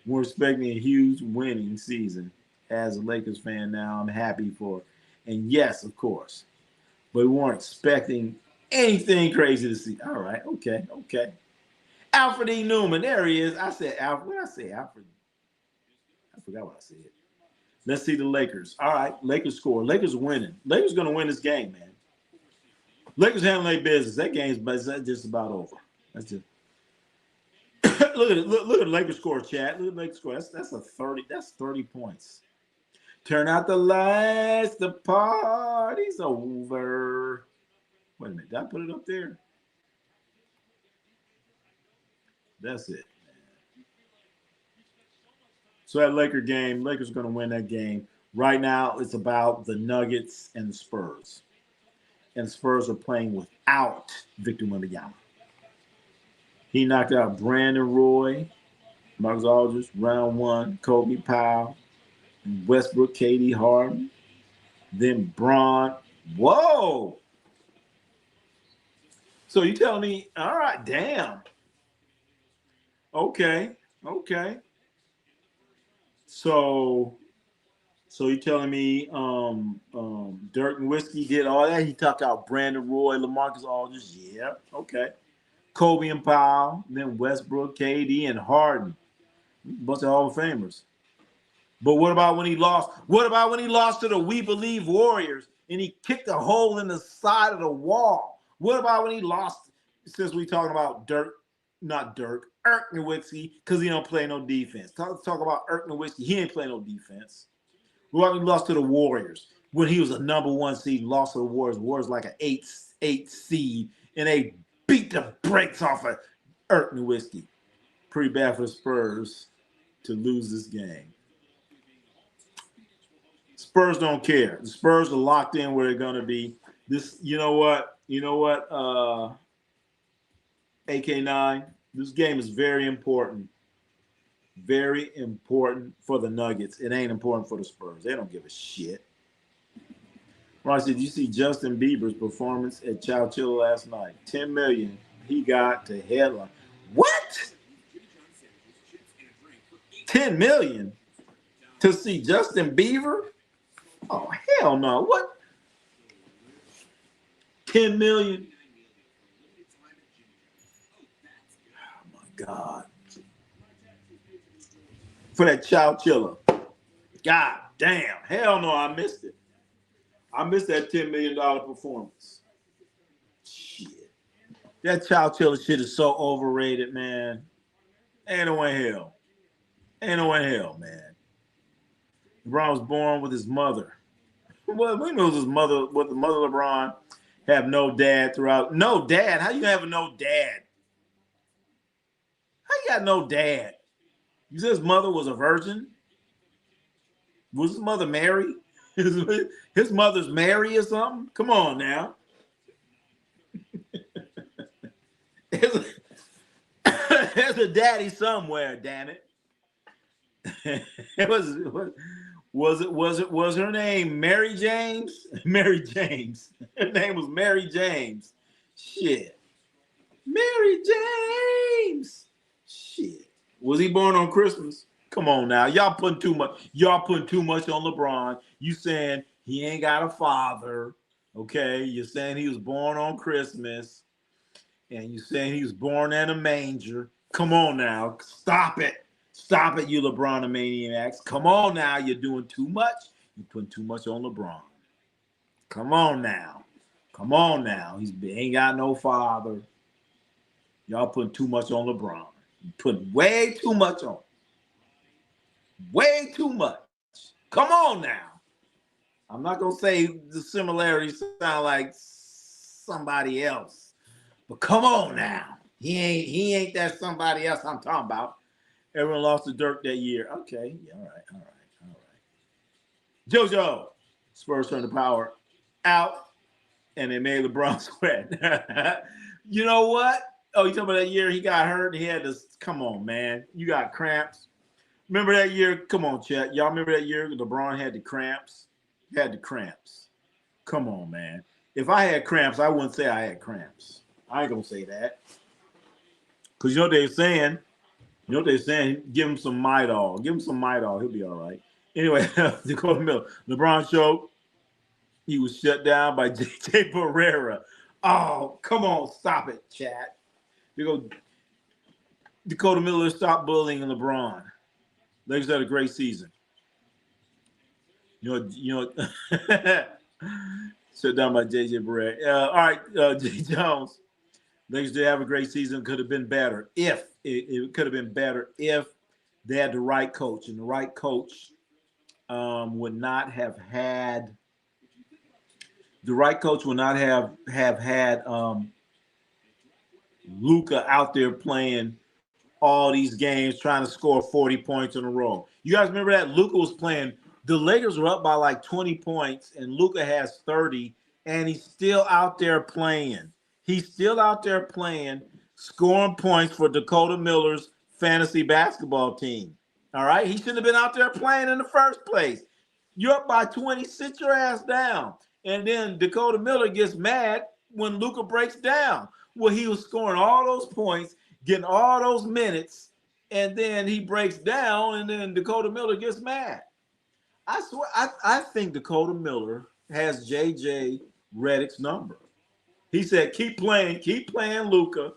We're expecting a huge winning season. As a Lakers fan now, I'm happy for it. And yes, of course. But we weren't expecting anything crazy to see. All right, okay. Alfred E. Newman, there he is. I said Alfred. What did I say? Alfred. I forgot what I said. Let's see the Lakers. All right, Lakers score. Lakers winning. Lakers going to win this game, man. Lakers handling their business. That game's just about over. That's just look at it. Look at the Lakers score, chat. Look at the Lakers score. That's a 30. That's 30 points. Turn out the lights. The party's over. Wait a minute. Did I put it up there? That's it. So that Laker game, Lakers are going to win that game. Right now, it's about the Nuggets and the Spurs. And the Spurs are playing without Victor Wembanyama. He knocked out Brandon Roy, Marcus Aldridge, round one, Kobe Powell, Westbrook, KD Harden, then Braun. Whoa! So you telling me, all right, damn. Okay, okay. So you telling me Dirk and Whiskey did all that? He talked out Brandon Roy, LaMarcus Aldridge. Yeah, okay. Kobe and Powell, then Westbrook, KD, and Harden. Bunch of Hall of Famers. But what about when he lost? What about when he lost to the We Believe Warriors and he kicked a hole in the side of the wall? What about when he lost, since we talking about Irk Nowitzki, because he don't play no defense. Talk about Irk Nowitzki. He ain't play no defense. What about when he lost to the Warriors when he was a number one seed, lost to the Warriors. Warriors like an eight seed, and they beat the brakes off of Irk Nowitzki. Pretty bad for the Spurs to lose this game. Spurs don't care. The Spurs are locked in where they're gonna be. This, you know what? AK9. This game is very important. Very important for the Nuggets. It ain't important for the Spurs. They don't give a shit. Ron said, did you see Justin Bieber's performance at Chowchilla last night? 10 million he got to headline. What? 10 million to see Justin Bieber? Oh, hell no. What? 10 million? Oh, my God. For that Chowchilla. God damn. Hell no, I missed it. I missed that $10 million performance. Shit. That Chowchilla shit is so overrated, man. Ain't no way in hell. Ain't no way in hell, man. LeBron was born with his mother. Well, we know his mother, with the mother LeBron, have no dad throughout. No dad? How you gonna have no dad? How you got no dad? You said his mother was a virgin? Was his mother Mary? His mother's Mary or something? Come on now. There's a daddy somewhere, damn it. Was her name Mary James? Mary James. Her name was Mary James. Shit. Mary James. Shit. Was he born on Christmas? Come on now. Y'all putting too much on LeBron. You saying he ain't got a father. Okay. You're saying he was born on Christmas. And you saying he was born in a manger. Come on now. Stop it. Stop it, you LeBron maniacs. Come on now. You're doing too much. You're putting too much on LeBron. Come on now. Come on now. He ain't got no father. Y'all putting too much on LeBron. You putting way too much on. Way too much. Come on now. I'm not going to say the similarities sound like somebody else. But come on now. He ain't that somebody else I'm talking about. Everyone lost to Dirk that year. Okay. Yeah, all right. JoJo. Spurs turned the power out, and they made LeBron sweat. You know what? Oh, you talking about that year he got hurt? He had to, come on, man. You got cramps. Remember that year? Come on, chat. Y'all remember that year LeBron had the cramps? He had the cramps. Come on, man. If I had cramps, I wouldn't say I had cramps. I ain't going to say that. Because you know what they're saying? Give him some Midol. Give him some Midol. He'll be all right. Anyway, Dakota Miller. LeBron showed he was shut down by J.J. Barrera. Oh, come on. Stop it, chat. Dakota Miller, stop bullying LeBron. Lakers had a great season. You know, shut down by J.J. Barrera. All right, Jay Jones. Lakers did have a great season. Could have been better if it could have been better if they had the right coach, and the right coach would not have had. The right coach would not have had Luka out there playing all these games trying to score 40 points in a row. You guys remember that Luka was playing? The Lakers were up by like 20 points, and Luka has 30, and he's still out there playing. He's still out there playing, scoring points for Dakota Miller's fantasy basketball team. All right? He shouldn't have been out there playing in the first place. You're up by 20, sit your ass down. And then Dakota Miller gets mad when Luka breaks down. Well, he was scoring all those points, getting all those minutes, and then he breaks down, and then Dakota Miller gets mad. I swear, I think Dakota Miller has JJ Redick's number. He said, keep playing Luka,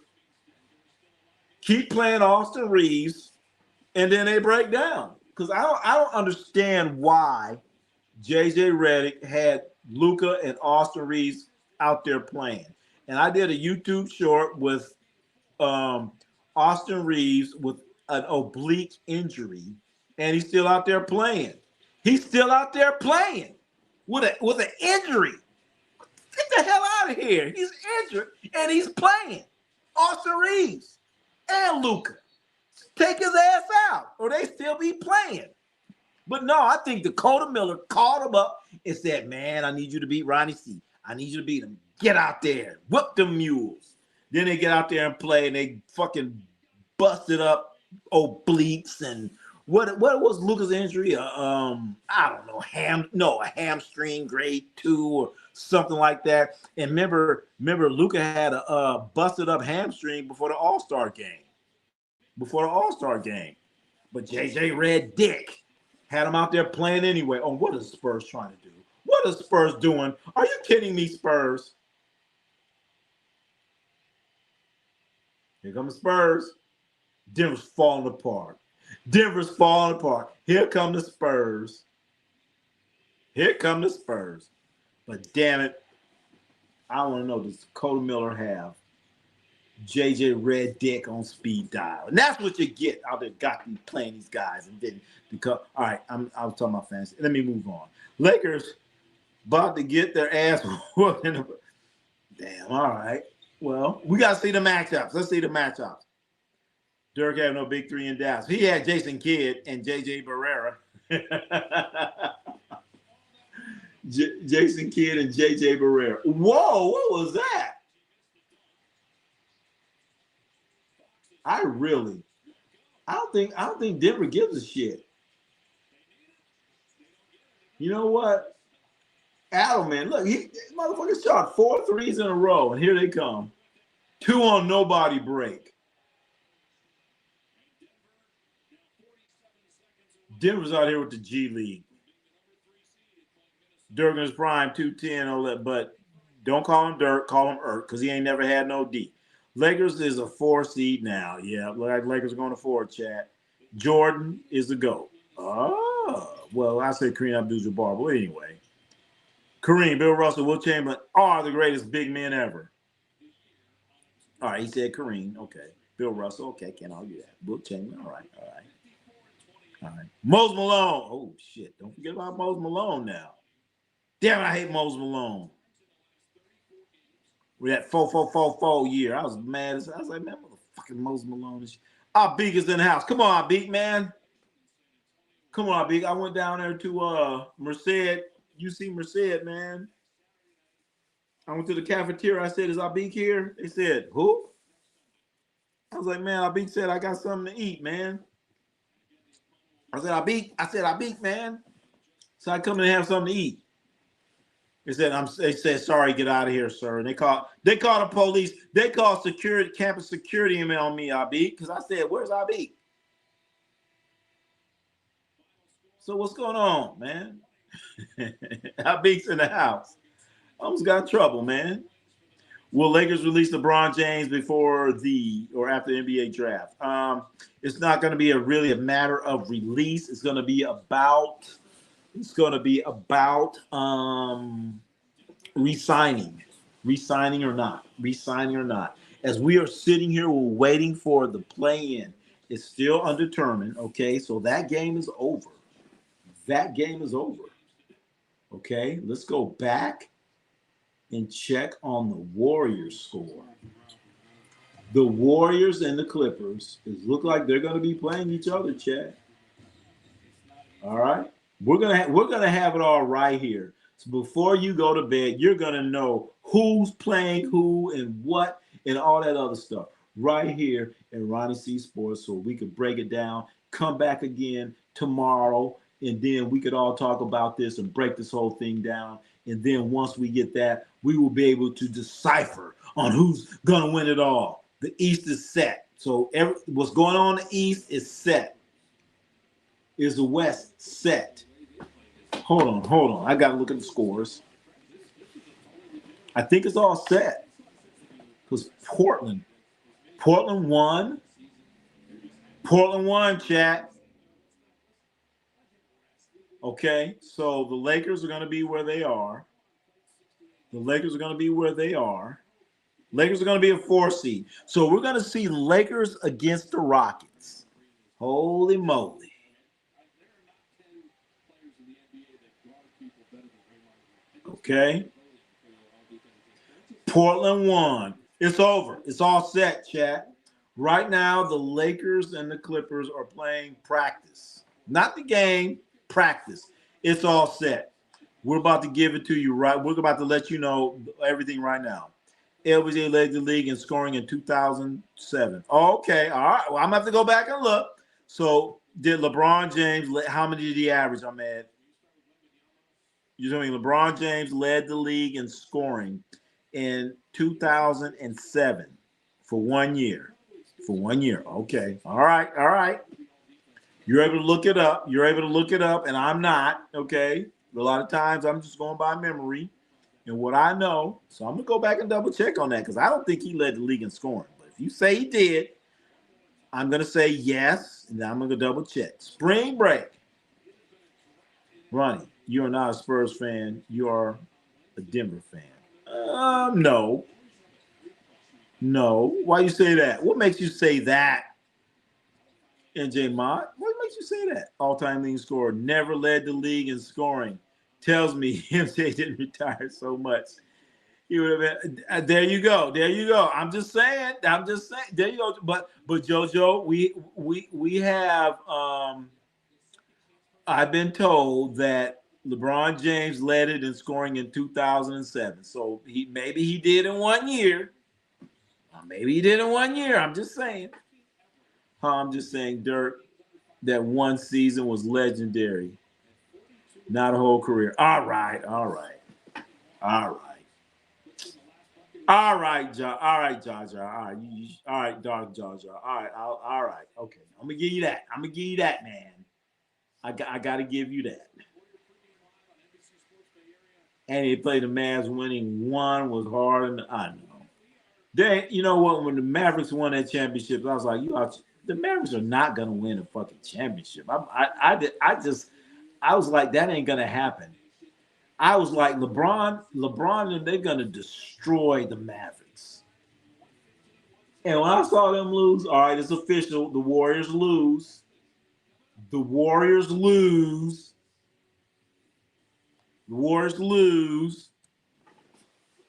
keep playing Austin Reeves, and then they break down. Because I don't understand why JJ Redick had Luka and Austin Reeves out there playing. And I did a YouTube short with Austin Reeves with an oblique injury, and he's still out there playing. He's still out there playing with an injury. Get the hell out of here. He's injured, and he's playing. Austin Reeves and Luka. Take his ass out, or they still be playing. But no, I think Dakota Miller called him up and said, man, I need you to beat Ronnie C. I need you to beat him. Get out there. Whoop them mules. Then they get out there and play, and they fucking busted up obliques. And what was Luka's injury? I don't know, a hamstring grade 2 or something like that. And remember Luka had a busted up hamstring before the All-Star game. But JJ Red Dick had him out there playing anyway. Oh, what is Spurs trying to do? What is Spurs doing? Are you kidding me, Spurs? Here comes Spurs. Denver's falling apart. Here come the Spurs. But damn it, I want to know, does Dakota Miller have JJ Red Dick on speed dial? And that's what you get out there, got me playing these guys. And then, because, all right, I was talking about fantasy. Let me move on. Lakers about to get their ass whooped. Damn, all right. Well, we got to see the matchups. Let's see the matchups. Dirk had no big three in Dallas. He had Jason Kidd and J.J. Barrera. Jason Kidd and J.J. Barrera. Whoa, what was that? I don't think Denver gives a shit. You know what? Adelman, look, motherfucker shot 4 threes in a row, and here they come. 2 on nobody break. Denver's out here with the G League. Dirk in his prime, 210, all that, but don't call him Dirk, call him Irk, because he ain't never had no D. Lakers is a 4 seed now. Yeah, like Lakers are going to 4, chat. Jordan is the GOAT. Oh, well, I said Kareem Abdul-Jabbar, but anyway. Kareem, Bill Russell, Will Chamberlain are the greatest big men ever. All right, he said Kareem. Okay. Bill Russell. Okay, can't argue that. Will Chamberlain. All right. Mose Malone. Oh, shit. Don't forget about Mose Malone now. Damn, I hate Mose Malone. With that 4-4-4-4 year, I was mad. I was like, man, motherfucking Mose Malone. Abik is in the house. Come on, Abik, man. Come on, Abik. I went down there to Merced. You see Merced, man. I went to the cafeteria. I said, is Abik here? They said, who? I was like, man, Abik said, I got something to eat, man. I said, Abik, man. So I come in and have something to eat. They said, sorry, get out of here, sir. And they called the police. They called security, campus security on me, Abik, because I said, where's Abik? So what's going on, man? Abik's in the house. I almost got in trouble, man. Will Lakers release LeBron James before or after the NBA draft? It's not going to be really a matter of release. It's going to be about resigning or not. As we are sitting here, we're waiting for the play-in. It's still undetermined. Okay, so that game is over. Okay, let's go back and check on the Warriors score. The Warriors and the Clippers look like they're going to be playing each other, Chad. All right, we're gonna have it all right here. So before you go to bed, you're gonna know who's playing who and what and all that other stuff right here in Ronnie C Sports, so we could break it down. Come back again tomorrow, and then we could all talk about this and break this whole thing down. And then once we get that, we will be able to decipher on who's gonna win it all. The East is set, so what's going on in the East is set. Is the West set? Hold on. I got to look at the scores. I think it's all set because Portland won. Portland won, chat. Okay, so the Lakers are going to be where they are. Lakers are going to be a 4 seed. So we're going to see Lakers against the Rockets. Holy moly. Okay. Portland won. It's over. It's all set, chat. Right now, the Lakers and the Clippers are playing practice. Not the game, practice. It's all set. We're about to give it to you right. We're about to let you know everything right now. LBJ led the league in scoring in 2007. Okay, all right. Well, I'm going to have to go back and look. So did LeBron James, how many did he average, I'm at? You're telling me LeBron James led the league in scoring in 2007 for 1 year. For 1 year. Okay. All right. You're able to look it up. And I'm not. Okay. A lot of times I'm just going by memory and what I know. So I'm going to go back and double check on that because I don't think he led the league in scoring. But if you say he did, I'm going to say yes. And then I'm going to double check. Spring break. Ronnie, you are not a Spurs fan. You are a Denver fan. No. Why you say that? What makes you say that? NJ Mott, what makes you say that? All-time leading scorer, never led the league in scoring. Tells me MJ didn't retire so much. He would have been. There you go. I'm just saying. There you go. But JoJo, we have. I've been told that LeBron James led it in scoring in 2007. So maybe he did in 1 year. Maybe he did in 1 year. I'm just saying. Dirk, that one season was legendary. Not a whole career. All right, Jaja. All right, Dog Jaja. All right. Okay, I'm gonna give you that, man. I got to give you that. And he played the Mavs. Winning one was hard, and I know. Then you know what? When the Mavericks won that championship, I was like, the Mavericks are not gonna win a fucking championship. I was like, that ain't gonna happen. I was like, LeBron, and they're gonna destroy the Mavericks. And when I saw them lose, all right, it's official. The Warriors lose.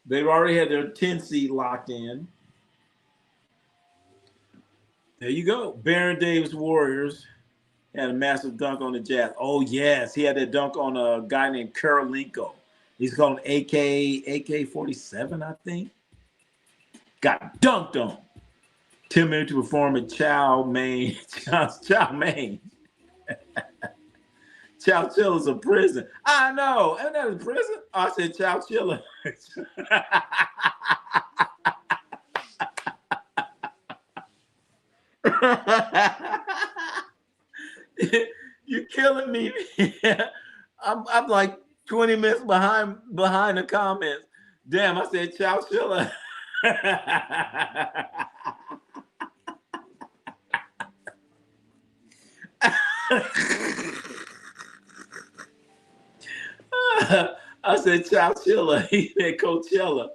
They've already had their 10 seed locked in. There you go. Baron Davis Warriors had a massive dunk on the Jazz. Oh, yes. He had that dunk on a guy named Karolinko. He's called AK-47, I think. Got dunked on. 10 minutes to perform at Chow Mein. Chow Mein. Chowchilla's a prison. I know. Ain't that a prison? I said Chowchilla. You're killing me. I'm like 20 minutes behind the comments. Damn, I said Chowchilla. I said Chowchilla. He said Coachella.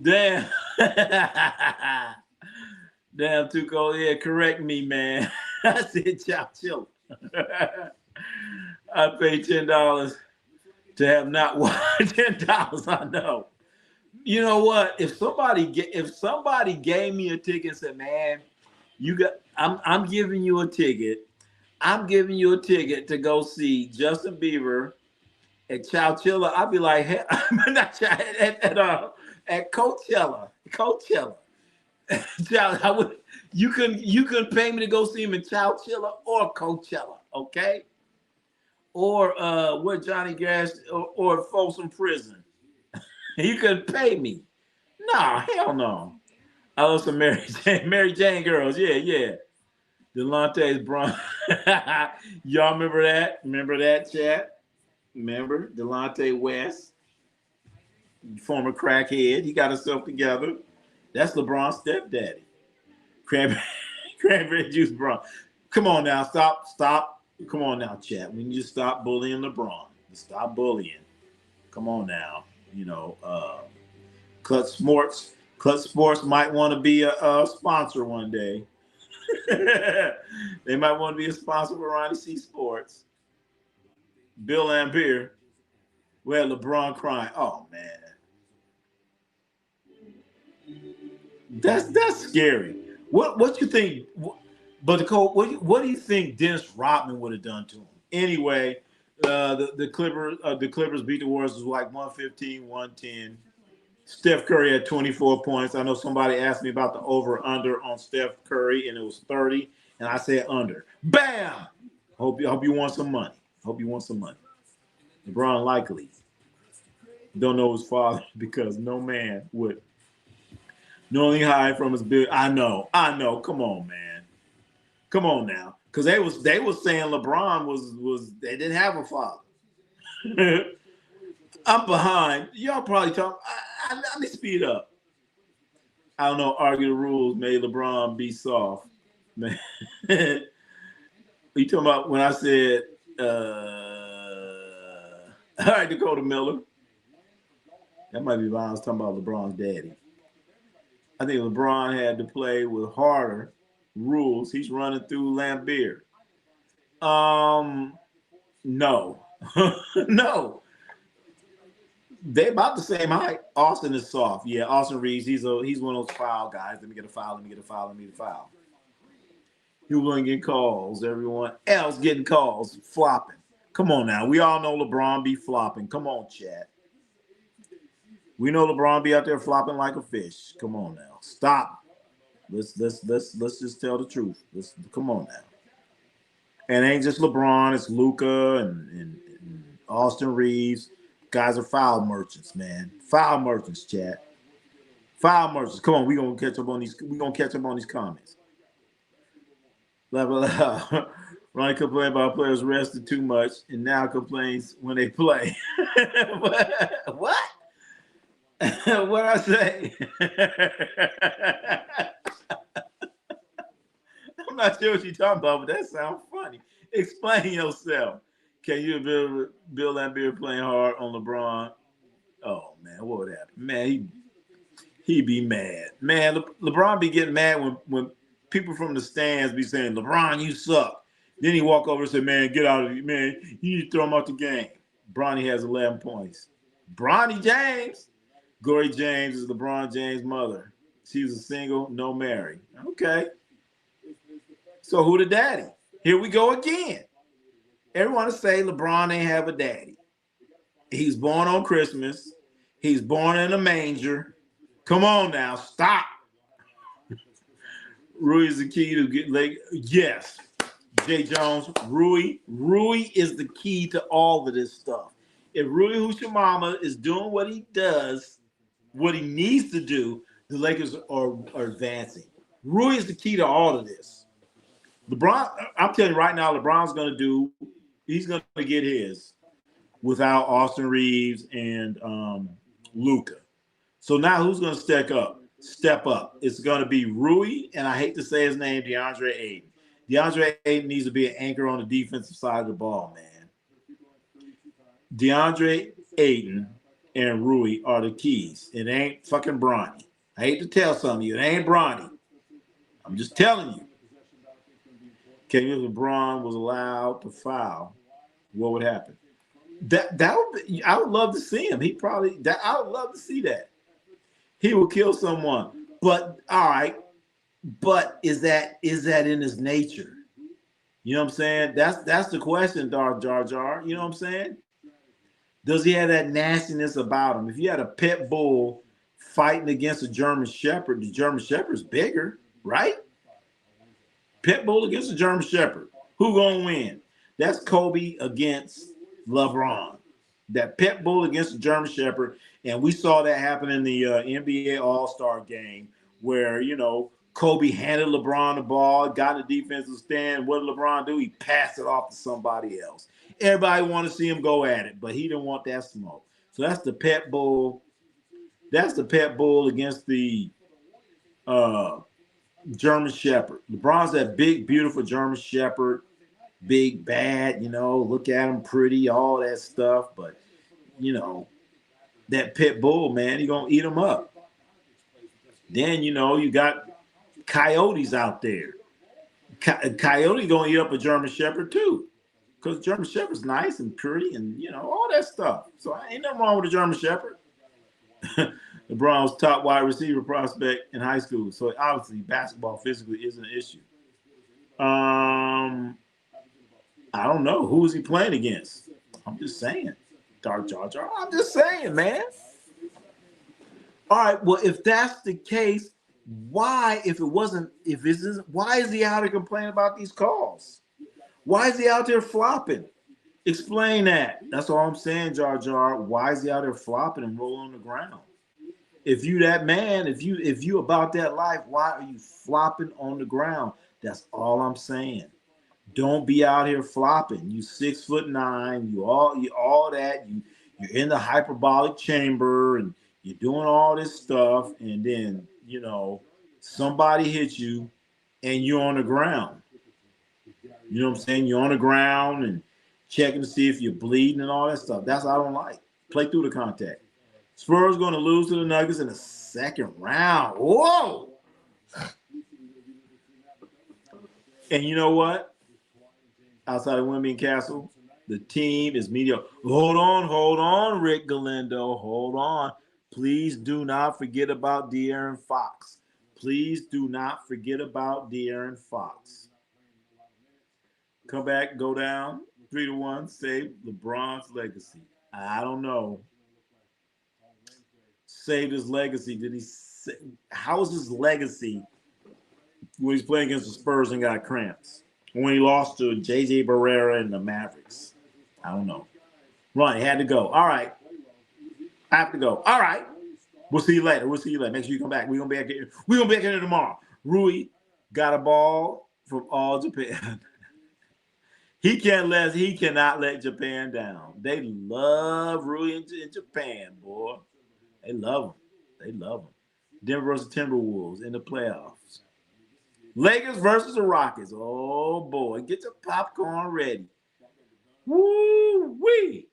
Damn. Damn, Tuco. Yeah, correct me, man. I said Chowchilla. I paid $10 to have not $10. I know. You know what? If somebody gave me a ticket and said, "Man, I'm giving you a ticket. I'm giving you a ticket to go see Justin Bieber at Chowchilla," I'd be like, hey, not at Coachella. Coachella. I would, you can pay me to go see him in Chowchilla or Coachella, okay? Or where Johnny Gas or Folsom Prison. You could pay me. No, hell no. I love some Mary Jane, Mary Jane girls. Yeah, yeah. Delonte's Bron. Y'all remember that? Remember that, chat? Remember Delonte West, former crackhead. He got himself together. That's LeBron's stepdaddy. Cranberry, cranberry juice, Bron. Come on now, stop. Come on now, chat. We need to stop bullying LeBron. Stop bullying. Come on now. You know, Cut Sports. Cut Sports might want to be a sponsor one day. They might want to be a sponsor for Ronnie C Sports. Bill Lambier. Well, LeBron crying. Oh man, that's scary. What you think? But Nicole, what do you think Dennis Rodman would have done to him? Anyway, the Clippers beat the Warriors was like 115, 110. Steph Curry had 24 points. I know somebody asked me about the over/under on Steph Curry, and it was 30, and I said under. Bam! Hope you want some money. Hope you want some money. LeBron likely don't know his father because no man would knowingly hide from his big. I know. Come on, man. Come on now, because they was saying LeBron was they didn't have a father. I'm behind. Y'all probably talk. Let me speed up. I don't know. Argue the rules. Made LeBron be soft. Man, you talking about when I said, all right, Dakota Miller. That might be why I was talking about LeBron's daddy. I think LeBron had to play with harder rules. He's running through Lambeer. Um, no, no. They about the same height. Austin is soft. Yeah, Austin Reeves. He's one of those foul guys. Let me get a foul. Let me get a foul. Let me get a foul. He was get calls. Everyone else getting calls. Flopping. Come on now. We all know LeBron be flopping. Come on, chat. We know LeBron be out there flopping like a fish. Come on now. Stop. Let's just tell the truth. Come on now. And it ain't just LeBron. It's Luca and Austin Reeves. Guys are foul merchants, man. Foul merchants, chat. Foul merchants. Come on, we gonna catch up on these. We gonna catch up on these comments. Level out. Ronnie complained about players rested too much, and now complains when they play. What? What I say? I'm not sure what you're talking about, but that sounds funny. Explain yourself. Can you Bill Lambier playing hard on LeBron? Oh man, what would happen? Man, he be mad. Man, LeBron be getting mad when people from the stands be saying, LeBron, you suck. Then he walk over and say, man, get out of here. Man, you need to throw him out the game. Bronny has 11 points. Bronny James. Glory James is LeBron James' mother. She was a single, no married. Okay. So who the daddy? Here we go again. Everyone to say LeBron ain't have a daddy. He's born on Christmas. He's born in a manger. Come on now, stop. Rui is the key to get like yes. Jay Jones, Rui is the key to all of this stuff. If Rui Hachimura is doing what he does, what he needs to do, the Lakers are advancing. Rui is the key to all of this. LeBron, I'm telling you right now, he's going to get his without Austin Reeves and Luca. So now who's going to step up? It's going to be Rui, and I hate to say his name, DeAndre Ayton. DeAndre Ayton needs to be an anchor on the defensive side of the ball, man. DeAndre Ayton and Rui are the keys. It ain't fucking Bronny. I hate to tell some of you, it ain't Bronny. I'm just telling you. If LeBron was allowed to foul, what would happen? That would be, I would love to see him. I would love to see that. He will kill someone. But all right, but is that in his nature? You know what I'm saying? That's the question, Jar Jar. You know what I'm saying? Does he have that nastiness about him? If you had a pit bull fighting against a German Shepherd, the German Shepherd's bigger, right? Pit bull against a German Shepherd. Who gonna win? That's Kobe against LeBron. That pit bull against the German Shepherd, and we saw that happen in the NBA All-Star game, where Kobe handed LeBron the ball, got in the defensive stand. What did LeBron do? He passed it off to somebody else. Everybody wanted to see him go at it, but he didn't want that smoke. So that's the pit bull. That's the pit bull against the German Shepherd. LeBron's that big, beautiful German Shepherd, big, bad, look at him pretty, all that stuff. But, that pit bull, man, he going to eat him up. Then, you got coyotes out there. Coyote going to eat up a German Shepherd, too. Because German Shepherd's nice and pretty and, all that stuff. So ain't nothing wrong with a German Shepherd. LeBron's top wide receiver prospect in high school. So obviously basketball physically isn't an issue. I don't know. Who is he playing against? I'm just saying. Dark Jar Jar. I'm just saying, man. All right. Well, if that's the case, why, why is he out there complaining about these calls? Why is he out there flopping? Explain that. That's all I'm saying, Jar Jar. Why is he out there flopping and rolling on the ground? If you that man, if you about that life, why are you flopping on the ground? That's all I'm saying. Don't be out here flopping. You 6'9", you all that. You're in the hyperbolic chamber and you're doing all this stuff, and then somebody hits you and you're on the ground. You know what I'm saying? You're on the ground and checking to see if you're bleeding and all that stuff. That's what I don't like. Play through the contact. Spurs going to lose to the Nuggets in the second round. Whoa! And you know what? Outside of Wemby and Castle, the team is mediocre. Hold on, Rick Galindo. Hold on. Please do not forget about De'Aaron Fox. Please do not forget about De'Aaron Fox. Come back, go down 3-1, save LeBron's legacy. I don't know. Saved his legacy. How is his legacy when he's playing against the Spurs and got cramps? When he lost to J.J. Barrera and the Mavericks? I don't know. Ron, he had to go. All right. I have to go. All right. We'll see you later. Make sure you come back. We're gonna be back here tomorrow. Rui got a ball from All Japan. He cannot let Japan down. They love Rui in Japan, boy. They love him. Denver versus Timberwolves in the playoffs. Lakers versus the Rockets. Oh, boy. Get your popcorn ready. Woo-wee.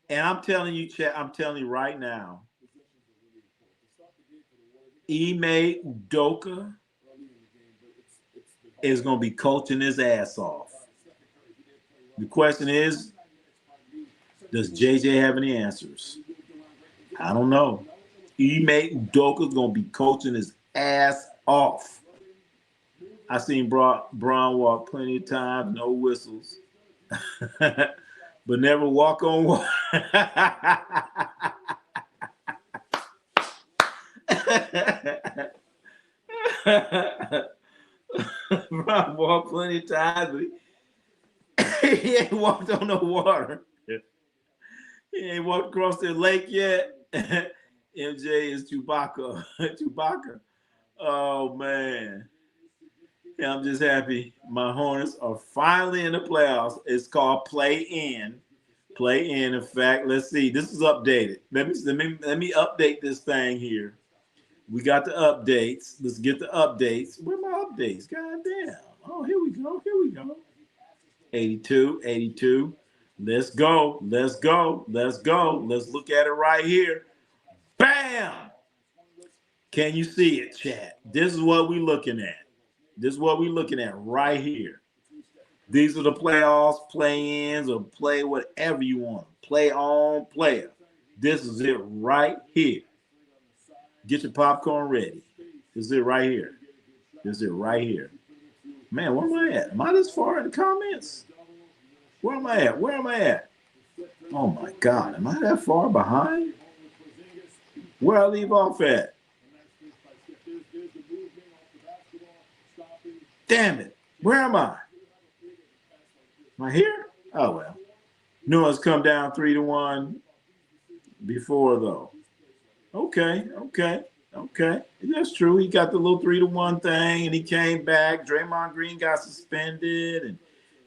And I'm telling you, Chat, right now, Ime Udoka is going to be coaching his ass off. The question is, does JJ have any answers? I don't know. Ime Udoka is going to be coaching his ass off. I seen Braun walk plenty of times, no whistles, but never walk on water. Braun walked plenty of times, but he ain't walked on no water. He ain't walked across the lake yet. MJ is Chewbacca. Chewbacca. Oh, man. Yeah, I'm just happy my Hornets are finally in the playoffs. It's called play-in. Play-in. In fact, let's see. This is updated. Let me update this thing here. We got the updates. Let's get the updates. Where are my updates? God damn. Oh, here we go. 82. Let's go. Let's look at it right here. Bam! Can you see it, chat? This is what we're looking at. Right here. These are the playoffs, play-ins, or play whatever you want. Play on, player. This is it right here. Get your popcorn ready. This is it right here. This is it right here. Man, where am I at? Am I this far in the comments? Where am I at? Where am I at? Oh my God, am I that far behind? Where I leave off at? Damn it. Where am I? Am I here? Oh well. Noah's come down 3-1 before though. Okay, okay, okay. That's true. He got the little 3-1 thing and he came back. Draymond Green got suspended and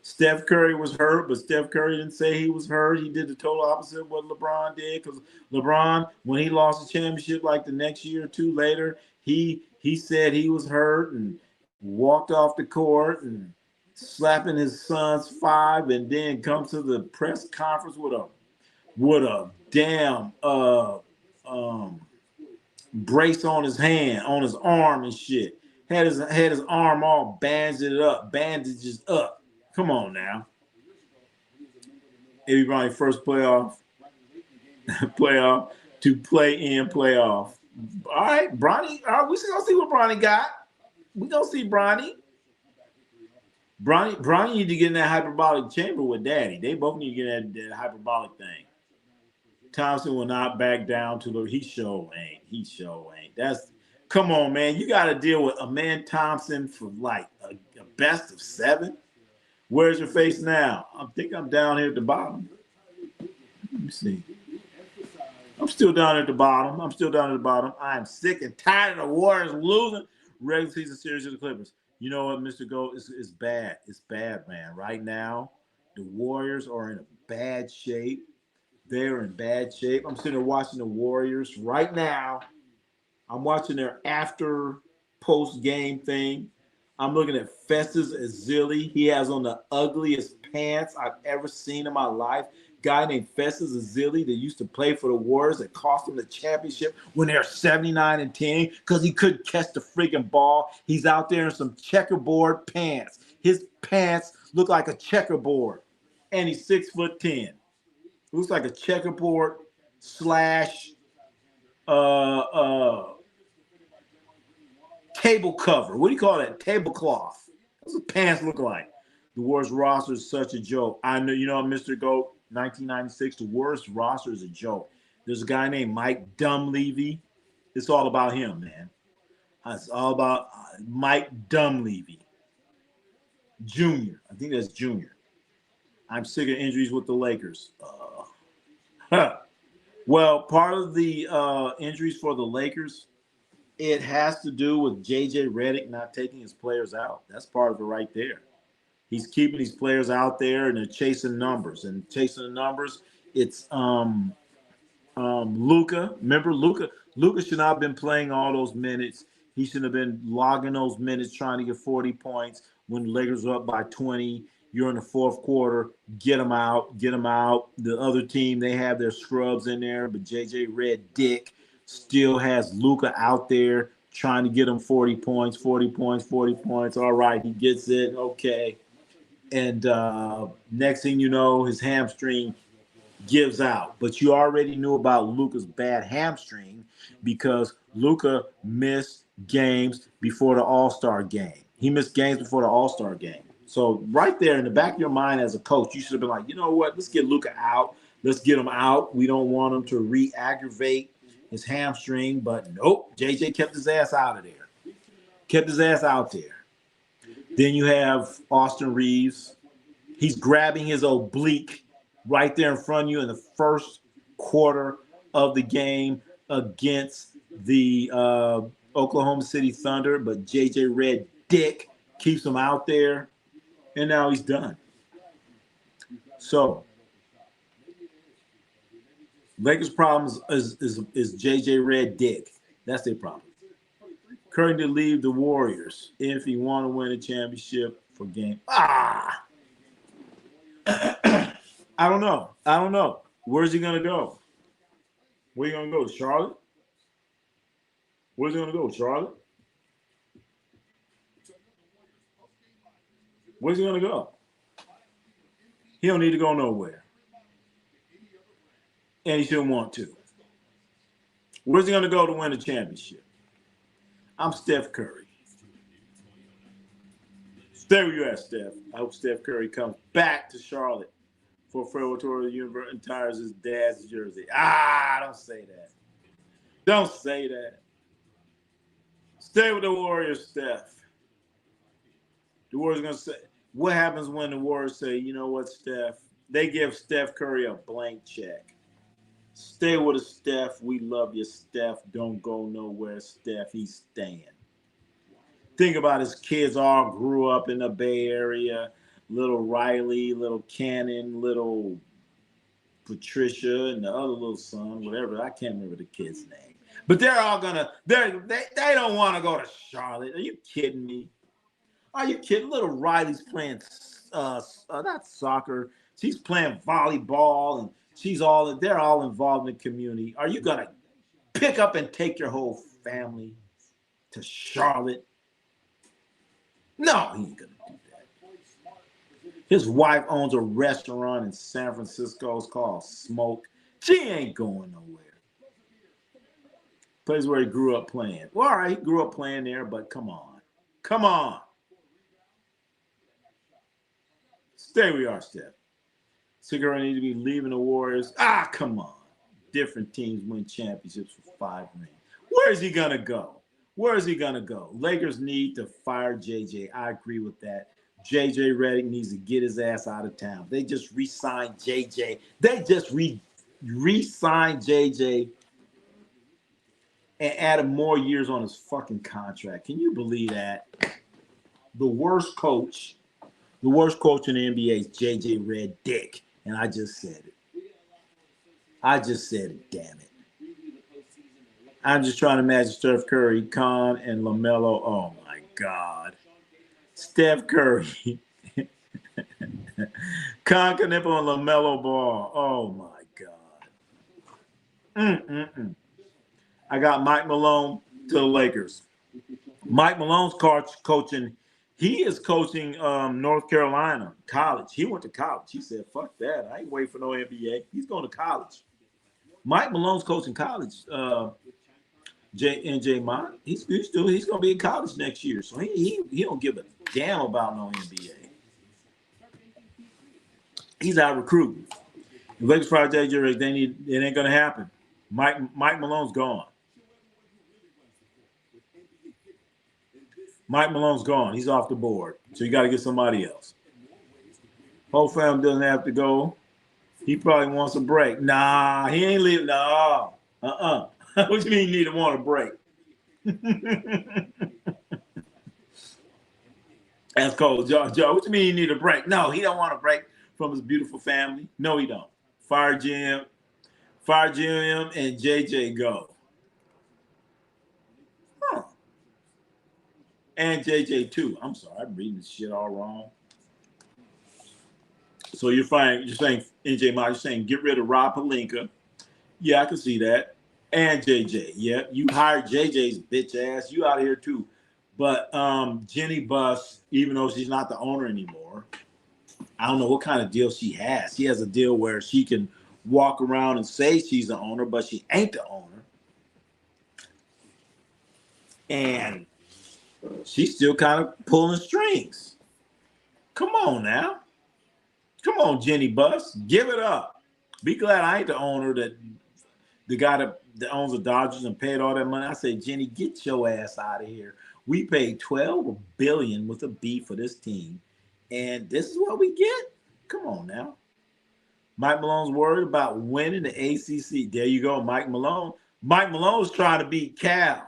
Steph Curry was hurt, but Steph Curry didn't say he was hurt. He did the total opposite of what LeBron did because LeBron, when he lost the championship like the next year or two later, he said he was hurt and walked off the court and slapping his son's five and then comes to the press conference with a damn um brace on his hand, on his arm and shit. Had his arm all bandages up. Come on now. Everybody first playoff playoff to play in playoff. All right, Bronny. All right, we gonna see what Bronny got. We gonna see Bronny. Bronny need to get in that hyperbolic chamber with Daddy. They both need to get in that hyperbolic thing. Thompson will not back down to the. He show ain't. He show ain't. That's come on, man. You got to deal with a man Thompson for like a best of 7. Where's your face now? I think I'm down here at the bottom. Let me see. I'm still down at the bottom. I am sick and tired of the Warriors losing regular season series to the Clippers. You know what, Mr. Gold? It's bad. It's bad, man. Right now, the Warriors are in a bad shape. They're in bad shape. I'm sitting there watching the Warriors right now. I'm watching their after post game thing. I'm looking at Festus Ezeli. He has on the ugliest pants I've ever seen in my life. Guy named Festus Ezeli that used to play for the Warriors that cost him the championship when they're 79-10 because he couldn't catch the freaking ball. He's out there in some checkerboard pants. His pants look like a checkerboard, and he's 6'10". Looks like a checkerboard slash table cover. What do you call that? Tablecloth. What's the pants look like? The worst roster is such a joke. I know, Mr. Goat, 1996, the worst roster is a joke. There's a guy named Mike Dunleavy. It's all about him, man. It's all about Mike Dunleavy Jr. I think that's Junior. I'm sick of injuries with the Lakers. Well, part of the injuries for the Lakers, it has to do with J.J. Redick not taking his players out. That's part of it right there. He's keeping these players out there, and they're chasing numbers. And chasing the numbers, it's Luka. Remember, Luka should not have been playing all those minutes. He should have been logging those minutes, trying to get 40 points when the Lakers are up by 20. You're in the fourth quarter. Get them out. Get them out. The other team, they have their scrubs in there, but J.J. Redick still has Luka out there trying to get him 40 points, 40 points, 40 points. All right, he gets it. Okay. And next thing you know, his hamstring gives out. But you already knew about Luka's bad hamstring because Luka missed games before the All-Star game. He missed games before the All-Star game. So right there in the back of your mind as a coach, you should have been like, you know what? Let's get Luka out. Let's get him out. We don't want him to re-aggravate his hamstring. But nope, JJ kept his ass out of there. Kept his ass out there. Then you have Austin Reeves. He's grabbing his oblique right there in front of you in the first quarter of the game against the Oklahoma City Thunder. But J.J. Redick keeps him out there, and now he's done. So Lakers' problem is J.J. Redick. That's their problem. Curry to leave the Warriors if he want to win a championship for game. I don't know. Where's he gonna go? Where you gonna go? Charlotte? Where's he gonna go? Charlotte? Where's he gonna go? He don't need to go nowhere. And he shouldn't want to. Where's he going to go to win a championship? I'm Steph Curry. Stay where you at, Steph. I hope Steph Curry comes back to Charlotte for farewell tour of the universe and tires his dad's jersey. Don't say that. Don't say that. Stay with the Warriors, Steph. The Warriors are going to say, what happens when the Warriors say, you know what, Steph? They give Steph Curry a blank check. Stay with us, Steph. We love you, Steph. Don't go nowhere, Steph. He's staying. Think about his kids all grew up in the Bay Area. Little Riley, little Cannon, little Patricia, and the other little son, whatever. I can't remember the kid's name. But they're all gonna, they don't want to go to Charlotte. Are you kidding me? Are you kidding? Little Riley's playing not soccer. She's playing volleyball, and they're all involved in the community. Are you gonna pick up and take your whole family to Charlotte? No, he ain't gonna do that. His wife owns a restaurant in San Francisco. It's called Smoke. She ain't going nowhere. Place where he grew up playing. Well, all right, he grew up playing there, but come on. Come on. Stay where you are, Steph. Segura need to be leaving the Warriors. Come on. Different teams win championships for 5 rings. Where is he going to go? Where is he going to go? Lakers need to fire JJ. I agree with that. JJ Redick needs to get his ass out of town. They just re-signed JJ. They just re-signed JJ and added more years on his fucking contract. Can you believe that? The worst coach in the NBA is JJ Redick. And I just said it. Damn it. I'm just trying to imagine Steph Curry, Khan, and LaMelo. Oh, my God. Steph Curry. Khan, Knipple, and LaMelo Ball. Oh, my God. I got Mike Malone to the Lakers. Mike Malone's coaching. He is coaching North Carolina college. He went to college. He said, fuck that. I ain't waiting for no NBA. He's going to college. Mike Malone's coaching college. NJ Mott, he's going to be in college next year. So he don't give a damn about no NBA. He's out recruiting. The Lakers Project, it ain't going to happen. Mike Malone's gone. Mike Malone's gone. He's off the board. So you got to get somebody else. Whole family doesn't have to go. He probably wants a break. Nah, he ain't leaving. No. What you mean you need to want a break? That's cold. Joe, what you mean you need a break? No, he don't want a break from his beautiful family. No, he don't. Fire Jim, and JJ go. Huh. And JJ too. I'm sorry, I'm reading this shit all wrong. So you're saying NJ Mott, you're saying get rid of Rob Pelinka. Yeah, I can see that. And JJ. Yeah, you hired JJ's bitch ass. You out of here too. But Jenny Buss, even though she's not the owner anymore, I don't know what kind of deal she has. She has a deal where she can walk around and say she's the owner, but she ain't the owner. And she's still kind of pulling strings. Come on now. Come on, Jenny Buss. Give it up. Be glad I ain't the owner, the guy that owns the Dodgers and paid all that money. I say, Jenny, get your ass out of here. We paid $12 billion with a B for this team. And this is what we get? Come on now. Mike Malone's worried about winning the ACC. There you go, Mike Malone. Mike Malone's trying to beat Cal.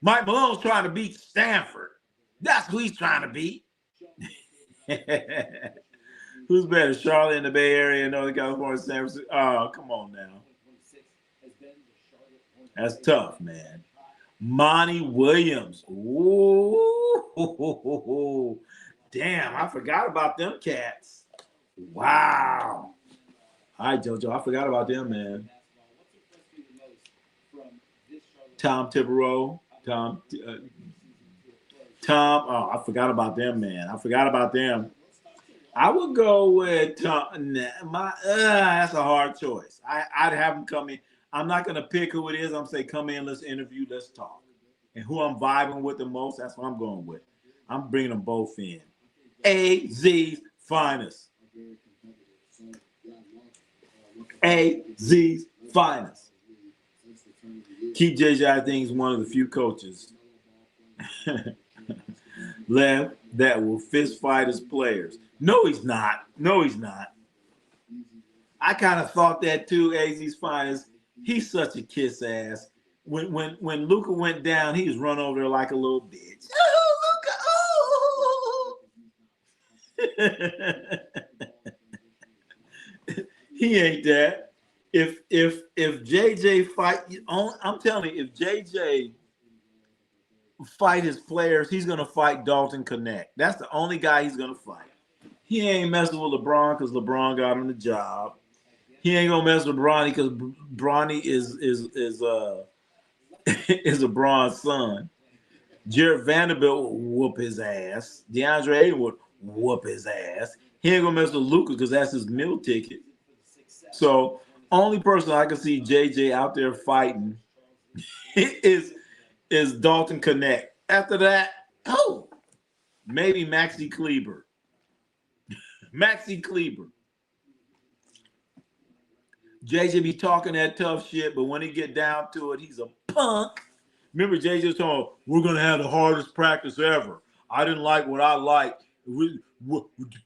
Mike Malone's trying to beat Stanford. That's who he's trying to beat. Who's better, Charlotte in the Bay Area, Northern California, San Francisco? Oh, come on now. That's tough, man. Monty Williams. Ooh. Damn, I forgot about them cats. Wow. All right, JoJo, I forgot about them, man. Tom Thibodeau. Tom. I forgot about them, man. I forgot about them. I would go with Tom. That's a hard choice. I'd have him come in. I'm not gonna pick who it is. I'm say, come in, let's interview, let's talk. And who I'm vibing with the most, that's what I'm going with. I'm bringing them both in. AZ's finest. AZ's finest. Keith JJ, I think, is one of the few coaches left that will fist fight his players. No, he's not. No, he's not. I kind of thought that too. AZ's finest. He's such a kiss ass. When Luka went down, he was run over there like a little bitch. Oh, Luka! Oh. He ain't that. If JJ fight, I'm telling you, if JJ fight his players, he's gonna fight Dalton Connect. That's the only guy he's gonna fight. He ain't messing with LeBron because LeBron got him the job. He ain't gonna mess with Bronny because Bronny is is LeBron's son. Jared Vanderbilt will whoop his ass. DeAndre Ayton would whoop his ass. He ain't gonna mess with Luka because that's his meal ticket. So only person I can see JJ out there fighting is Dalton Connect. After that, oh, maybe Maxi Kleber. Maxi Kleber. JJ be talking that tough shit, but when he get down to it, he's a punk. Remember, JJ was talking, we're going to have the hardest practice ever. I didn't like what I liked.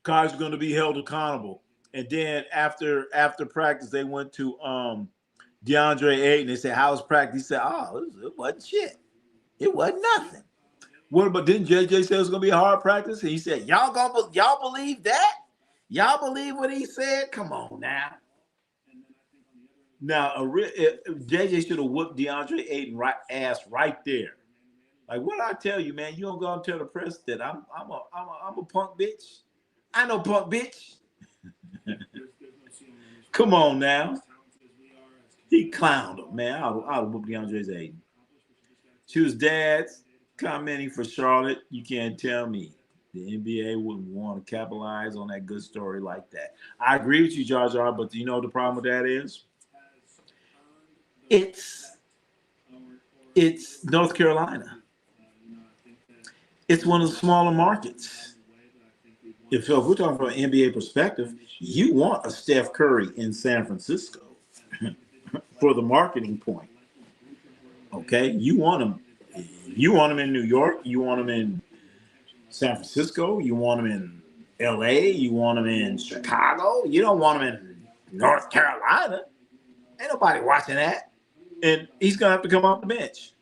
Guys are going to be held accountable. And then after practice, they went to DeAndre Ayton. They said, how was practice? He said, it wasn't shit. It wasn't nothing. What about, didn't JJ say it was going to be a hard practice? And he said, y'all believe that? Y'all believe what he said? Come on now. Now, JJ should have whooped DeAndre Ayton ass right there. Like, what I tell you, man? You don't go and tell the press that I'm a punk bitch. I know punk bitch. Come on now. He clowned him, man. I'll whoop DeAndre Ayton. Choose dads commenting for Charlotte. You can't tell me the NBA wouldn't want to capitalize on that good story like that. I agree with you, Jar Jar, but do you know what the problem with that is? It's North Carolina. It's one of the smaller markets. If we're talking from an NBA perspective, you want a Steph Curry in San Francisco for the marketing point. Okay, you want him. You want him in New York. You want him in San Francisco. You want him in LA. You want him in Chicago. You don't want him in North Carolina. Ain't nobody watching that. And he's gonna have to come off the bench.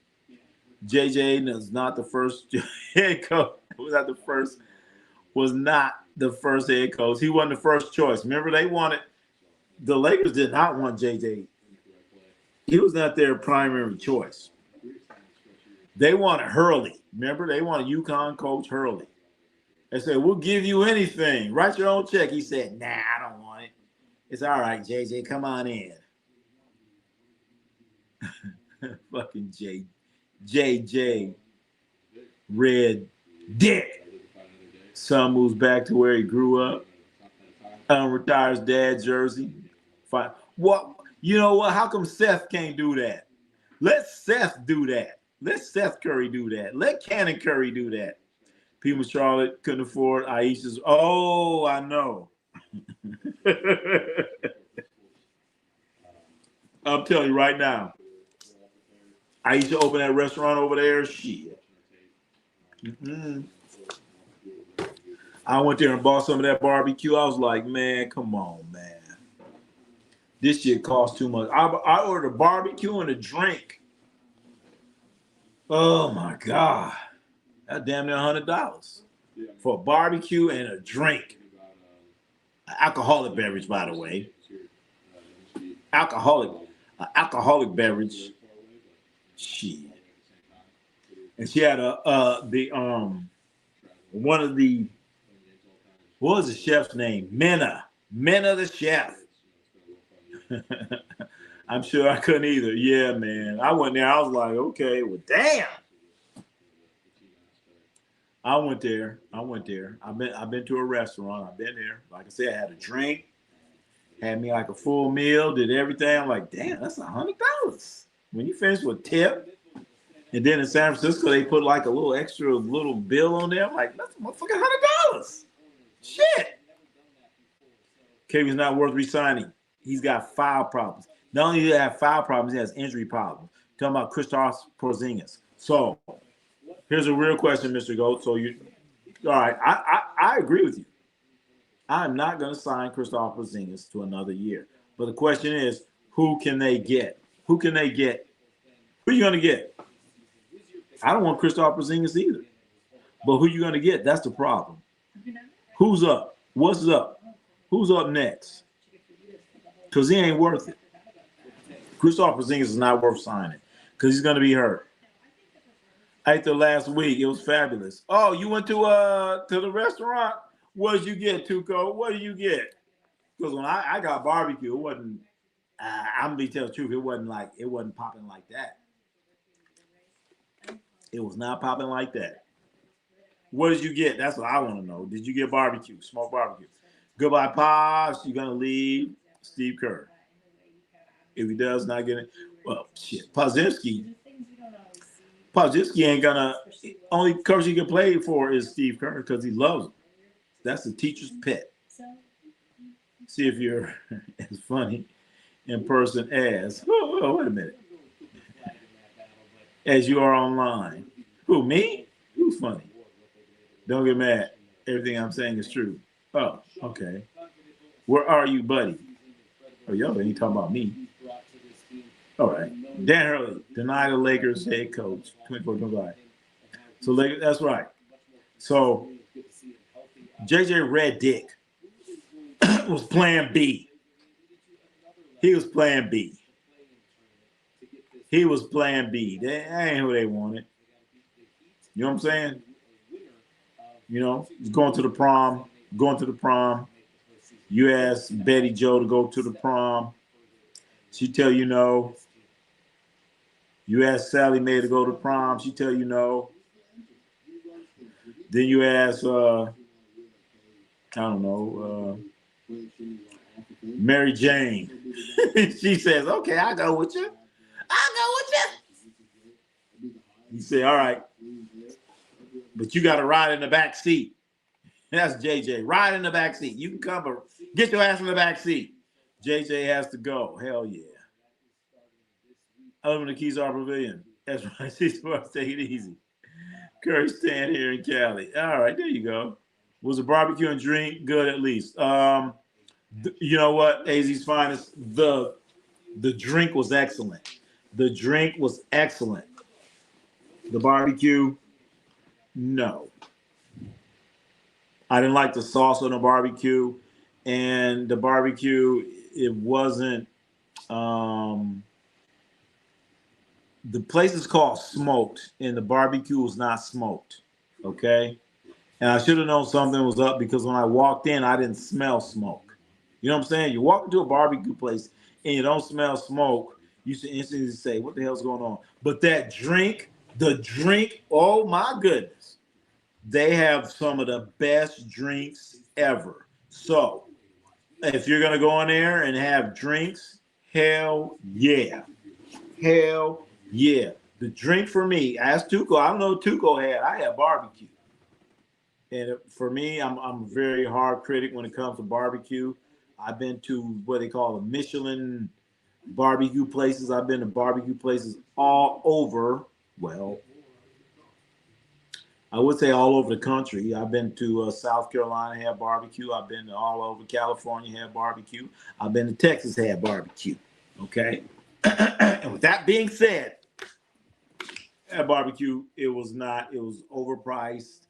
JJ is not the first head coach. Was not the first head coach. He wasn't the first choice. Remember, the Lakers did not want JJ. He was not their primary choice. They wanted Hurley. Remember, they wanted UConn coach Hurley. They said, we'll give you anything. Write your own check. He said, nah, I don't want it. It's all right, JJ, come on in. Fucking JJ Red Dick. Son moves back to where he grew up. Retires dad's jersey. Fine. What? You know what? How come Seth can't do that? Let Seth do that. Let Seth Curry do that. Let Cannon Curry do that. People in Charlotte couldn't afford Aisha's. Oh, I know. I'm telling you right now. Aisha opened that restaurant over there. Shit. I went there and bought some of that barbecue. I was like, man, come on, man. This shit costs too much. I ordered a barbecue and a drink. Oh my God. That's damn near $100 for a barbecue and a drink. Alcoholic beverage, by the way. Alcoholic beverage. Shit. And she had one of the, what was the chef's name? Mena the chef. I'm sure I couldn't either. Yeah, man. I went there. I was like, okay, well, damn. I went there. I've been to a restaurant. I've been there. Like I said, I had a drink, Had me like a full meal, did everything. I'm like, damn, that's $100. When you finish with tip, and then in San Francisco they put like a little extra little bill on there. I'm like, that's a motherfucking $100. Shit. KB's not worth resigning. He's got foul problems. Not only does he have foul problems, he has injury problems. Talking about Kristaps Porzingis. So here's a real question, Mr. Goat. So you, all right? I agree with you. I'm not going to sign Kristaps Porzingis to another year. But the question is, who can they get? Who can they get? Who are you going to get? I don't want Kristaps Porzingis either. But who are you going to get? That's the problem. Who's up? What's up? Who's up next? Because he ain't worth it. Kristaps Porzingis is not worth signing because he's going to be hurt. I ate there last week. It was fabulous. Oh, you went to the restaurant? What did you get, Tuco? What did you get? Because when I got barbecue, it wasn't. I'm gonna be telling the truth. It wasn't popping like that. It was not popping like that. What did you get? That's what I want to know. Did you get barbecue? Smoked barbecue. Goodbye, Pops. You're gonna leave Steve Kerr. If he does not get it, well, shit. Pozinski ain't gonna. Only coach he can play for is Steve Kerr because he loves him. That's the teacher's pet. See if you're as funny in person as. Oh, wait a minute. As you are online. Who, me? Who's funny? Don't get mad. Everything I'm saying is true. Oh, okay. Where are you, buddy? Oh, y'all ain't talking about me. All right. Dan Hurley, deny the Lakers head coach. 24-25. So, Lakers, that's right. So, JJ Redick was plan B. He was plan B. He was plan B. That ain't who they wanted. You know what I'm saying? You know, going to the prom. You ask Betty Joe to go to the prom. She tell you no. You ask Sally Mae to go to prom. She tell you no. Then you ask, I don't know, Mary Jane. She says, okay, I'll go with you. You say, all right. But you got to ride in the back seat. That's JJ. Ride in the back seat. You can cover. Get your ass in the back seat. JJ has to go. Hell yeah. Other than the Keys are Pavilion. That's right. She's supposed to take it easy. Curry stand here in Cali. All right, there you go. Was the barbecue and drink good at least? You know what? AZ's finest. The drink was excellent. The drink was excellent. The barbecue, no. I didn't like the sauce on the barbecue, and the barbecue, it wasn't. The place is called Smoked, and the barbecue was not smoked. Okay, and I should have known something was up because when I walked in, I didn't smell smoke. You know what I'm saying? You walk into a barbecue place and you don't smell smoke, you should instantly say, "What the hell's going on?" But that drink, the drink, oh my goodness. They have some of the best drinks ever. So if you're gonna go in there and have drinks, hell yeah. Hell yeah. The drink for me, as Tuco, I don't know what Tuco had. I had barbecue. And for me, I'm a very hard critic when it comes to barbecue. I've been to what they call the Michelin barbecue places. I've been to barbecue places all over. Well, I would say all over the country. I've been to South Carolina, had barbecue. I've been to all over California, had barbecue. I've been to Texas, had barbecue. Okay. And with that being said, at barbecue, it was overpriced.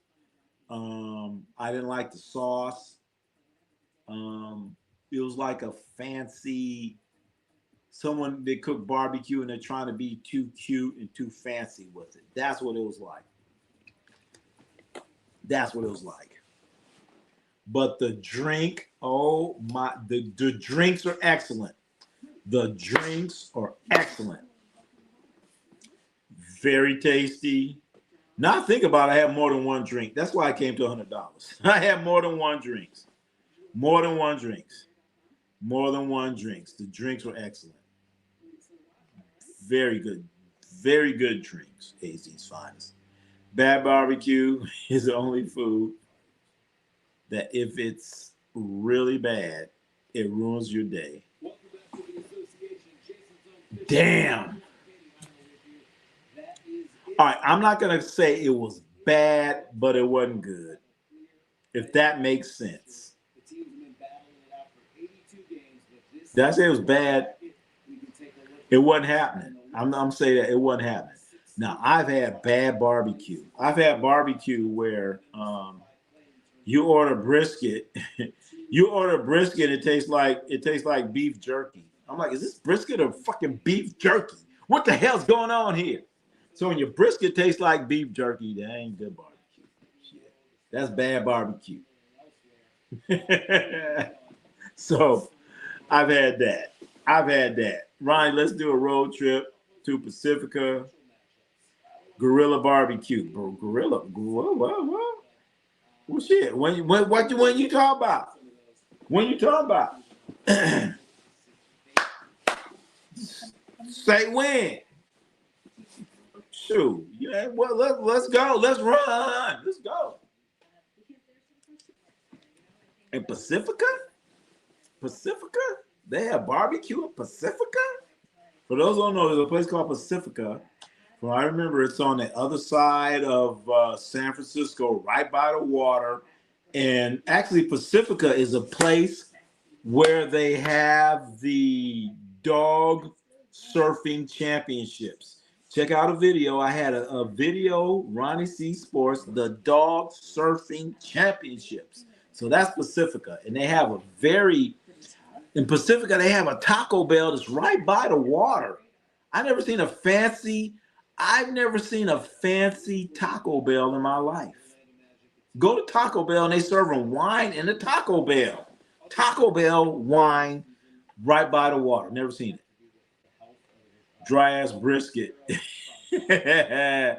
I didn't like the sauce. It was like a fancy someone that cooked barbecue and they're trying to be too cute and too fancy with it. That's what it was like. But the drink, oh my, the drinks are excellent. The drinks are excellent. Very tasty. Now think about it, I had more than one drink. That's why I came to $100. I had more than one drinks. More than one drinks. The drinks were excellent. Very good. Very good drinks. AZ's finest. Bad barbecue is the only food that if it's really bad, it ruins your day. Damn. All right, I'm not going to say it was bad, but it wasn't good. If that makes sense. Did I say it was bad? It wasn't happening. I'm saying that it wasn't happening. Now, I've had bad barbecue. I've had barbecue where you order brisket. You order brisket, it tastes like beef jerky. I'm like, is this brisket or fucking beef jerky? What the hell's going on here? So when your brisket tastes like beef jerky, that ain't good barbecue. Shit. That's bad barbecue. So I've had that. I've had that. Ronnie, let's do a road trip to Pacifica. Gorilla barbecue, bro. Gorilla. What? Well, shit. When you talk about? When you talk about? Say when. Shoot. Yeah. Well, let's go. Let's run. Let's go. In Pacifica? Pacifica? They have barbecue in Pacifica? For those who don't know, there's a place called Pacifica. Well, I remember it's on the other side of San Francisco, right by the water. And actually, Pacifica is a place where they have the dog surfing championships. Check out a video. I had a video, Ronnie C Sports, the dog surfing championships. So that's Pacifica. And they have in Pacifica, they have a Taco Bell that's right by the water. I've never seen a fancy Taco Bell in my life. Go to Taco Bell and they serving wine in the Taco Bell. Taco Bell wine right by the water. Never seen it. Dry ass brisket. And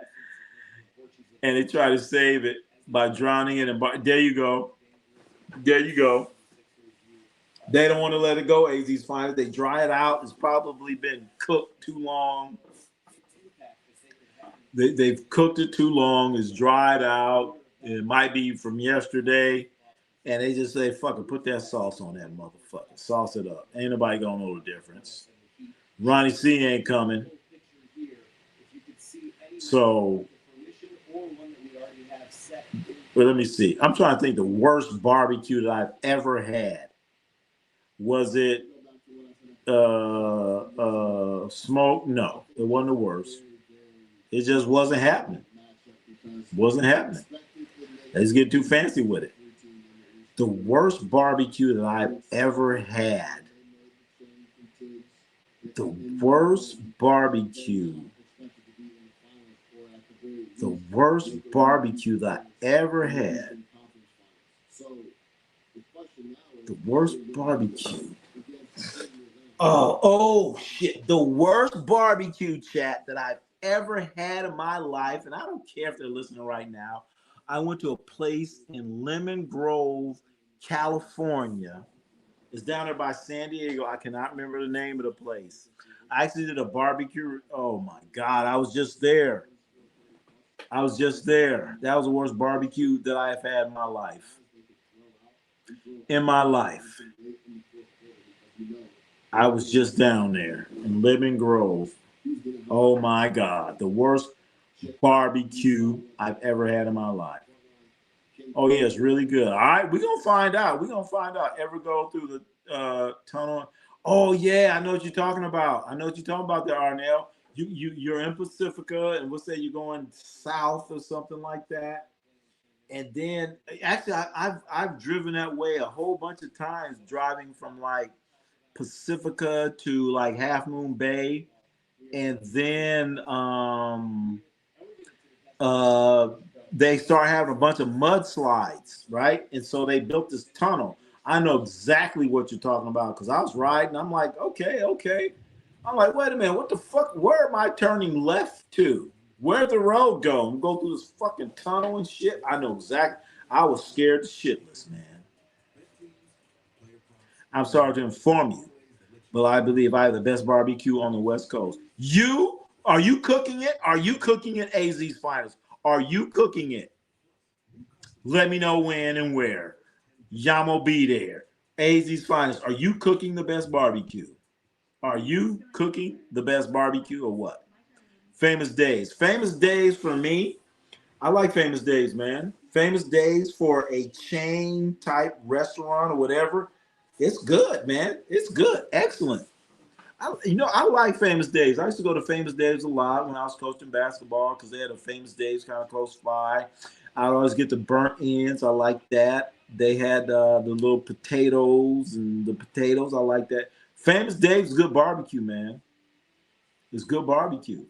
they try to save it by drowning it. There you go. There you go. They don't want to let it go. AZ's fine. They dry it out. It's probably been cooked too long. They've cooked it too long. It's dried out. It might be from yesterday. And they just say, fuck it, put that sauce on that motherfucker. Sauce it up. Ain't nobody gonna know the difference. Ronnie C ain't coming. So, well, let me see. I'm trying to think the worst barbecue that I've ever had. Was it smoke? No, it wasn't the worst. It just wasn't happening. Wasn't happening. Let's get too fancy with it. The worst barbecue that I've ever had. The worst barbecue. The worst barbecue that I ever had. The worst barbecue. Oh shit. The worst barbecue, chat, that I've ever had in my life, and I don't care if they're listening right now. I went to a place in Lemon Grove, California. It's down there by San Diego. I cannot remember the name of the place. I actually did a barbecue. Oh my God. I was just there. That was the worst barbecue that I have had in my life. I was just down there in Lemon Grove. Oh my God. The worst barbecue I've ever had in my life. Oh yeah, it's really good. All right, we're gonna find out. Ever go through the tunnel? Oh yeah, I know what you're talking about. There, Arnell. You're in Pacifica, and we'll say you're going south or something like that. And then actually, I've driven that way a whole bunch of times, driving from like Pacifica to like Half Moon Bay, and then they start having a bunch of mudslides, right? And so they built this tunnel. I know exactly what you're talking about because I was riding. I'm like, okay. I'm like, wait a minute, what the fuck? Where am I turning left to? Where'd the road go? I'm go through this fucking tunnel and shit. I know exactly. I was scared shitless, man. I'm sorry to inform you, but I believe I have the best barbecue on the West Coast. Are you cooking it? Are you cooking it, AZ's Finest? Are you cooking it? Let me know when and where. Yamo be there. AZ's Finest, are you cooking the best barbecue? Are you cooking the best barbecue or what? Famous Days. Famous Days for me, I like Famous Days, man. Famous Days for a chain type restaurant or whatever. It's good, man. It's good. Excellent. I like Famous Days. I used to go to Famous Days a lot when I was coaching basketball because they had a Famous Days kind of close by. I'd always get the burnt ends. I like that. They had the little potatoes and the potatoes. I like that. Famous Days is good barbecue, man. It's good barbecue.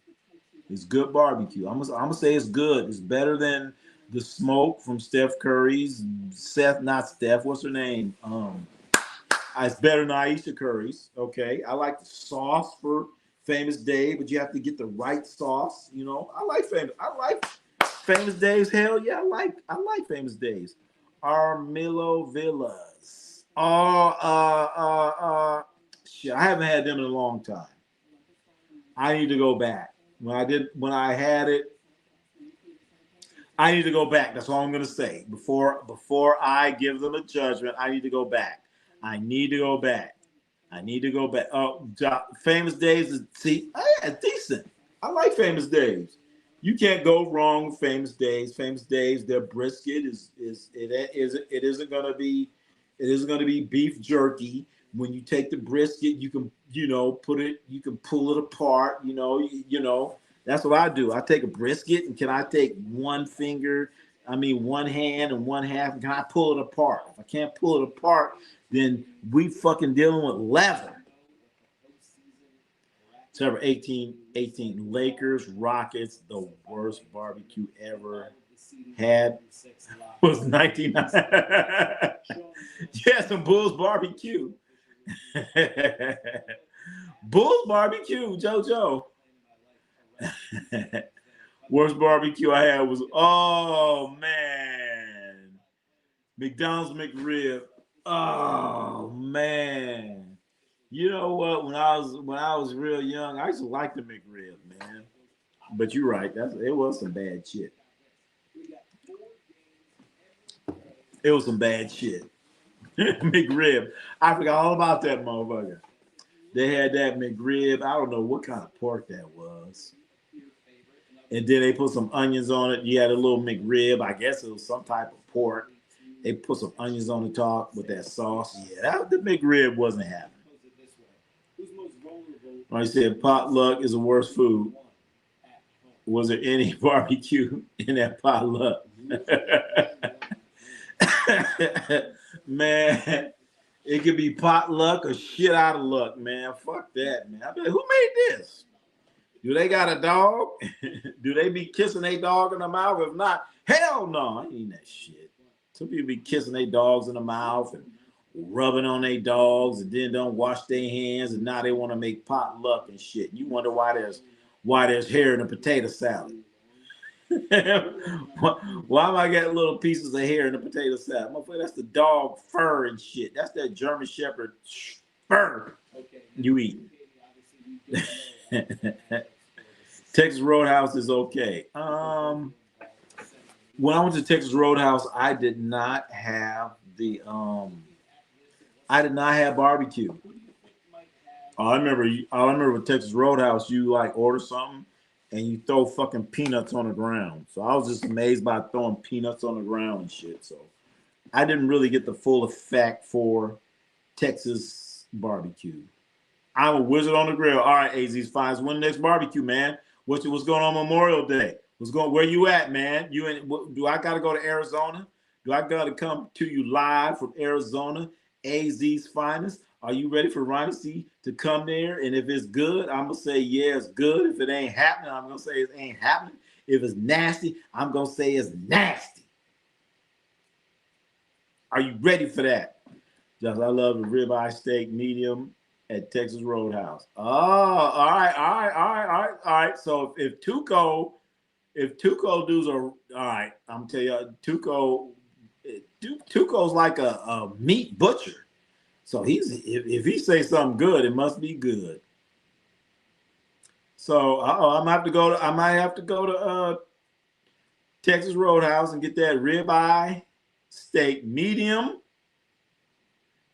It's good barbecue. I'm gonna say it's good. It's better than the smoke from Steph Curry's. Not Steph. What's her name? It's better than Aisha Curry's. Okay, I like the sauce for Famous Dave, but you have to get the right sauce. I like Famous Dave's. Hell yeah, I like Famous Dave's. Armillo Villas. Shit, I haven't had them in a long time. I need to go back. When I had it, I need to go back. That's all I'm gonna say. Before I give them a judgment, I need to go back. I need to go back. I need to go back. Oh, Famous Days is decent. I like Famous Days. You can't go wrong with Famous Days. Famous Days, their brisket isn't gonna be beef jerky. When you take the brisket, you can you can pull it apart. That's what I do. I take a brisket and can I take one hand and one half, and can I pull it apart? If I can't pull it apart, then we fucking dealing with leather. September 18, Lakers, Rockets, the worst barbecue ever had was 19. Yeah, some Bulls barbecue. Bulls barbecue, JoJo. Worst barbecue I had was, oh man, McDonald's McRib. Oh man. You know what? When I was real young, I used to like the McRib, man. But you're right, it was some bad shit. It was some bad shit. McRib. I forgot all about that motherfucker. They had that McRib. I don't know what kind of pork that was. And then they put some onions on it. You had a little McRib. I guess it was some type of pork. They put some onions on the top with that sauce. Yeah, the McRib wasn't happening. Like I said, potluck is the worst food. Was there any barbecue in that potluck? Man, it could be potluck or shit out of luck, man. Fuck that, man. I mean, who made this? Do they got a dog? Do they be kissing their dog in the mouth? If not, hell no, I ain't eating that shit. Some people be kissing their dogs in the mouth and rubbing on their dogs and then don't wash their hands, and now they want to make potluck and shit. You wonder why there's hair in a potato salad. Why am I getting little pieces of hair in the potato salad? Motherfucker, that's the dog fur and shit. That's that German Shepherd fur you eat. Texas Roadhouse is okay. When I went to Texas Roadhouse, I did not have barbecue. I remember with Texas Roadhouse, you like order something and you throw fucking peanuts on the ground. So I was just amazed by throwing peanuts on the ground and shit. So I didn't really get the full effect for Texas barbecue. I'm a wizard on the grill. All right, AZ's Finds. When next barbecue, man? What's going on Memorial Day? Where you at, man? Do I gotta go to Arizona? Do I gotta come to you live from Arizona? AZ's Finest. Are you ready for Rhinocy to come there? And if it's good, I'm gonna say yeah, it's good. If it ain't happening, I'm gonna say it ain't happening. If it's nasty, I'm gonna say it's nasty. Are you ready for that? Just I love the ribeye steak medium at Texas Roadhouse. Oh, all right. So if Tuco dudes are all right, I'm telling you, Tuco's like a meat butcher. So if he say something good, it must be good. So I might have to go to Texas Roadhouse and get that ribeye steak medium.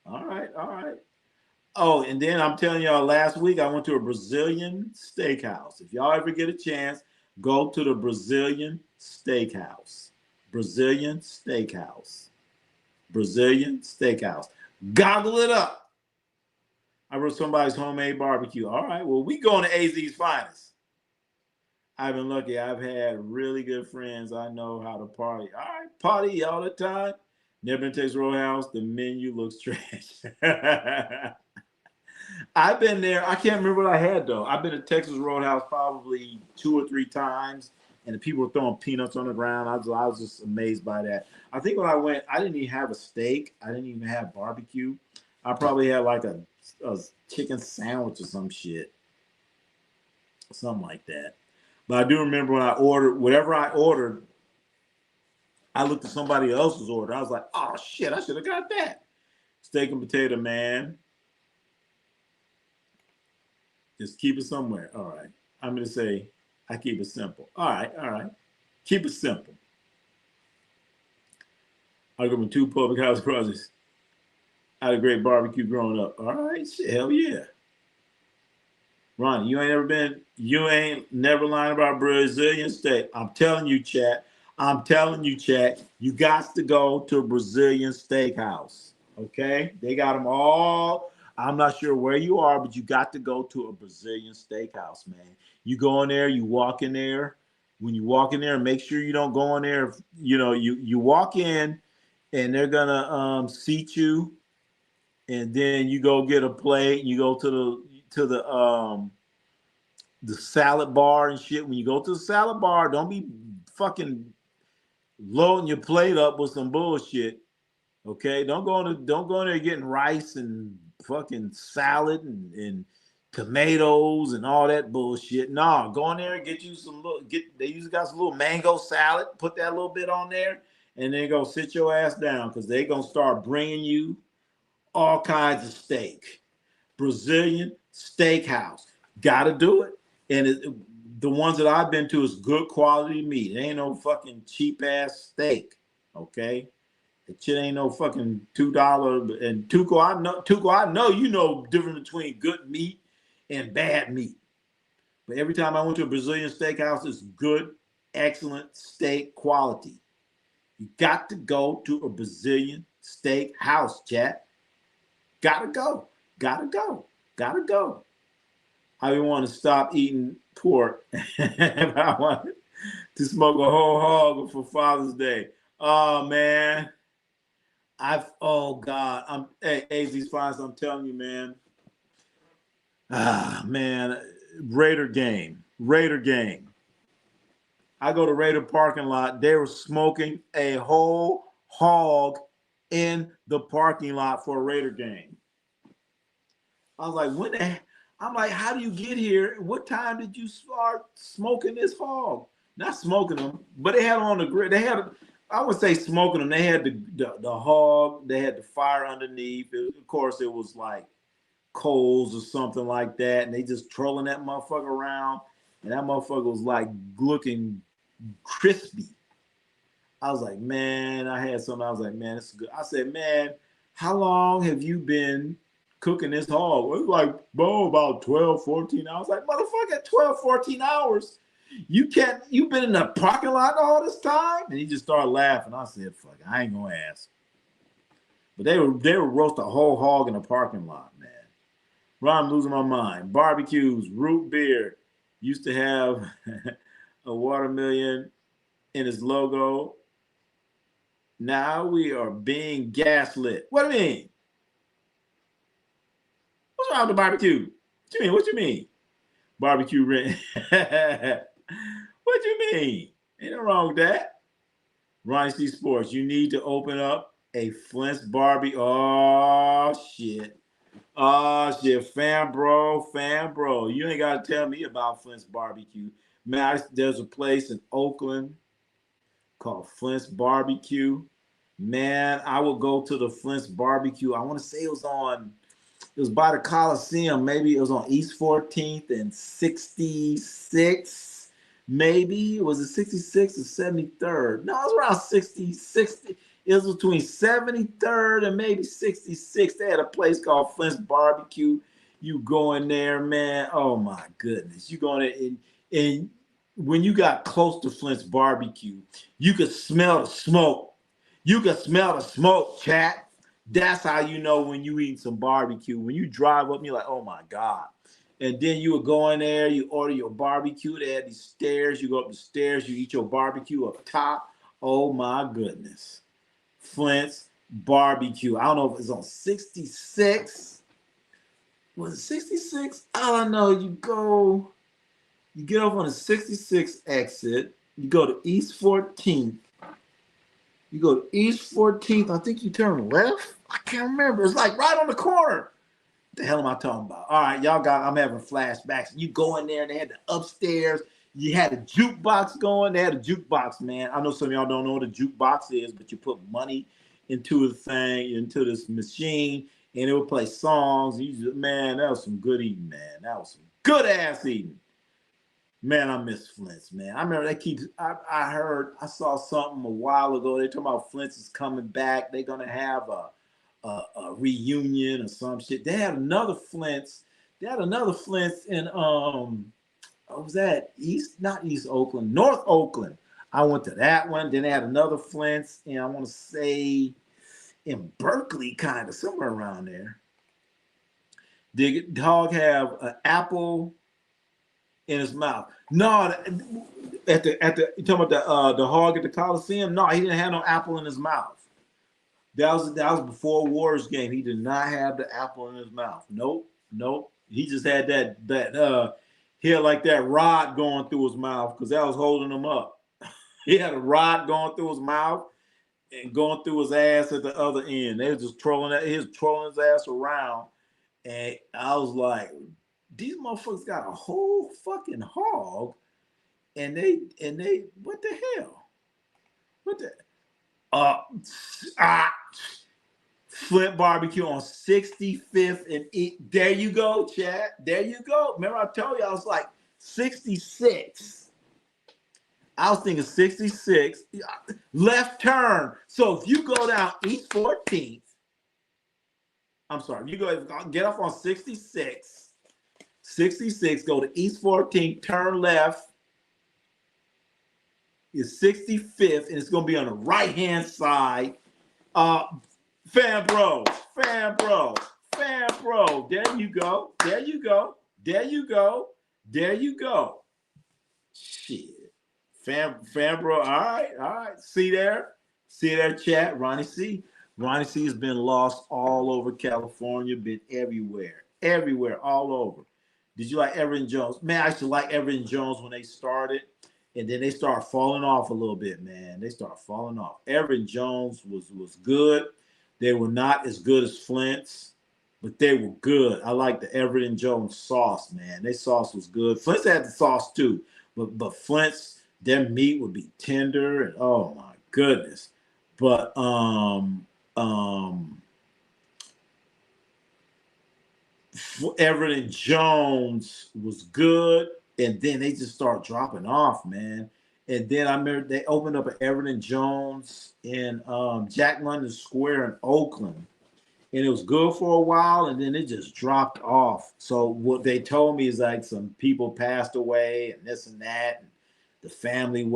All right, all right. Oh, and then I'm telling y'all, last week I went to a Brazilian steakhouse. If y'all ever get a chance, go to the Brazilian steakhouse. Brazilian steakhouse. Brazilian steakhouse. Goggle it up. I wrote somebody's homemade barbecue. All right, well, we going to AZ's finest. I've been lucky. I've had really good friends. I know how to party. All right, party all the time. Never been to Texas Roadhouse. The menu looks trash. I've been there. I can't remember what I had though. I've been to Texas Roadhouse probably 2 or 3 times, and the people were throwing peanuts on the ground. I was just amazed by that. I think when I went, I didn't even have a steak. I didn't even have barbecue. I probably had like a chicken sandwich or some shit, something like that. But I do remember when I ordered whatever I ordered, I looked at somebody else's order. I was like, oh shit, I should have got that. Steak and potato, man. Just keep it somewhere. All right. I'm going to say I keep it simple. All right. All right. Keep it simple. I grew up in 2 public house projects. I had a great barbecue growing up. All right. Shit, hell yeah. Ronnie, you ain't never lying about Brazilian steak. I'm telling you, chat. You got to go to a Brazilian steakhouse. Okay? They got them all. I'm not sure where you are, but you got to go to a Brazilian steakhouse, man. You go in there, you walk in there. When you walk in there, make sure you don't go in there. You walk in and they're gonna seat you, and then you go get a plate. You go to the salad bar and shit. When you go to the salad bar, don't be fucking loading your plate up with some bullshit. Okay, don't go in there getting rice and fucking salad and tomatoes and all that bullshit. No, go in there and get you some they usually got some little mango salad. Put that little bit on there, and then go sit your ass down because they gonna start bringing you all kinds of steak. Brazilian steakhouse, gotta do it. And the ones that I've been to is good quality meat. It ain't no fucking cheap ass steak. Okay. That shit ain't no fucking $2. And Tuco, I know you know difference between good meat and bad meat. But every time I went to a Brazilian steakhouse, it's good, excellent steak quality. You got to go to a Brazilian steakhouse, chat. Gotta go. Gotta go. Gotta go. I didn't want to stop eating pork. I wanted to smoke a whole hog for Father's Day. Oh man. Oh God. Hey, AZ's Finest, I'm telling you, man. Ah man. Raider game. I go to Raider parking lot. They were smoking a whole hog in the parking lot for a Raider game. I was like, I'm like, how do you get here? What time did you start smoking this hog? Not smoking them, but they had on the grill. I would say smoking them. They had the hog. They had the fire underneath. Of course, it was like coals or something like that, and they just trolling that motherfucker around, and that motherfucker was like looking crispy. I was like, man, I had something. I was like, man, this is good. I said, man, how long have you been cooking this hog? It was like, bro, about 12, 14 hours. Like, motherfucker, 12, 14 hours. You've been in the parking lot all this time? And he just started laughing. I said, fuck it, I ain't gonna ask. But they were roast a whole hog in the parking lot, man. Ron, I'm losing my mind. Barbecues, root beer. Used to have a watermelon in his logo. Now we are being gaslit. What do you mean? What's wrong with the barbecue? What you mean? Barbecue rent. What you mean? Ain't no wrong with that. Ronnie C Sports, you need to open up a Flint's Barbie. Oh shit. Oh shit. Fan bro. You ain't gotta tell me about Flint's Barbecue. Man, there's a place in Oakland called Flint's Barbecue. Man, I would go to the Flint's barbecue. I want to say it was by the Coliseum. Maybe it was on East 14th and 66. Maybe was it 66 or 73rd? No, it was around 60, 60. It was between 73rd and maybe 66. They had a place called Flint's Barbecue. You go in there, man. Oh my goodness. You go in there and when you got close to Flint's Barbecue, you could smell the smoke. You could smell the smoke, chat. That's how you know when you eat some barbecue. When you drive up, you're like, oh my God. And then you would go in there, you order your barbecue. They had these stairs. You go up the stairs, you eat your barbecue up top. Oh my goodness. Flint's barbecue. I don't know if it's on 66. Was it 66? I don't know. You get off on the 66 exit. You go to East 14th. You go to East 14th. I think you turn left. I can't remember. It's like right on the corner. What the hell am I talking about? All right, I'm having flashbacks. You go in there and they had the upstairs. You had a jukebox going. They had a jukebox, man. I know some of y'all don't know what a jukebox is, but you put money into the thing, into this machine, and it would play songs. Man, that was some good eating, man. That was some good ass eating. Man, I miss Flint's, man. I remember I saw something a while ago. They're talking about Flint's is coming back. They're gonna have a reunion or some shit. They had another Flint's. They had another Flint's in what was that? Not East Oakland, North Oakland. I went to that one. Then they had another Flint's, and I want to say in Berkeley, kind of somewhere around there. Did dog have an apple in his mouth? No, at the you talking about the hog at the Coliseum? No, he didn't have no apple in his mouth. That was before Warriors game. He did not have the apple in his mouth. Nope. He just had he had like that rod going through his mouth because that was holding him up. He had a rod going through his mouth and going through his ass at the other end. They were just trolling his ass around. And I was like, these motherfuckers got a whole fucking hog, and they what the hell? What the Flint barbecue on 65th and there you go, Chad. There you go. Remember I told you I was like 66. I was thinking 66. Left turn. So if you go down East 14th, I'm sorry, you go get off on 66. 66, go to East 14th, turn left. Is 65th, and it's gonna be on the right-hand side. Fan bro. There you go. Shit. Fan bro. All right. See there, chat. Ronnie C has been lost all over California, been everywhere, all over. Did you like Everett Jones? Man, I used to like Everett Jones when they started, and then they start falling off a little bit, man. They start falling off. Everett Jones was good. They were not as good as Flint's, but they were good. I like the Everett and Jones sauce, man. Their sauce was good. Flint's had the sauce too, but Flint's, their meat would be tender, and oh my goodness. But Everett and Jones was good, and then they just start dropping off, man. And then I remember they opened up an Everett and Jones in Jack London Square in Oakland, and it was good for a while, and then it just dropped off. So what they told me is like some people passed away and this and that, and the family they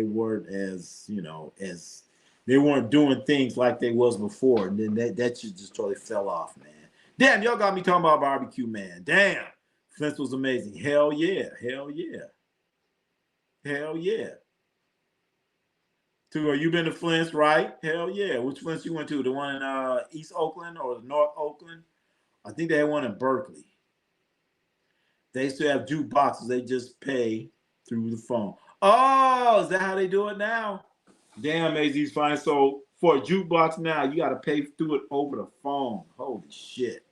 weren't as as they weren't doing things like they was before, and then that shit just totally fell off, man. Damn, y'all got me talking about barbecue, man. Damn, Flint's was amazing. Hell yeah. You been to Flint's, right? Hell yeah. Which Flint's you went to? The one in East Oakland or North Oakland? I think they had one in Berkeley. They still have jukeboxes. They just pay through the phone. Oh, is that how they do it now? Damn, AZ's fine. So for a jukebox now, you got to pay through it over the phone. Holy shit.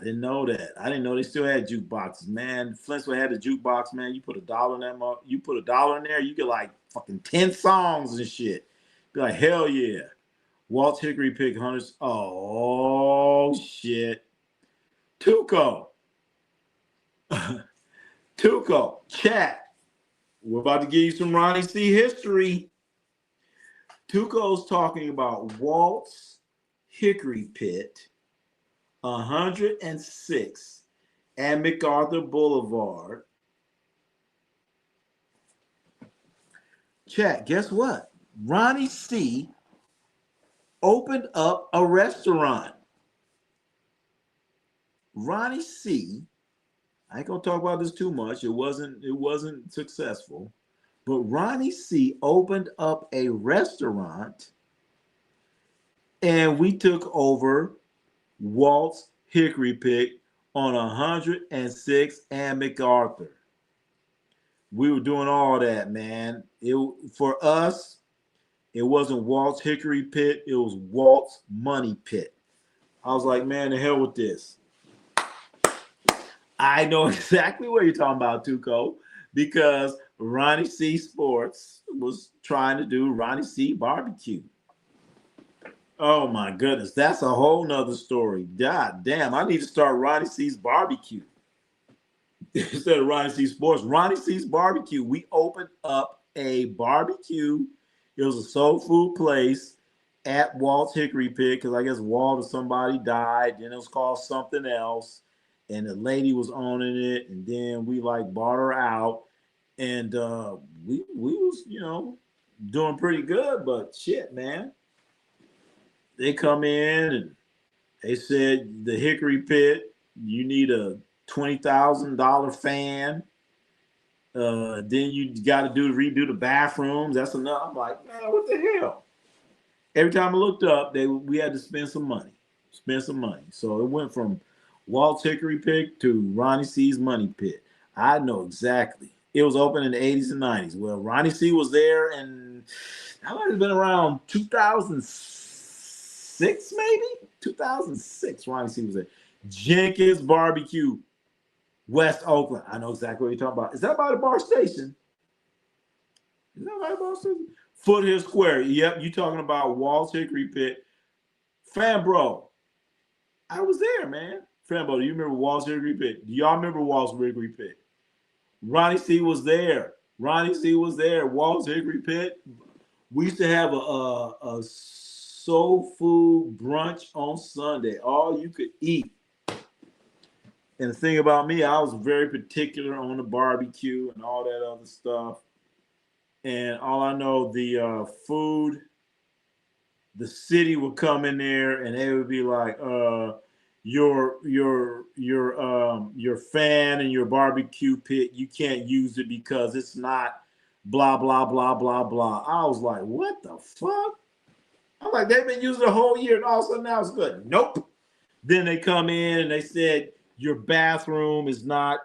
didn't know that. I didn't know they still had jukeboxes, man. Flintstone had a jukebox, man. You put $1 in that, you put $1 in there, you get like fucking 10 songs and shit. Be like, hell yeah. Walt's Hickory Pick Hunters. Oh shit. Tuco. Tuco. Chat. We're about to give you some Ronnie C history. Tuco's talking about Walt's Hickory Pit, 106 and MacArthur Boulevard. Chat, guess what? Ronnie C opened up a restaurant. Ronnie C, I ain't gonna talk about this too much. It wasn't successful. But Ronnie C opened up a restaurant and we took over Walt's Hickory Pick on 106 and MacArthur. We were doing all that, man. For us, it wasn't Walt's Hickory Pit, it was Walt's Money Pit. I was like, man, the hell with this. I know exactly what you're talking about, Tuco, because Ronnie C Sports was trying to do Ronnie C Barbecue. Oh my goodness, that's a whole nother story. God damn, I need to start Ronnie C's Barbecue instead of Ronnie C Sports. Ronnie C's Barbecue. We opened up a barbecue. It was a soul food place at Walt's Hickory Pit because I guess Walt or somebody died. Then it was called something else, and the lady was owning it. And then we like bought her out, and we was doing pretty good. But shit, man, they come in and they said the Hickory Pit, you need a $20,000 fan. Then you got to redo the bathrooms. That's enough. I'm like, man, what the hell? Every time I looked up, we had to spend some money. So it went from Walt's Hickory Pit to Ronnie C's Money Pit. I know exactly. It was open in the 80s and 90s. Well, Ronnie C was there, and that might have been around 2006, maybe 2006. Ronnie C was there. Jenkins Barbecue, West Oakland. I know exactly what you're talking about. Is that by the bar station? Foothill Square. Yep, you talking about Walt's Hickory Pit. Fanbro, I was there, man. Fanbro, do you remember Walt's Hickory Pit? Do y'all remember Walt's Hickory Pit? Ronnie C was there. Walt's Hickory Pit. We used to have a soul food brunch on Sunday. All you could eat. And the thing about me, I was very particular on the barbecue and all that other stuff. And all I know, the food, the city would come in there and they would be like, your fan and your barbecue pit, you can't use it because it's not blah blah blah blah blah. I was like, what the fuck? I'm like, they've been using it the whole year and all of a sudden now it's good. Nope. Then they come in and they said your bathroom is not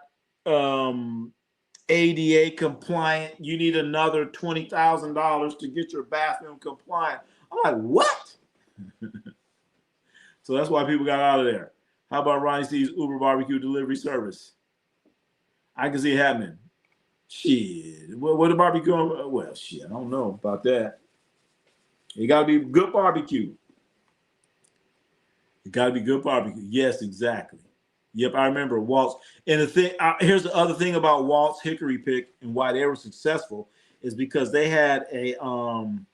ADA compliant. You need another $20,000 to get your bathroom compliant. I'm like, what? So that's why people got out of there. How about Ronnie C's Uber barbecue delivery service? I can see it happening. Shit. What the barbecue? Well, shit, I don't know about that. It got to be good barbecue. Yes, exactly. Yep, I remember Walt's. And the thing, here's the other thing about Walt's Hickory Pick and why they were successful is because they had an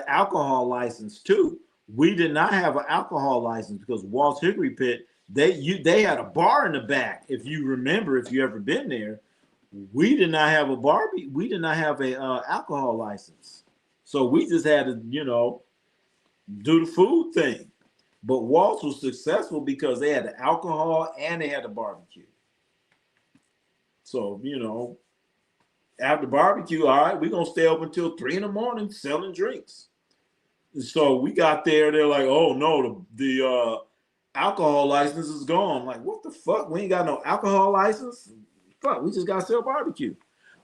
alcohol license too. We did not have an alcohol license because Walt's Hickory Pit, they had a bar in the back. If you remember, if you ever been there, we did not have a bar. We did not have a alcohol license, so we just had to do the food thing. But Walt's was successful because they had the alcohol and they had the barbecue. So, after barbecue, all right, we're going to stay open until 3 a.m. selling drinks. So we got there. They're like, oh, no, the alcohol license is gone. I'm like, what the fuck? We ain't got no alcohol license? Fuck, we just got to sell barbecue.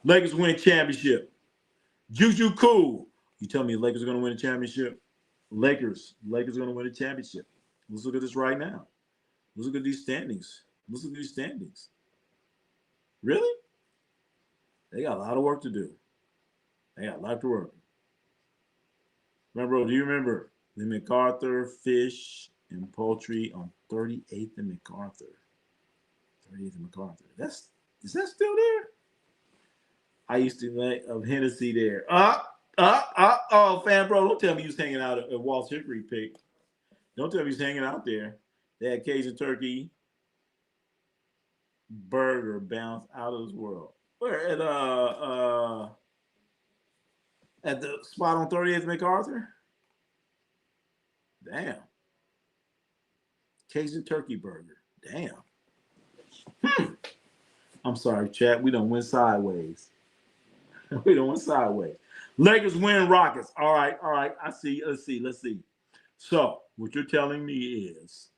Lakers win championship. Juju cool. You tell me the Lakers are going to win a championship? Lakers are going to win a championship. Let's look at this right now. Let's look at these standings. Let's look at these standings. Really? They got a lot of work to do. They got a lot to work. Remember, do you remember the MacArthur Fish and Poultry on 38th and MacArthur? 38th and MacArthur. Is that still there? I used to like of Hennessy there. Oh, fan bro, don't tell me you was hanging out at Walt's Hickory Pick. Don't tell me he's hanging out there. They had Cajun turkey burger bounce out of this world. Where at the spot on 30th MacArthur? Damn. Cajun turkey burger. Damn. I'm sorry, chat. We don't win sideways. We don't win sideways. Lakers win Rockets. All right. I see. Let's see. So what you're telling me is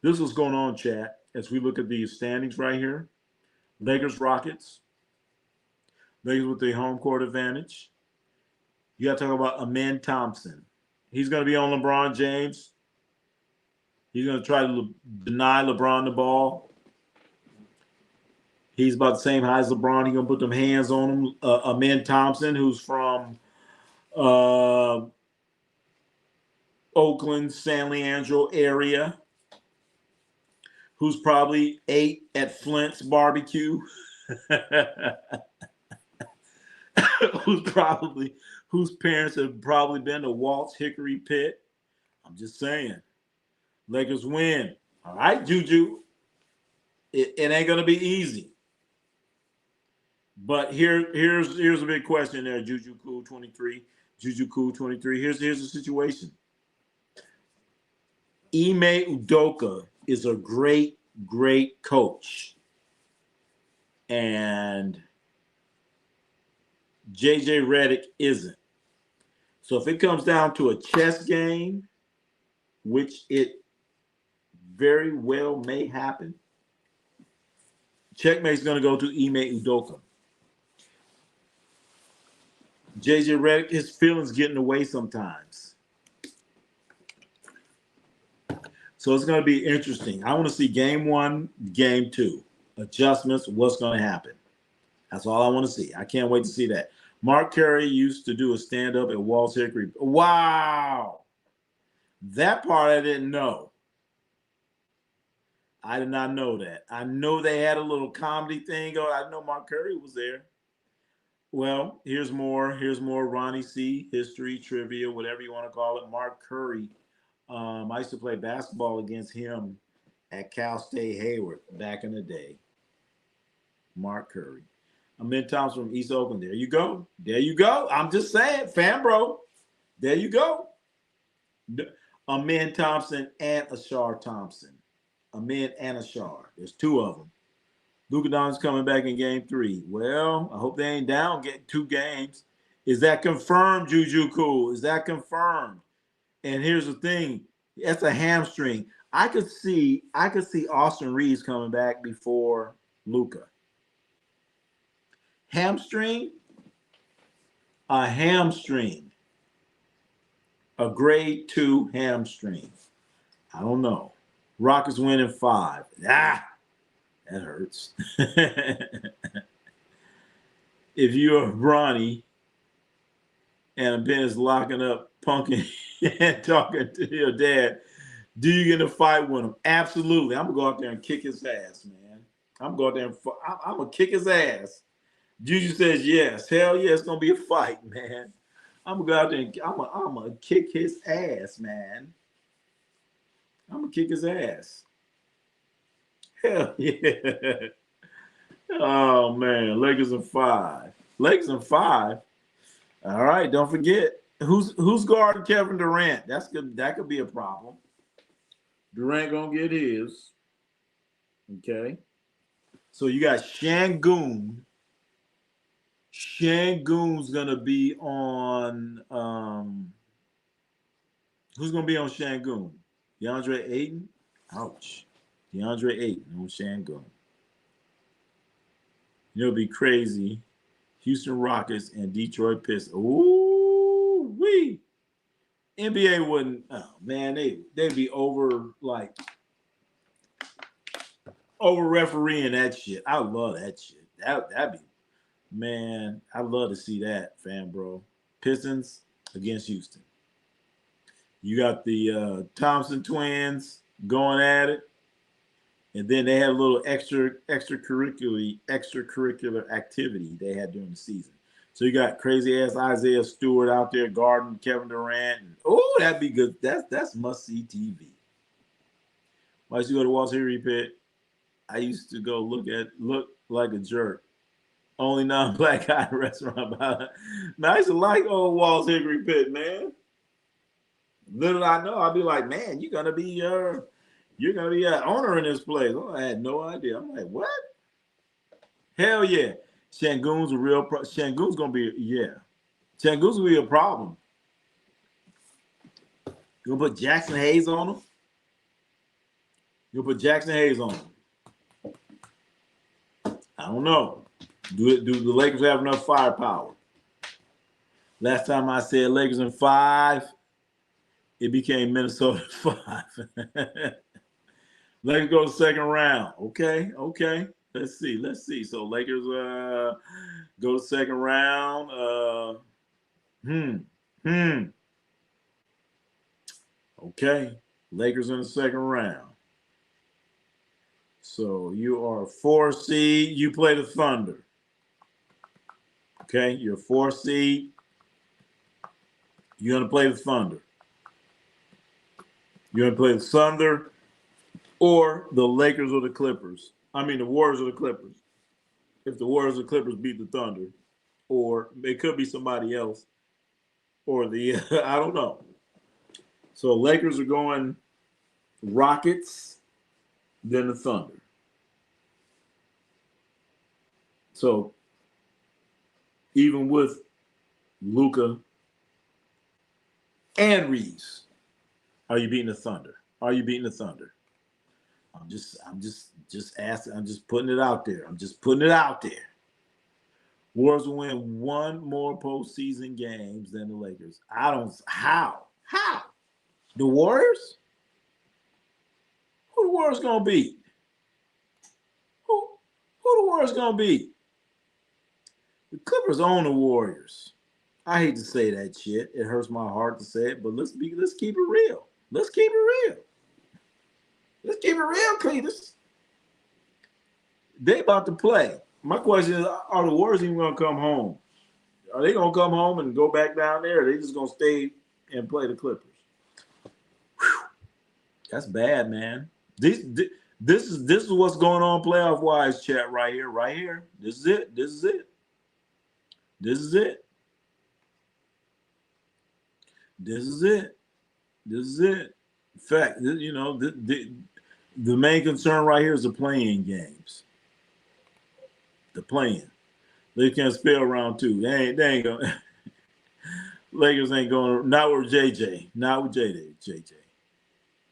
this is going on, chat, as we look at these standings right here. Lakers, Rockets. Lakers with the home court advantage. You got to talk about Amen Thompson. He's going to be on LeBron James. He's going to try to deny LeBron the ball. He's about the same height as LeBron. He's going to put them hands on him. Amen Thompson, who's from Oakland, San Leandro area, who's probably ate at Flint's barbecue. whose parents have probably been to Walt's Hickory Pit. I'm just saying. Lakers win. All right, Juju. It ain't gonna be easy. But here's a big question there, Juju Cool 23. Juju Cool 23. Here's the situation. Ime Udoka is a great coach. And JJ Redick isn't. So if it comes down to a chess game, which it very well may happen, checkmate's going to go to Ime Udoka. JJ Redick, his feelings getting away sometimes. So it's going to be interesting. I want to see game 1, game 2. Adjustments, what's going to happen. That's all I want to see. I can't wait to see that. Mark Curry used to do a stand-up at Walt's Hickory. Wow. That part I didn't know. I did not know that. I know they had a little comedy thing. I know Mark Curry was there. Well, here's more Ronnie C. history, trivia, whatever you want to call it. Mark Curry. I used to play basketball against him at Cal State Hayward back in the day. Mark Curry. Amen Thompson from East Oakland. There you go. I'm just saying, fan bro. There you go. Amen Thompson and Ashar Thompson. Amen and Ashar. There's 2 of them. Luka Doncic's coming back in game 3. Well, I hope they ain't down getting 2 games. Is that confirmed, Juju Cool? Is that confirmed? And here's the thing. That's a hamstring. I could see Austin Reeves coming back before Luka. Hamstring? A hamstring. A grade 2 hamstring. I don't know. Rockets win in 5. That hurts. If you're Bronny and Ben is locking up, punking, and talking to your dad, do you get in a fight with him? Absolutely. I'm going to go out there and kick his ass, man. I'm going to kick his ass. Juju says yes. Hell yeah, it's going to be a fight, man. I'm going to go out there and I'm going to kick his ass, man. I'm going to kick his ass. Hell yeah. Oh, man. Lakers in 5. Lakers in 5. All right. Don't forget. Who's guarding Kevin Durant? That's good. That could be a problem. Durant going to get his. Okay. So you got Şengün. Şengün's going to be on who's going to be on Şengün? DeAndre Ayton? Ouch. DeAndre Ayton on Şengün. It'll be crazy. Houston Rockets and Detroit Pistons. Ooh, wee. NBA wouldn't. Oh man, they'd be over refereeing that shit. I love that shit. That'd be, man. I love to see that, fan bro. Pistons against Houston. You got the Thompson twins going at it, and then they had a little extracurricular activity they had during the season. So you got crazy ass Isaiah Stewart out there guarding Kevin Durant. Oh, that'd be good. That's must see TV. I used to go to Walt's Hickory Pit. I used to go look like a jerk. Only non-black guy restaurant. Man, I used to like old Walt's Hickory Pit, man. Little I know, I'd be like, man, you're gonna be an owner in this place. Oh, I had no idea. I'm like, what? Hell yeah. Shangoon's a real Shangoon's gonna be Shangoon's gonna be a problem. You gonna put Jackson Hayes on him? You'll put Jackson Hayes on him. I don't know. Do the Lakers have enough firepower? Last time I said Lakers in 5, it became Minnesota 5. Lakers go to second round. Okay. Let's see. So Lakers go to second round. Okay. Lakers in the second round. So you are a 4 seed. You play the Thunder. Okay, you're a 4 seed. You're going to play the Thunder. You're going to play the Thunder or the Lakers or the Clippers. I mean, the Warriors or the Clippers. If the Warriors or the Clippers beat the Thunder, or it could be somebody else, or the, I don't know. So Lakers are going Rockets, then the Thunder. So even with Luka and Reeves, are you beating the Thunder? Are you beating the Thunder? I'm just asking. I'm just putting it out there. Warriors will win one more postseason games than the Lakers. I don't. How? The Warriors? Who the Warriors gonna beat? Who the Warriors gonna beat? The Clippers own the Warriors. I hate to say that shit. It hurts my heart to say it, but let's keep it real. Let's keep it real, Cletus. They about to play. My question is, are the Warriors even gonna come home? Are they gonna come home and go back down there? Or are they just gonna stay and play the Clippers? Whew. That's bad, man. This is what's going on playoff wise, chat, right here. This is it. In fact, the main concern right here is the playing games. The playing. They can't spell round 2. They ain't going. Lakers ain't going. Not with JJ. JJ.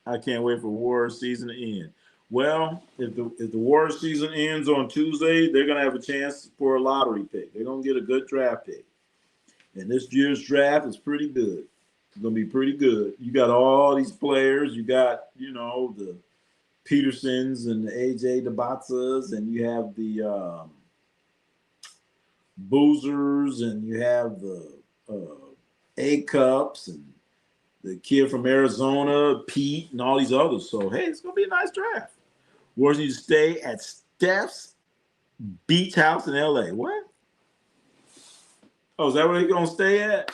I can't wait for Warriors season to end. Well, if the Warriors season ends on Tuesday, they're gonna have a chance for a lottery pick. They're gonna get a good draft pick. And this year's draft is pretty good. It's gonna be pretty good. You got all these players. You got, the Petersons and the AJ DeBatzas, and you have the Boozers, and you have the A-Cups, and the kid from Arizona, Pete, and all these others. So, hey, it's going to be a nice draft. Warriors need to stay at Steph's beach house in L.A. What? Oh, is that where they're going to stay at?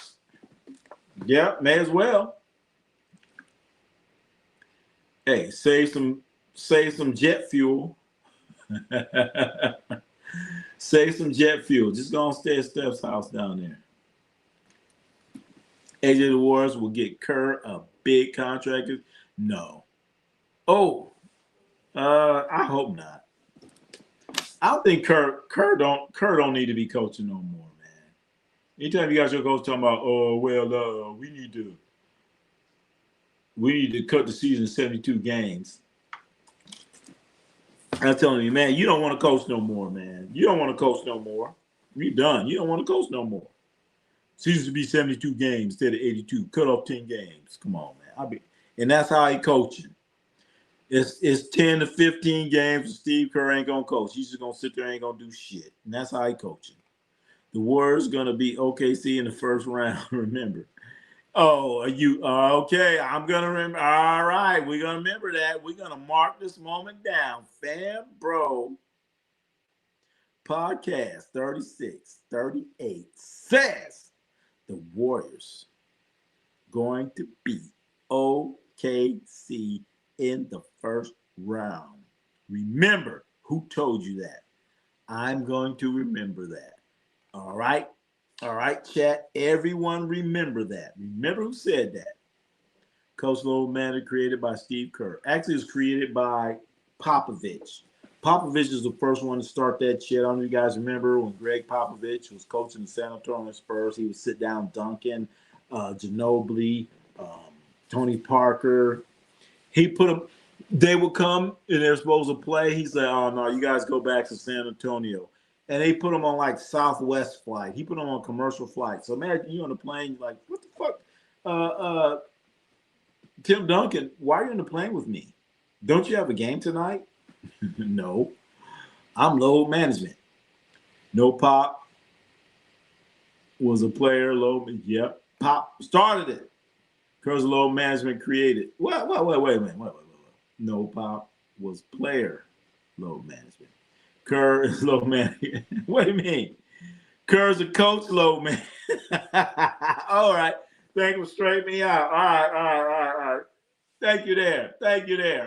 Yeah, may as well. Hey, save some jet fuel. Save some jet fuel. Just go and stay at Steph's house down there. AJ the Warriors will get Kerr a big contract. No. Oh, I hope not. I don't think Kerr don't need to be coaching no more, man. Anytime you got your coach talking about, we need to cut the season 72 games. I'm telling you, man, you don't want to coach no more, man. You don't want to coach no more. You're done. You don't want to coach no more. Seems to be 72 games instead of 82. Cut off 10 games. Come on, man. And that's how he coaching. It's 10 to 15 games, and Steve Kerr ain't gonna coach. He's just gonna sit there and ain't gonna do shit. And that's how he coaching. The Warriors gonna be OKC in the first round. Remember. Oh, are you okay? I'm gonna remember. All right, we're gonna remember that. We're gonna mark this moment down. Fam Bro Podcast 3638 says the Warriors going to beat OKC in the first round. Remember who told you that. I'm going to remember that. All right. All right, chat. Everyone remember that. Remember who said that. Coach Low Manor created by Steve Kerr. Actually, it was created by Popovich. Popovich is the first one to start that shit. I don't know if you guys remember when Greg Popovich was coaching the San Antonio Spurs. He would sit down Duncan, Ginobili, Tony Parker. He put them. They would come and they're supposed to play. He said, "Oh no, you guys go back to San Antonio." And they put them on like Southwest flight. He put them on commercial flight. So imagine you on the plane, like, what the fuck, Tim Duncan? Why are you on the plane with me? Don't you have a game tonight? No, I'm load management. No, Pop was a player. Yep, Pop started it. Because load management created. Wait a minute. No, Pop was player load management. Kerr is load management. What do you mean? Kerr's a coach load man. All right. Thank you for straightening me out. All right. Thank you there.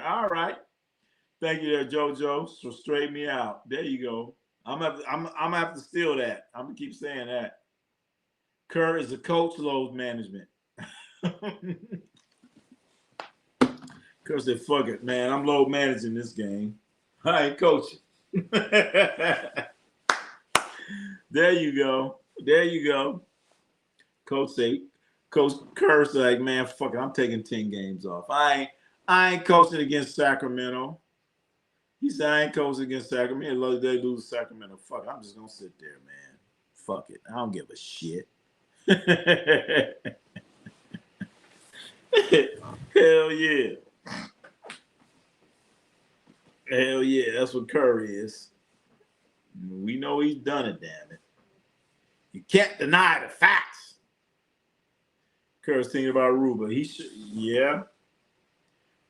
All right. Thank you there, JoJo, for straightening me out. There you go. I'm gonna have to steal that. I'm gonna keep saying that. Kerr is a coach load management. Kerr said, fuck it, man. I'm load managing this game. I ain't coaching. There you go. Coach Kerr's like, man, fuck it. I'm taking 10 games off. I ain't coaching against Sacramento. He said, I ain't coaching against Sacramento. They lose Sacramento. Fuck it. I'm just going to sit there, man. Fuck it. I don't give a shit. Hell yeah. Hell yeah. That's what Kerr is. We know he's done it, damn it. You can't deny the facts. Kerr's thinking about Ruba. Yeah.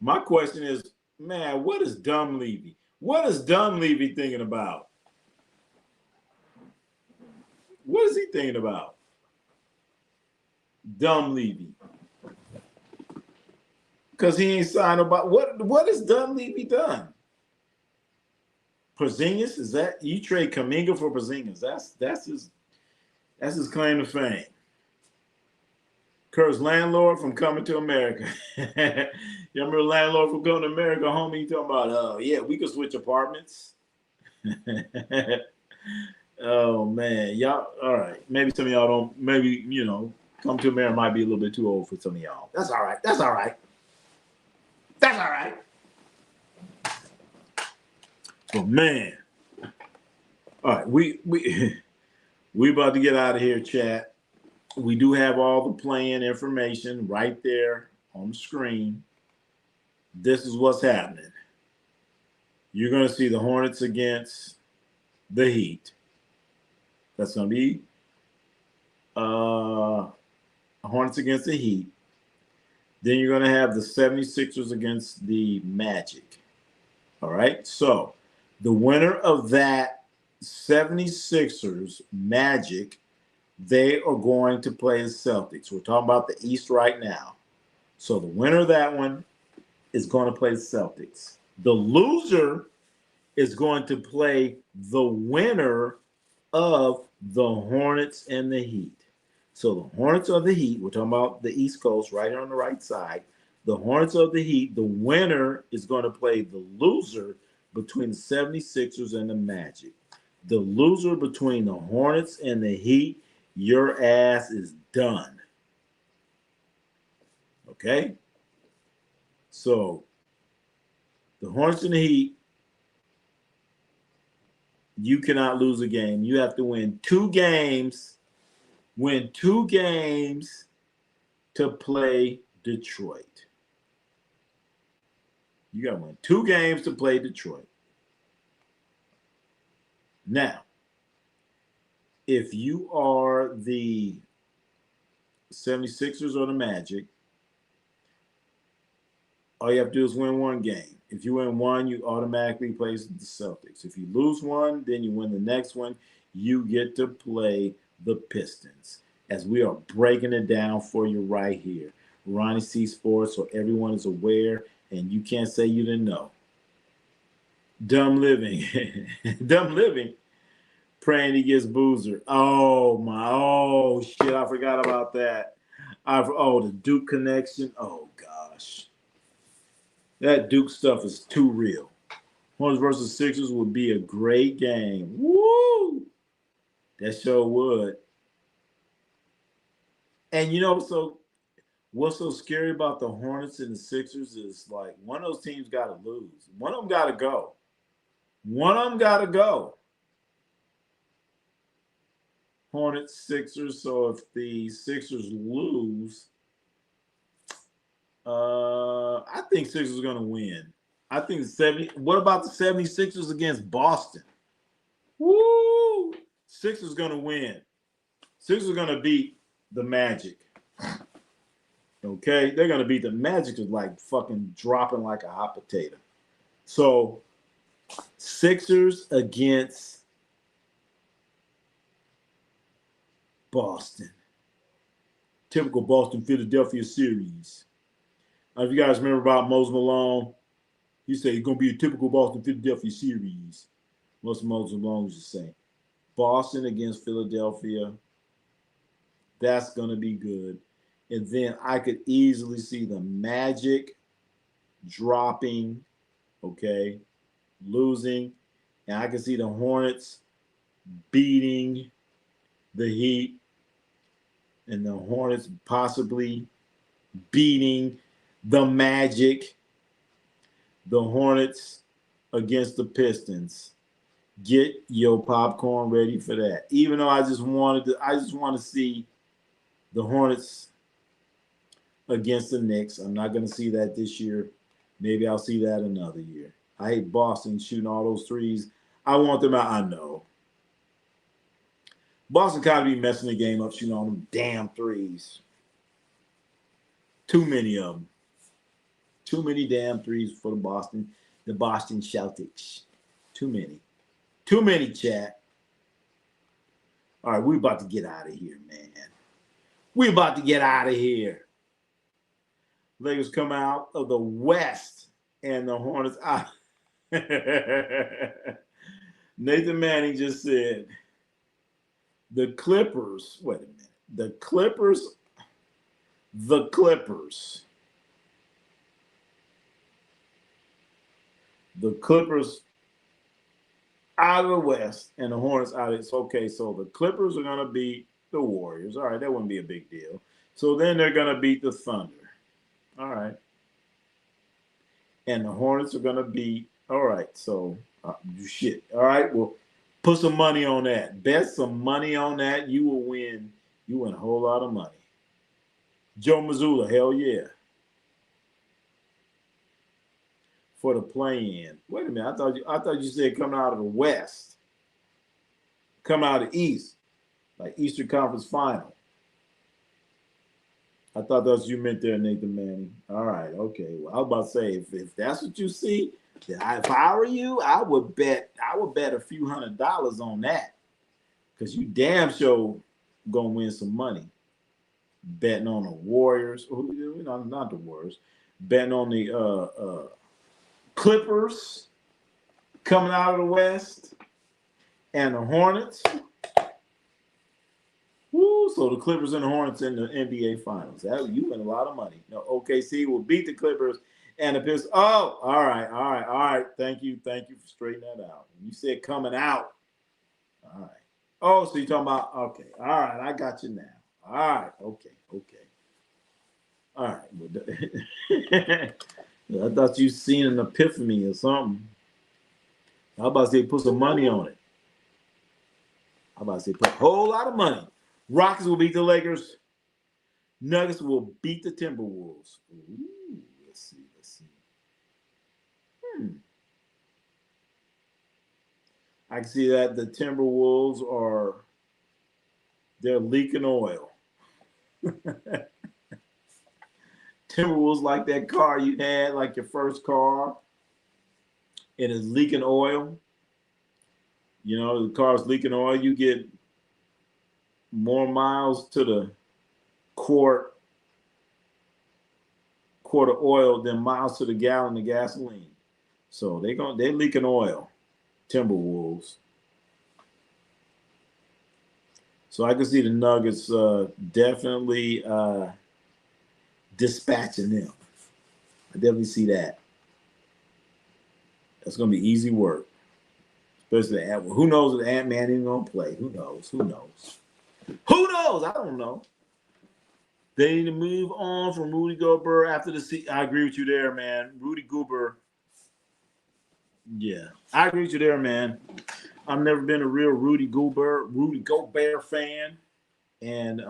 My question is, man, what is Dunleavy? What is Dunleavy thinking about? What is he thinking about? Dunleavy. Because he ain't signed about what has Dunleavy done? Porzingis? Is that you trade Kuminga for Porzingis? That's his claim to fame. Kerr's landlord from Coming to America. You remember landlord from Coming to America, homie? You talking about? Yeah, we could switch apartments. Oh man, y'all. All right, maybe some of y'all don't. Maybe Come to America might be a little bit too old for some of y'all. That's all right. But man, all right, we about to get out of here, chat. We do have all the playing information right there on the screen. This is what's happening. You're going to see the Hornets against the Heat. That's going to be Hornets against the Heat. Then you're going to have the 76ers against the Magic. All right? So the winner of that 76ers Magic, they are going to play the Celtics. We're talking about the East right now. So the winner of that one is going to play the Celtics. The loser is going to play the winner of the Hornets and the Heat. So the Hornets of the Heat, we're talking about the East Coast right here on the right side. The Hornets of the Heat, the winner is going to play the loser between the 76ers and the Magic. The loser between the Hornets and the Heat, your ass is done. Okay? So, the Hornets and the Heat, you cannot lose a game. You have to win 2 games win 2 games to play Detroit. You got to win 2 games to play Detroit. Now, if you are the 76ers or the Magic, all you have to do is win 1 game. If you win 1, you automatically play the Celtics. If you lose 1, then you win the next one. You get to play the Pistons. As we are breaking it down for you right here. Ronnie C Sports, so everyone is aware, and you can't say you didn't know. Dumb living. Dumb living. Praying he gets Boozer. Oh shit, I forgot about that. The Duke connection. Oh gosh. That Duke stuff is too real. Hornets versus Sixers would be a great game. Woo! That sure would. And so what's so scary about the Hornets and the Sixers is like one of those teams got to lose. One of them got to go. Hornets, Sixers. So if the Sixers lose, I think Sixers are going to win. I think 70. What about the 76ers against Boston? Woo! Sixers going to win. Sixers are going to beat the Magic. Okay? They're going to beat the Magic is like fucking dropping like a hot potato. So Sixers against Boston. Typical Boston-Philadelphia series. If you guys remember about Moses Malone, he said it's going to be a typical Boston-Philadelphia series. What's Moses Malone just saying? Boston against Philadelphia. That's going to be good. And then I could easily see the Magic dropping, okay, losing. And I could see the Hornets beating the Heat. And the Hornets possibly beating the Magic. The Hornets against the Pistons. Get your popcorn ready for that. Even though I just want to see the Hornets against the Knicks. I'm not going to see that this year. Maybe I'll see that another year. I hate Boston shooting all those threes. I want them out. I know. Boston kind of be messing the game up shooting all them damn threes. Too many of them. Too many damn threes for the Boston Celtics. Too many, chat. All right, we about to get out of here, man. We about to get out of here. Lakers come out of the West and the Hornets out. Nathan Manning just said the Clippers. Wait a minute. The Clippers out of the West and the Hornets out of it. Okay, so the Clippers are going to beat the Warriors. All right, that wouldn't be a big deal. So then they're going to beat the Thunder. All right. And the Hornets are going to beat. All right, so shit. All right, well, put some money on that. Bet some money on that. You will win. You win a whole lot of money. Joe Mazzulla, hell yeah. For the play-in. Wait a minute. I thought you said coming out of the West. Coming out of the East. Like Eastern Conference Final. I thought that's what you meant there, Nathan Manning. All right, okay. Well, I was about to say, if that's what you see, then if I were you, I would bet a few $100 on that. Because you damn sure gonna win some money. Betting on the Warriors. Not the Warriors. Betting on the Clippers coming out of the West and the Hornets. Woo, so the Clippers and the Hornets in the NBA Finals. You win a lot of money. Now, OKC will beat the Clippers and the Pistons. Oh, all right. Thank you for straightening that out. You said coming out. All right. Oh, so you're talking about, okay. All right, I got you now. All right, okay. All right. I thought you seen an epiphany or something. I was about to say put some money on it. I was about to say put a whole lot of money Rockets will beat the Lakers. Nuggets will beat the Timberwolves. Ooh, let's see. I can see that the Timberwolves they're leaking oil. Timberwolves like that car you had, like your first car, and it's leaking oil. You know, the car's leaking oil. You get more miles to the quart of oil than miles to the gallon of gasoline. So they're leaking oil. Timberwolves. So I can see the Nuggets definitely dispatching them. I definitely see that. That's going to be easy work. Especially who knows if Ant-Man ain't going to play. Who knows? I don't know. They need to move on from Rudy Gobert after the season. I agree with you there, man. Rudy Gobert. Yeah, I agree with you there, man. I've never been a real Rudy Gobert fan. And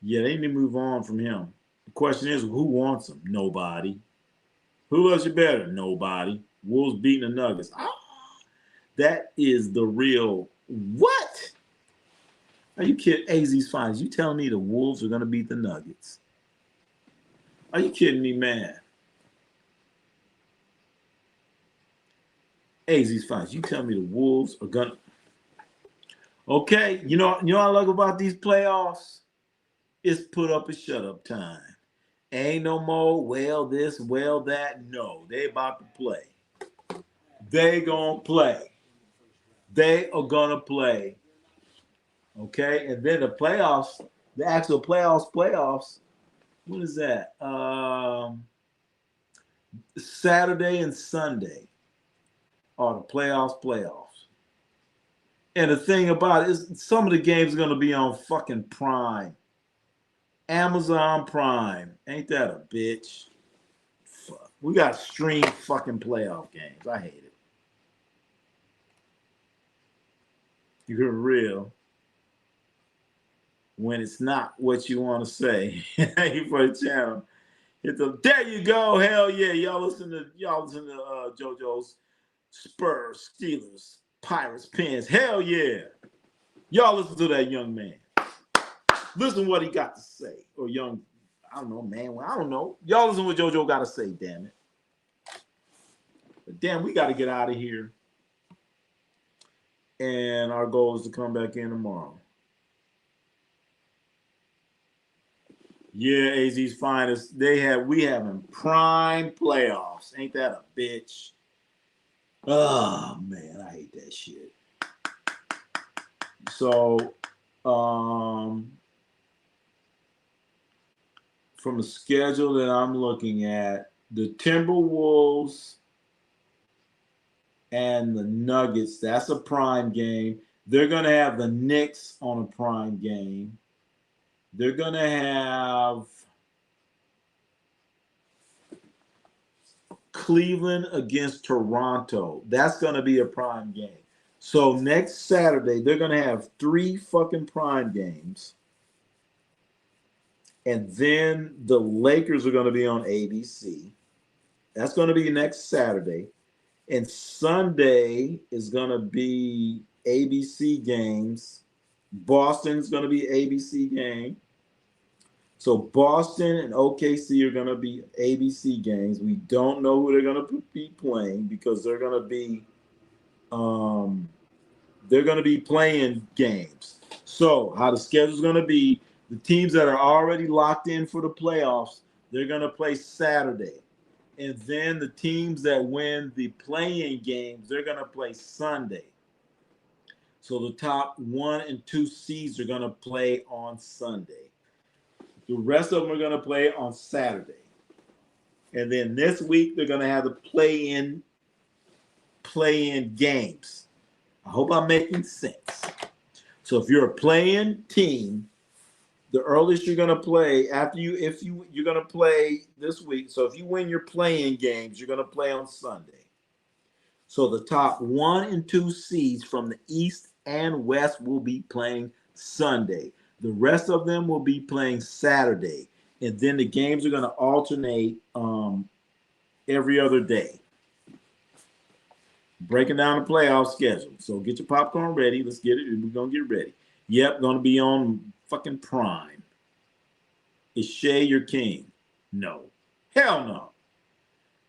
yeah, they need to move on from him. The question is, who wants him? Nobody. Who loves you better? Nobody. Wolves beating the Nuggets. That is the real what? Are you kidding? AZ's Finest. You telling me the Wolves are going to beat the Nuggets? Are you kidding me, man? AZ's Finest. You telling me the Wolves are going to... Okay, you know what I like about these playoffs? It's put up and shut up time. Ain't no more, well this, well that. No, they about to play. They gonna play. They are gonna play. Okay, and then the playoffs, the actual playoffs. What is that? Saturday and Sunday are the playoffs. And the thing about it is some of the games are gonna be on fucking Prime. Amazon Prime. Ain't that a bitch? Fuck. We got to stream fucking playoff games. I hate it. You're real. When it's not what you want to say. Thank you for the channel. There you go. Hell yeah. Y'all listen to JoJo's Spurs, Steelers, Pirates, Pens. Hell yeah. Y'all listen to that young man. Listen to what he got to say. Or young, I don't know, man. I don't know. Y'all listen to what JoJo got to say, damn it. But damn, we got to get out of here. And our goal is to come back in tomorrow. Yeah, AZ's Finest. We having prime playoffs. Ain't that a bitch? Oh man, I hate that shit. So from the schedule that I'm looking at, the Timberwolves and the Nuggets, that's a prime game. They're gonna have the Knicks on a prime game. They're gonna have Cleveland against Toronto. That's going to be a prime game. So next Saturday, they're going to have 3 fucking prime games. And then the Lakers are going to be on ABC. That's going to be next Saturday. And Sunday is going to be ABC games. Boston's going to be ABC game. So Boston and OKC are going to be ABC games. We don't know who they're going to be playing because they're going to be playing games. So how the schedule is going to be: the teams that are already locked in for the playoffs, they're going to play Saturday, and then the teams that win the playing games, they're going to play Sunday. So the top 1 and 2 seeds are going to play on Sunday. The rest of them are going to play on Saturday. And then this week, they're going to have the play-in games. I hope I'm making sense. So if you're a play-in team, the earliest you're going to play you're going to play this week. So if you win your play-in games, you're going to play on Sunday. So the top 1 and 2 seeds from the East and West will be playing Sunday. The rest of them will be playing Saturday. And then the games are going to alternate every other day. Breaking down the playoff schedule. So get your popcorn ready. Let's get it. We're going to get ready. Yep, going to be on fucking Prime. Is Shea your king? No. Hell no.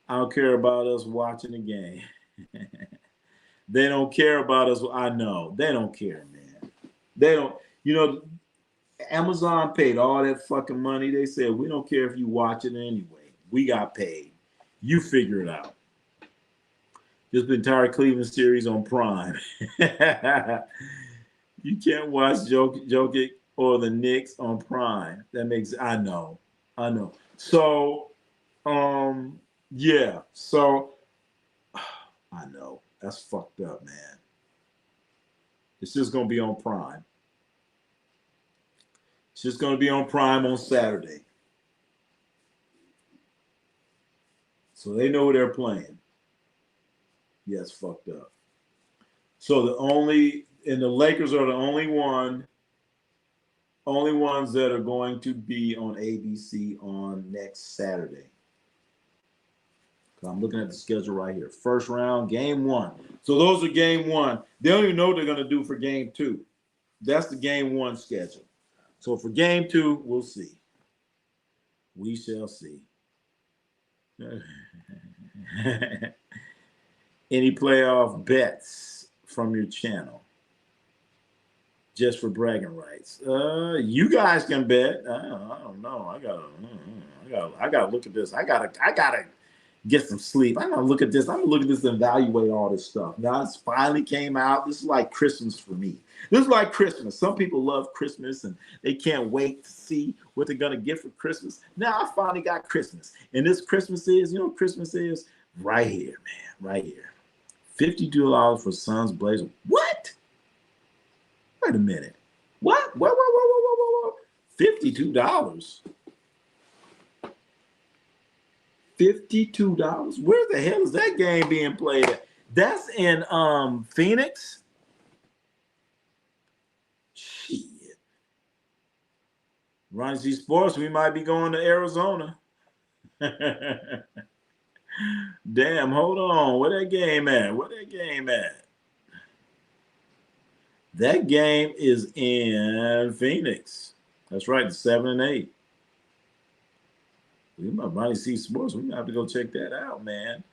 I don't care about us watching the game. They don't care about us. I know. They don't care, man. They don't. You know, Amazon paid all that fucking money. They said, we don't care if you watch it anyway. We got paid. You figure it out. Just the entire Cleveland series on Prime. You can't watch Jokic or the Knicks on Prime. That makes, I know. So, yeah. So, I know. That's fucked up, man. It's just going to be on Prime. It's just going to be on Prime on Saturday. So they know who they're playing. Yes, fucked up. So the Lakers are the only ones that are going to be on ABC on next Saturday. I'm looking at the schedule right here. First round, game 1. So those are game 1. They don't even know what they're going to do for game 2. That's the game 1 schedule. So for game 2, we'll see. We shall see. Any playoff bets from your channel? Just for bragging rights. You guys can bet. I don't know. I gotta look at this. I gotta get some sleep. I'm gonna look at this. I'm gonna look at this and evaluate all this stuff. Now it's finally came out. This is like Christmas for me. This is like Christmas. Some people love Christmas and they can't wait to see what they're gonna get for Christmas. Now I finally got Christmas. And this Christmas is, you know what Christmas is? Right here, man. Right here. $52 for Suns Blazer. What? Wait a minute. What? $52. $52. Where the hell is that game being played at? That's in Phoenix. Shit. Ronnie C Sports, we might be going to Arizona. Damn, hold on. Where that game at? That game is in Phoenix. That's right, 7 and 8. We might Ronnie C Sports. We might have to go check that out, man.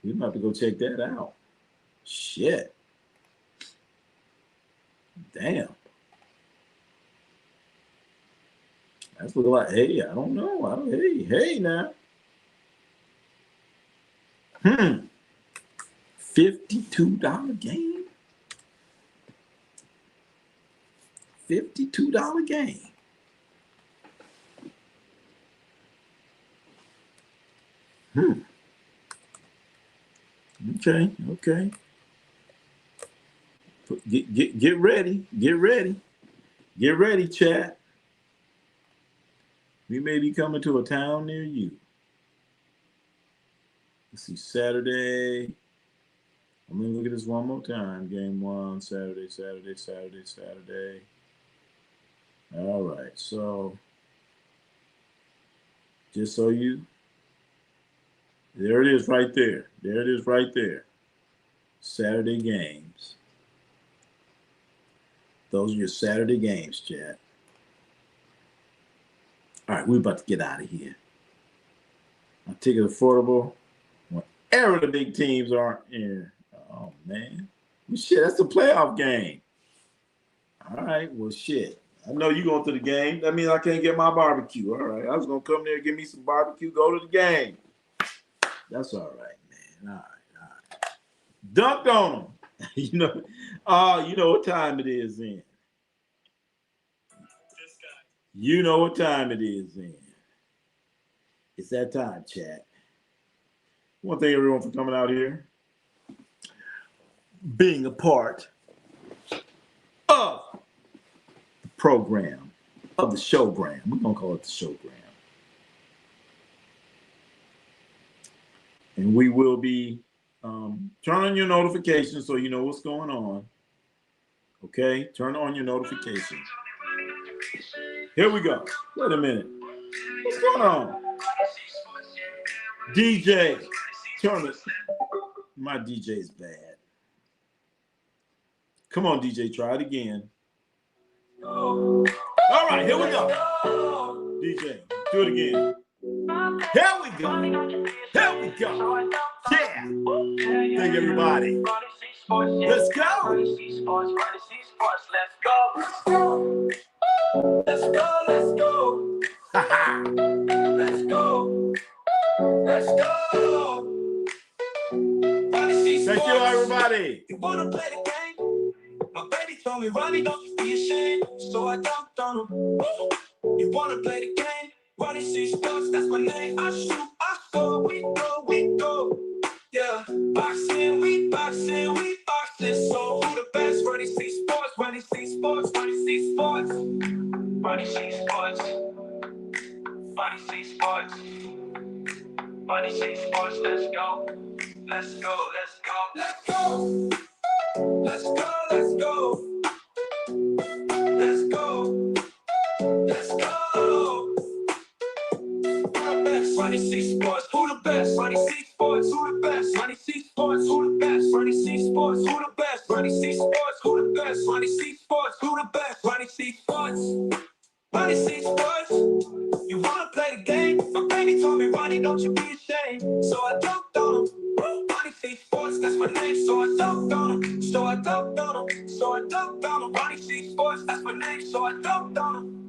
We might have to go check that out. Shit. Damn. That's looking like, hey, I don't know. Hey now. $52 game. $52 game. Okay. Get ready. Get ready, chat. We may be coming to a town near you. Let's see, Saturday. I'm going to look at this one more time. Game 1, Saturday. All right, so just so you, there it is right there. Saturday games. Those are your Saturday games, chat. All right, we're about to get out of here. I'll take it affordable whenever the big teams aren't in. Oh, man. Well, shit, that's a playoff game. All right, well, shit. I know you going to the game. That means I can't get my barbecue. All right, I was going to come there and get me some barbecue, go to the game. That's all right, man. All right. Dunked on them. You know what time it is then. You know what time it is then. It's that time, chat. I want to thank everyone for coming out here, being a part of the program, of the showgram. We're going to call it the showgram. And we will be turning on your notifications so you know what's going on. Okay, turn on your notification. Here we go. Wait a minute. What's going on? DJ, turn it. My DJ is bad. Come on, DJ, try it again. All right, here we go. DJ, do it again. Here we go. Here we go. Yeah. Thank everybody. Let's go. Let's go. Let's go. Let's go. Let's go. Thank you, everybody. You wanna play the game? My baby told me, Ronnie, don't you be ashamed. So I dunked on him. You wanna play the game? Ronnie C Sports, that's my name. I shoot, I score, we go. Yeah, boxing, we boxing. So who the best? Ronnie C Sports, Ronnie C Sports, Ronnie C Sports. Ronnie C Sports. Ronnie C Sports. Ronnie C Sports, let's go. Let's go, let's go, let's go. Let's go, let's go. Let's go. Let's go. Who the best? Ronnie C Sports. Who the best? Ronnie C Sports. Who the best? Ronnie C Sports. Who the best? Ronnie C Sports. Who the best? Ronnie C Sports. Who the best? Ronnie C Sports. Who the best? Ronnie C Sports. Ronnie C Sports. You wanna play the game? My baby told me, Ronnie, don't you be ashamed. So I dunked on him. Ronnie C Sports, that's my name. So I dunked on him. So I dunked on him. So I dunked on him. Ronnie C Sports, that's my name. So I dunked on him.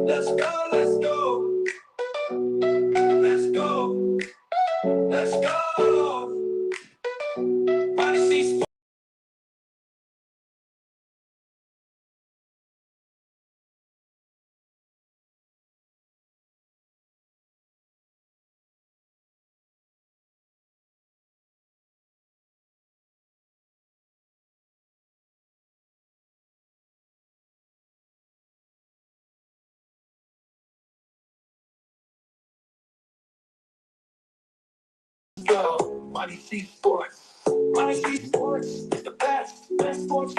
Let's go, let's go. Let's go. Let's go. Ronnie C Sports. Go. Ronnie C Sports. Ronnie C Sports. The best sports.